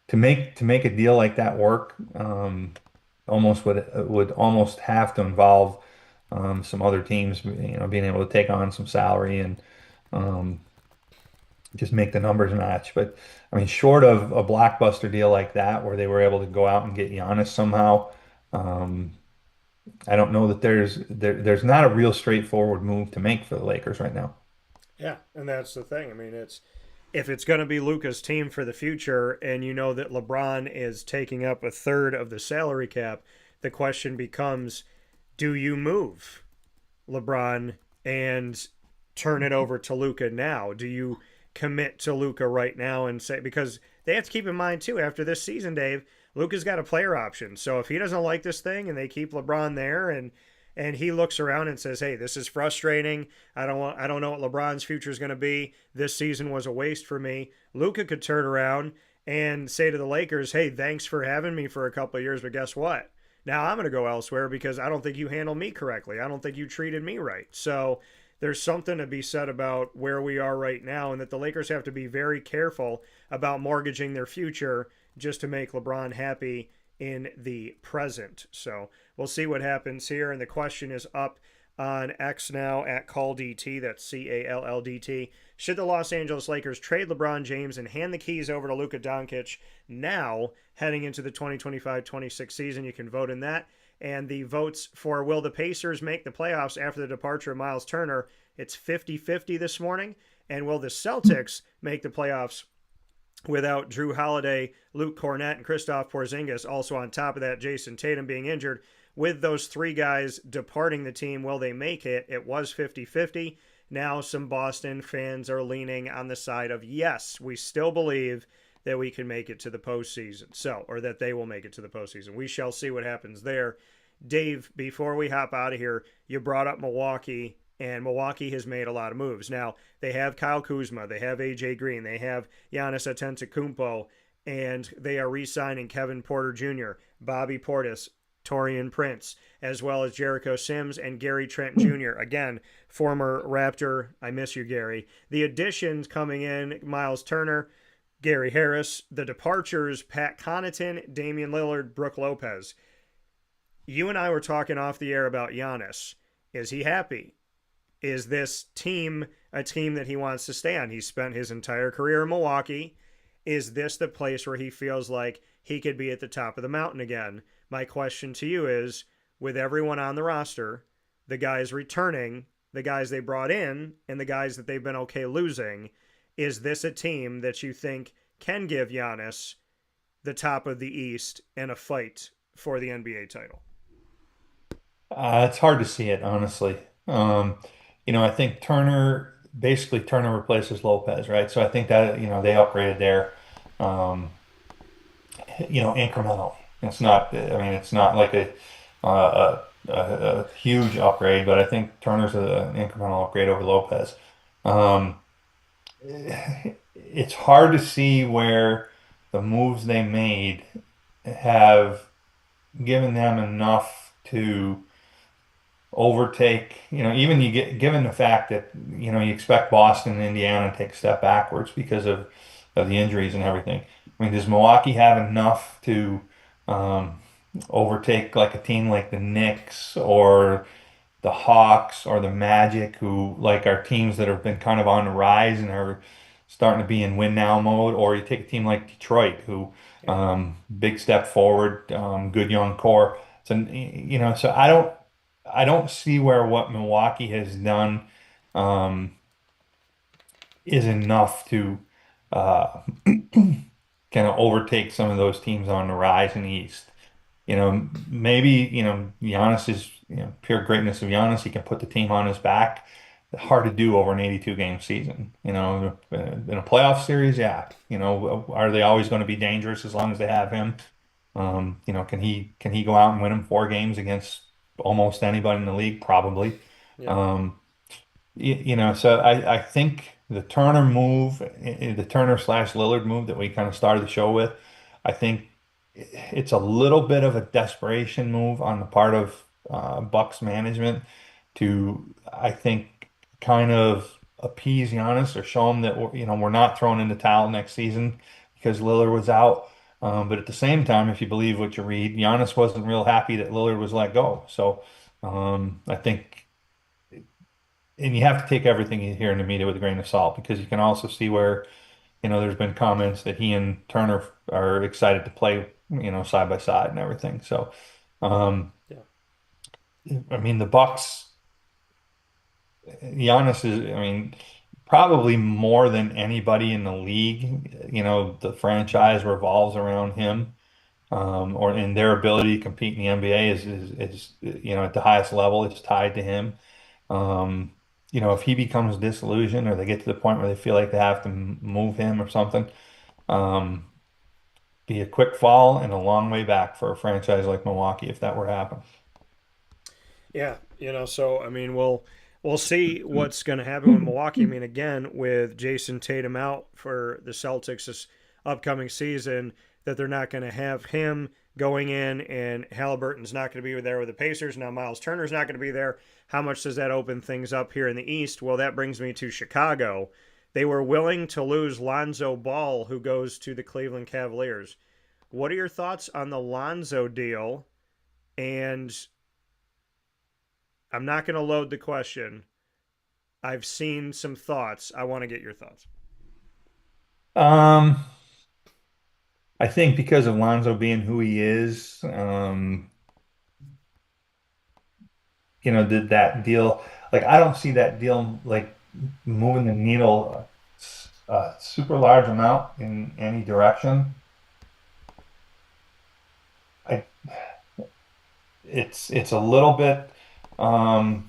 S8: to make a deal like that work. Almost would almost have to involve some other teams, being able to take on some salary and um, just make the numbers match. But I mean, short of a blockbuster deal like that, where they were able to go out and get Giannis somehow, um, I don't know that there's not a real straightforward move to make for the Lakers right now.
S1: Yeah, and that's the thing. I mean, if it's going to be Luka's team for the future, and you know that LeBron is taking up a third of the salary cap, the question becomes, do you move LeBron and turn it over to Luka now? Do you commit to Luka right now and say, because they have to keep in mind too, after this season, Dave, Luka's got a player option. So if he doesn't like this thing and they keep LeBron there and he looks around and says, "Hey, this is frustrating. I don't know what LeBron's future is going to be. This season was a waste for me." Luka could turn around and say to the Lakers, "Hey, thanks for having me for a couple of years, but guess what? Now I'm going to go elsewhere because I don't think you handled me correctly. I don't think you treated me right." So there's something to be said about where we are right now, and that the Lakers have to be very careful about mortgaging their future just to make LeBron happy in the present. So we'll see what happens here. And the question is up on X now at CallDT. That's CALLDT. Should the Los Angeles Lakers trade LeBron James and hand the keys over to Luka Doncic now heading into the 2025-26 season? You can vote in that. And the votes for will the Pacers make the playoffs after the departure of Miles Turner, it's 50-50 this morning. And will the Celtics make the playoffs without Drew Holiday, Luke Cornett, and Kristaps Porzingis? Also on top of that, Jason Tatum being injured. With those three guys departing the team, will they make it? It was 50-50. Now some Boston fans are leaning on the side of yes, we still believe that we can make it to the postseason. Or that they will make it to the postseason. We shall see what happens there. Dave, before we hop out of here, you brought up Milwaukee, and Milwaukee has made a lot of moves. Now, they have Kyle Kuzma, they have AJ Green, they have Giannis Antetokounmpo, and they are re-signing Kevin Porter Jr., Bobby Portis, Taurean Prince, as well as Jericho Sims and Gary Trent Jr. Again, former Raptor. I miss you, Gary. The additions coming in, Miles Turner, Gary Harris. The departures, Pat Connaughton, Damian Lillard, Brooke Lopez. You and I were talking off the air about Giannis. Is he happy? Is this team a team that he wants to stay on? He's spent his entire career in Milwaukee. Is this the place where he feels like he could be at the top of the mountain again? My question to you is, with everyone on the roster, the guys returning, the guys they brought in, and the guys that they've been okay losing, is this a team that you think can give Giannis the top of the East and a fight for the NBA title?
S8: It's hard to see it, honestly. I think Turner basically Turner replaces Lopez, right? So I think that, they upgraded there, um, incrementally. It's not, I mean, it's not like a huge upgrade, but I think Turner's an incremental upgrade over Lopez. Um, it's hard to see where the moves they made have given them enough to overtake, even you get given the fact that, you expect Boston and Indiana to take a step backwards because of the injuries and everything. I mean, does Milwaukee have enough to um, overtake like a team like the Knicks or the Hawks or the Magic, who like are teams that have been kind of on the rise and are starting to be in win now mode? Or you take a team like Detroit, who big step forward, good young core. So so I don't see where what Milwaukee has done um, is enough to uh, kind of overtake some of those teams on the rise in the East. Maybe, Giannis is, pure greatness of Giannis. He can put the team on his back. Hard to do over an 82 game season. In a playoff series, yeah. Are they always going to be dangerous as long as they have him? Can he go out and win them 4 games against almost anybody in the league? Probably.
S1: Yeah.
S8: So I think the Turner move, the Turner slash Lillard move that we kind of started the show with, I think it's a little bit of a desperation move on the part of Bucks management to, I think, kind of appease Giannis or show him that we're not throwing in the towel next season because Lillard was out. But at the same time, if you believe what you read, Giannis wasn't real happy that Lillard was let go. So I think, and you have to take everything you hear in the media with a grain of salt, because you can also see where, there's been comments that he and Turner are excited to play, side by side and everything. So,
S1: Yeah.
S8: I mean, the Bucks, Giannis is, I mean, probably more than anybody in the league, the franchise revolves around him, or in their ability to compete in the NBA is at the highest level, it's tied to him. Um, if he becomes disillusioned or they get to the point where they feel like they have to move him or something, um, be a quick fall and a long way back for a franchise like Milwaukee if that were to happen.
S1: Yeah, so I mean, we'll see what's going to happen with Milwaukee. I mean, again, with Jason Tatum out for the Celtics this upcoming season, that they're not going to have him going in, and Halliburton's not going to be there with the Pacers. Now Miles Turner's not going to be there. How much does that open things up here in the East? Well, that brings me to Chicago. They were willing to lose Lonzo Ball, who goes to the Cleveland Cavaliers. What are your thoughts on the Lonzo deal? And I'm not going to load the question. I've seen some thoughts. I want to get your thoughts.
S8: Um, I think because of Lonzo being who he is, did that deal, like, I don't see that deal like moving the needle a super large amount in any direction. I it's a little bit, I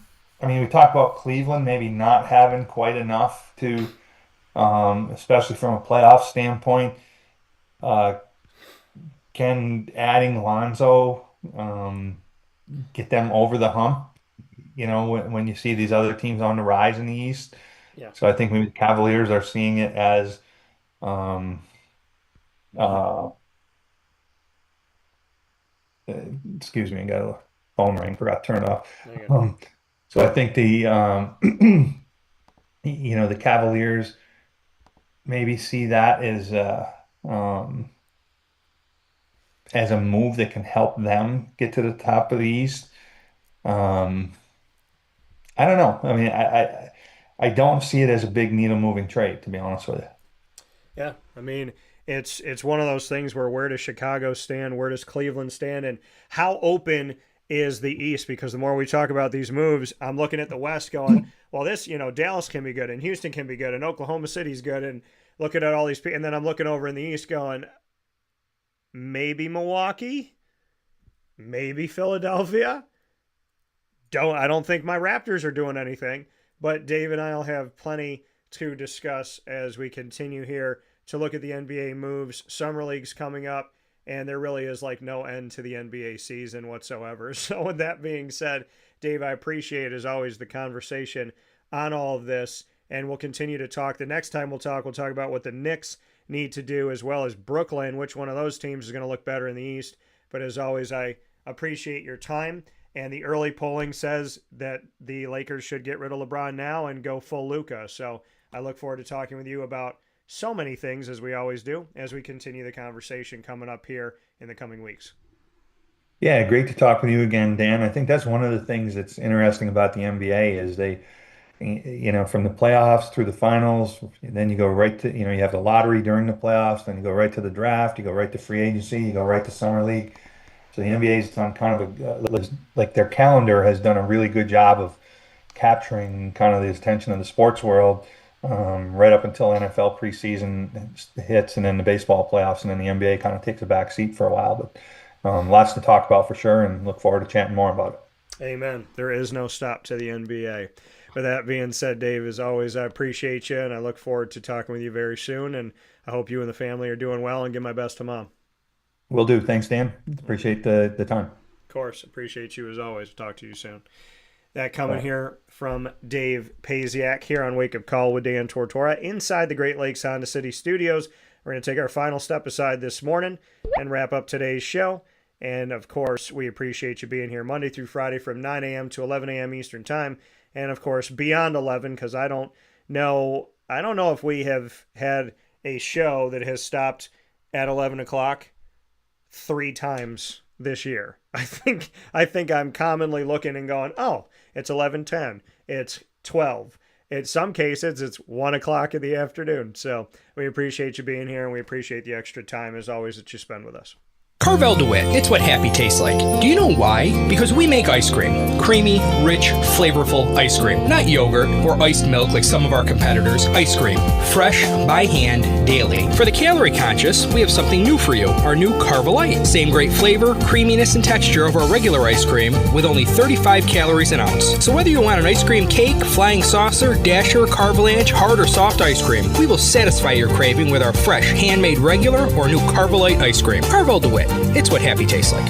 S8: mean, we talk about Cleveland maybe not having quite enough to, especially from a playoff standpoint. Uh, can adding Lonzo get them over the hump? When you see these other teams on the rise in the East.
S1: Yeah.
S8: So I think maybe the Cavaliers are seeing it as, um, uh, excuse me, I got a phone ring, forgot to turn it off.
S1: Okay.
S8: So I think the Cavaliers maybe see that um, as a move that can help them get to the top of the East. Um, I don't know. I mean, I don't see it as a big needle moving trade, to be honest with you.
S1: Yeah, I mean, it's one of those things where does Chicago stand? Where does Cleveland stand? And how open is the East? Because the more we talk about these moves, I'm looking at the West going, well, this, Dallas can be good, and Houston can be good, and Oklahoma City's good, and looking at all these people. And then I'm looking over in the East going, maybe Milwaukee, maybe Philadelphia. I don't think my Raptors are doing anything. But Dave and I will have plenty to discuss as we continue here to look at the NBA moves. Summer League's coming up, and there really is like no end to the NBA season whatsoever. So with that being said, Dave, I appreciate, as always, the conversation on all of this, and we'll continue to talk. The next time we'll talk about what the Knicks need to do, as well as Brooklyn, which one of those teams is going to look better in the East. But as always, I appreciate your time, and the early polling says that the Lakers should get rid of LeBron now and go full Luka. So I look forward to talking with you about so many things, as we always do, as we continue the conversation coming up here in the coming weeks.
S8: Yeah, great to talk with you again, Dan. I think that's one of the things that's interesting about the NBA is they, from the playoffs through the finals, then you go right to, you have the lottery during the playoffs, then you go right to the draft, you go right to free agency, you go right to summer league. So the NBA's done kind of like their calendar has done a really good job of capturing kind of the attention of the sports world right up until NFL preseason hits, and then the baseball playoffs, and then the NBA kind of takes a back seat for a while. But lots to talk about for sure, and look forward to chatting more about it.
S1: Amen. There is no stop to the NBA. With that being said, Dave, as always, I appreciate you, and I look forward to talking with you very soon, and I hope you and the family are doing well, and give my best to Mom.
S8: Will do. Thanks, Dan. Appreciate the time.
S1: Of course. Appreciate you as always. Talk to you soon. That coming here from Dave Paziak here on Wake Up Call with Dan Tortora inside the Great Lakes Honda City Studios. We're going to take our final step aside this morning and wrap up today's show. And, of course, we appreciate you being here Monday through Friday from 9 a.m. to 11 a.m. Eastern Time. And, of course, beyond 11, because I don't know if we have had a show that has stopped at 11 o'clock 3 times this year. I think I'm commonly looking and going, oh, it's 11:10, it's 12. In some cases, it's 1 o'clock in the afternoon. So we appreciate you being here, and we appreciate the extra time, as always, that you spend with us.
S9: Carvel DeWitt, it's what happy tastes like. Do you know why? Because we make ice cream. Creamy, rich, flavorful ice cream. Not yogurt or iced milk like some of our competitors. Ice cream. Fresh, by hand, daily. For the calorie conscious, we have something new for you. Our new Carvelite. Same great flavor, creaminess, and texture of our regular ice cream with only 35 calories an ounce. So whether you want an ice cream cake, flying saucer, dasher, carvalanche, hard or soft ice cream, we will satisfy your craving with our fresh, handmade regular or new Carvelite ice cream. Carvel DeWitt. It's what happy tastes like.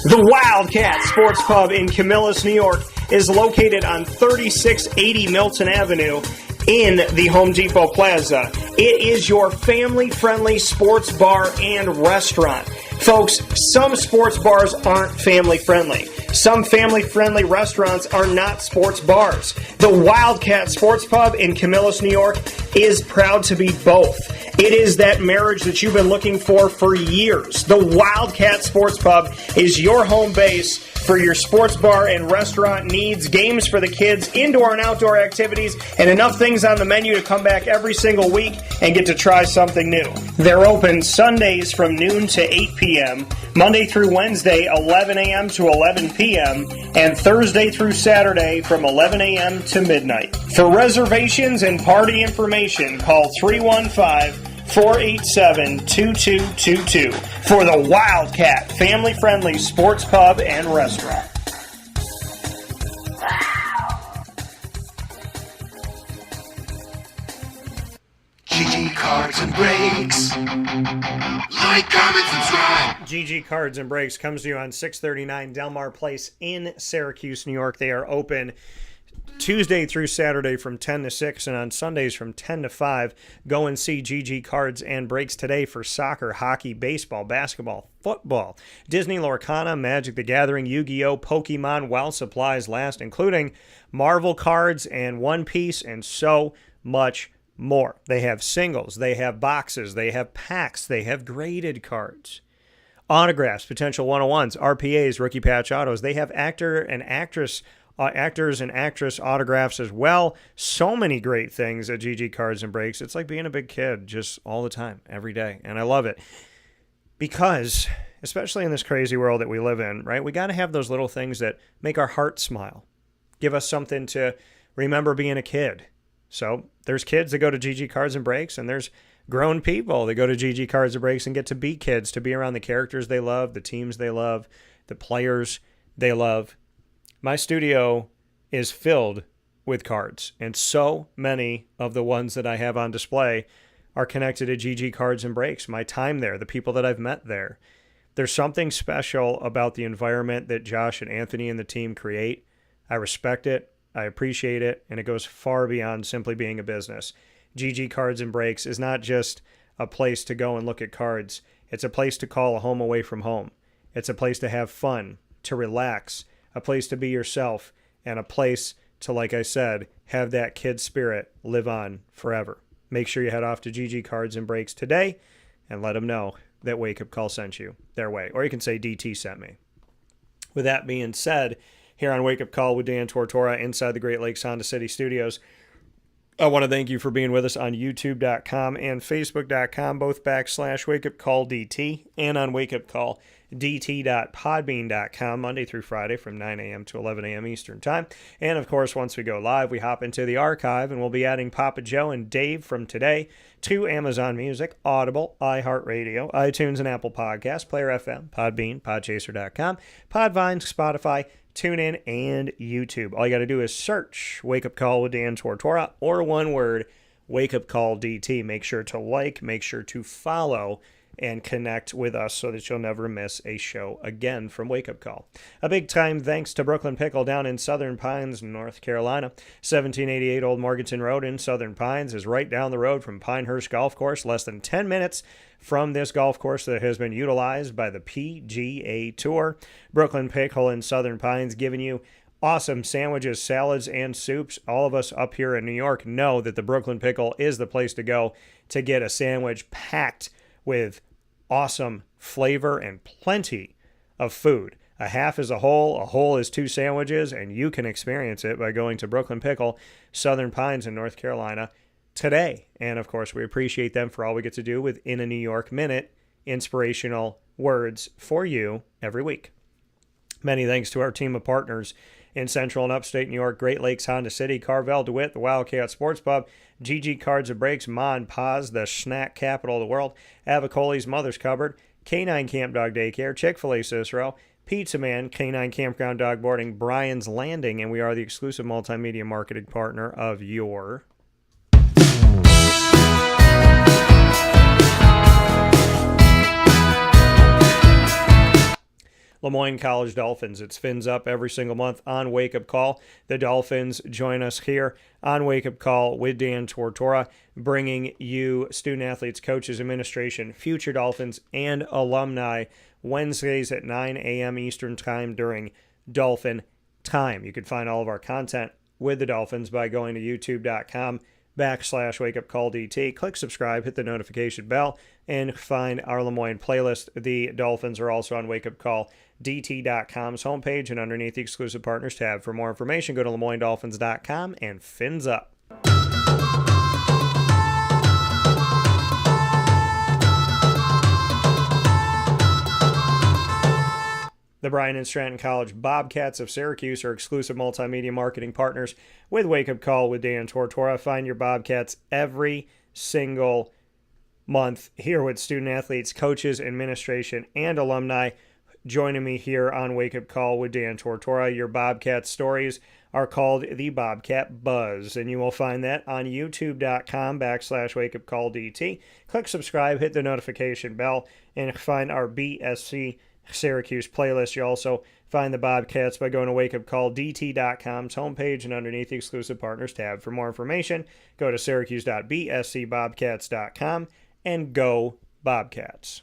S4: The Wildcat Sports Pub in Camillus, New York is located on 3680 Milton Avenue in the Home Depot Plaza. It is your family-friendly sports bar and restaurant. Folks, some sports bars aren't family-friendly. Some family-friendly restaurants are not sports bars. The Wildcat Sports Pub in Camillus, New York is proud to be both. It is that marriage that you've been looking for years. The Wildcat Sports Pub is your home base for your sports bar and restaurant needs, games for the kids, indoor and outdoor activities, and enough things on the menu to come back every single week and get to try something new. They're open Sundays from noon to 8 p.m., Monday through Wednesday, 11 a.m. to 11 p.m., and Thursday through Saturday from 11 a.m. to midnight. For reservations and party information, call 315-487-2222 for the Wildcat family-friendly sports pub and restaurant.
S10: GG Cards and Breaks. Like, comment, subscribe.
S1: GG Cards and Breaks comes to you on 639 Delmar Place in Syracuse, New York. They are open Tuesday through Saturday from 10 to 6, and on Sundays from 10 to 5. Go and see GG Cards and Breaks today for soccer, hockey, baseball, basketball, football, Disney Lorcana, Magic the Gathering, Yu-Gi-Oh!, Pokemon, while supplies last, including Marvel cards and One Piece and so much more. They have singles, they have boxes, they have packs, they have graded cards, autographs, potential 101s, RPAs, rookie patch autos. They have actors and actress autographs as well. So many great things at GG Cards and Breaks. It's like being a big kid just all the time, every day. And I love it because, especially in this crazy world that we live in, right, we got to have those little things that make our heart smile, give us something to remember being a kid. So there's kids that go to GG Cards and Breaks, and there's grown people that go to GG Cards and Breaks and get to be kids, to be around the characters they love, the teams they love, the players they love. My studio is filled
S4: with cards. And so many of the ones that I have on display are connected to GG Cards and Breaks, my time there, the people that I've met there. There's something special about the environment that Josh and Anthony and the team create. I respect it, I appreciate it, and it goes far beyond simply being a business. GG Cards and Breaks is not just a place to go and look at cards. It's a place to call a home away from home. It's a place to have fun, to relax, a place to be yourself, and a place to, like I said, have that kid spirit live on forever. Make sure you head off to GG Cards and Breaks today and let them know that Wake Up Call sent you their way. Or you can say DT sent me. With that being said, here on Wake Up Call with Dan Tortora inside the Great Lakes Honda City Studios, I want to thank you for being with us on YouTube.com and Facebook.com, both /WakeUpCallDT, and on WakeUpCallDT.podbean.com, Monday through Friday from 9 a.m. to 11 a.m. Eastern Time. And, of course, once we go live, we hop into the archive, and we'll be adding Papa Joe and Dave from today to Amazon Music, Audible, iHeartRadio, iTunes and Apple Podcasts, Player FM, Podbean, Podchaser.com, Podvine, Spotify, TuneIn, and YouTube. All you got to do is search Wake Up Call with Dan Tortora, or one word, Wake Up Call DT. Make sure to like, make sure to follow, and connect with us so that you'll never miss a show again from Wake Up Call. A big time thanks to Brooklyn Pickle down in Southern Pines, North Carolina. 1788 Old Morganton Road in Southern Pines is right down the road from Pinehurst Golf Course, less than 10 minutes from this golf course that has been utilized by the PGA Tour. Brooklyn Pickle in Southern Pines giving you awesome sandwiches, salads, and soups. All of us up here in New York know that the Brooklyn Pickle is the place to go to get a sandwich packed with awesome flavor and plenty of food. A half is a whole is two sandwiches, and you can experience it by going to Brooklyn Pickle, Southern Pines in North Carolina today. And of course, we appreciate them for all we get to do with In a New York Minute, inspirational words for you every week. Many thanks to our team of partners in Central and Upstate New York, Great Lakes, Honda City, Carvel, DeWitt, the Wildcat Sports Pub, GG Cards and Breaks, Mon Paz, the snack capital of the world, Avicoli's Mother's Cupboard, Canine Camp Dog Daycare, Chick-fil-A Cicero, Pizza Man, Canine Campground Dog Boarding, Brian's Landing, and we are the exclusive multimedia marketing partner of your Lemoyne College Dolphins. It's Fins Up every single month on Wake Up Call. The Dolphins join us here on Wake Up Call with Dan Tortora, bringing you student athletes, coaches, administration, future Dolphins, and alumni Wednesdays at 9 a.m. Eastern Time during Dolphin Time. You can find all of our content with the Dolphins by going to youtube.com/WakeUpCallDT. Click subscribe, hit the notification bell, and find our Lemoyne playlist. The Dolphins are also on WakeUpCallDT.com's homepage and underneath the exclusive partners tab. For more information, go to LemoyneDolphins.com and Fins Up. The Bryan and Stratton College Bobcats of Syracuse are exclusive multimedia marketing partners with Wake Up Call with Dan Tortora. Find your Bobcats every single month here with student athletes, coaches, administration, and alumni joining me here on Wake Up Call with Dan Tortora. Your Bobcat stories are called the Bobcat Buzz, and you will find that on youtube.com/WakeUpCallDT. Click subscribe, hit the notification bell, and find our BSC Syracuse playlist. You also find the Bobcats by going to WakeUpCallDT.com's homepage and underneath the exclusive partners tab. For more information, go to Syracuse.bscbobcats.com and go Bobcats.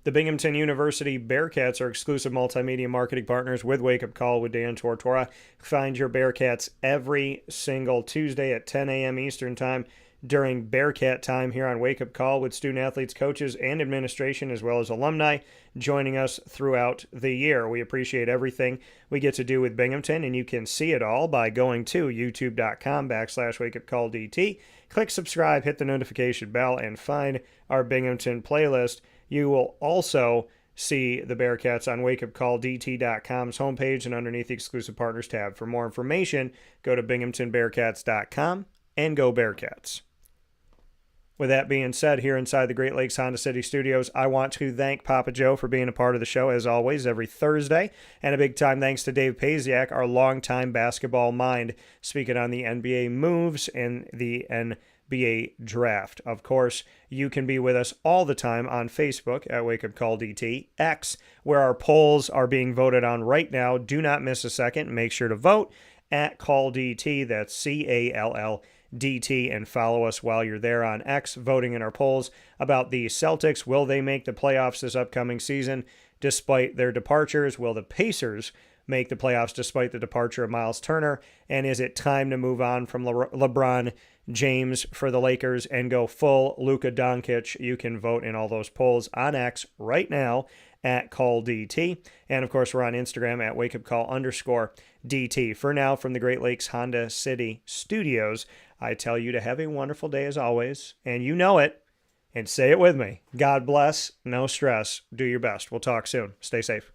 S4: The Binghamton University Bearcats are exclusive multimedia marketing partners with Wake Up Call with Dan Tortora. Find your Bearcats every single Tuesday at 10 a.m. Eastern Time during Bearcat Time here on Wake Up Call with student athletes, coaches, and administration, as well as alumni joining us throughout the year. We appreciate everything we get to do with Binghamton, and you can see it all by going to youtube.com/WakeUpCallDT. Click subscribe, hit the notification bell, and find our Binghamton playlist. You will also see the Bearcats on WakeUpCallDT.com's homepage and underneath the exclusive partners tab. For more information, go to BinghamtonBearcats.com and go Bearcats. With that being said, here inside the Great Lakes Honda City Studios, I want to thank Papa Joe for being a part of the show, as always, every Thursday. And a big time thanks to Dave Paziak, our longtime basketball mind, speaking on the NBA moves and the NBA draft. Of course, you can be with us all the time on Facebook at Wake Up Call DT, X, where our polls are being voted on right now. Do not miss a second. Make sure to vote at Call DT. That's CALLDT, and follow us while you're there on X, voting in our polls about the Celtics. Will they make the playoffs this upcoming season despite their departures? Will the Pacers make the playoffs despite the departure of Miles Turner? And is it time to move on from LeBron James for the Lakers and go full Luka Doncic? You can vote in all those polls on X right now at CallDT. And of course, we're on Instagram at wakeupcall_DT. For now, from the Great Lakes Honda City Studios, I tell you to have a wonderful day as always, and you know it, and say it with me. God bless, no stress, do your best. We'll talk soon. Stay safe.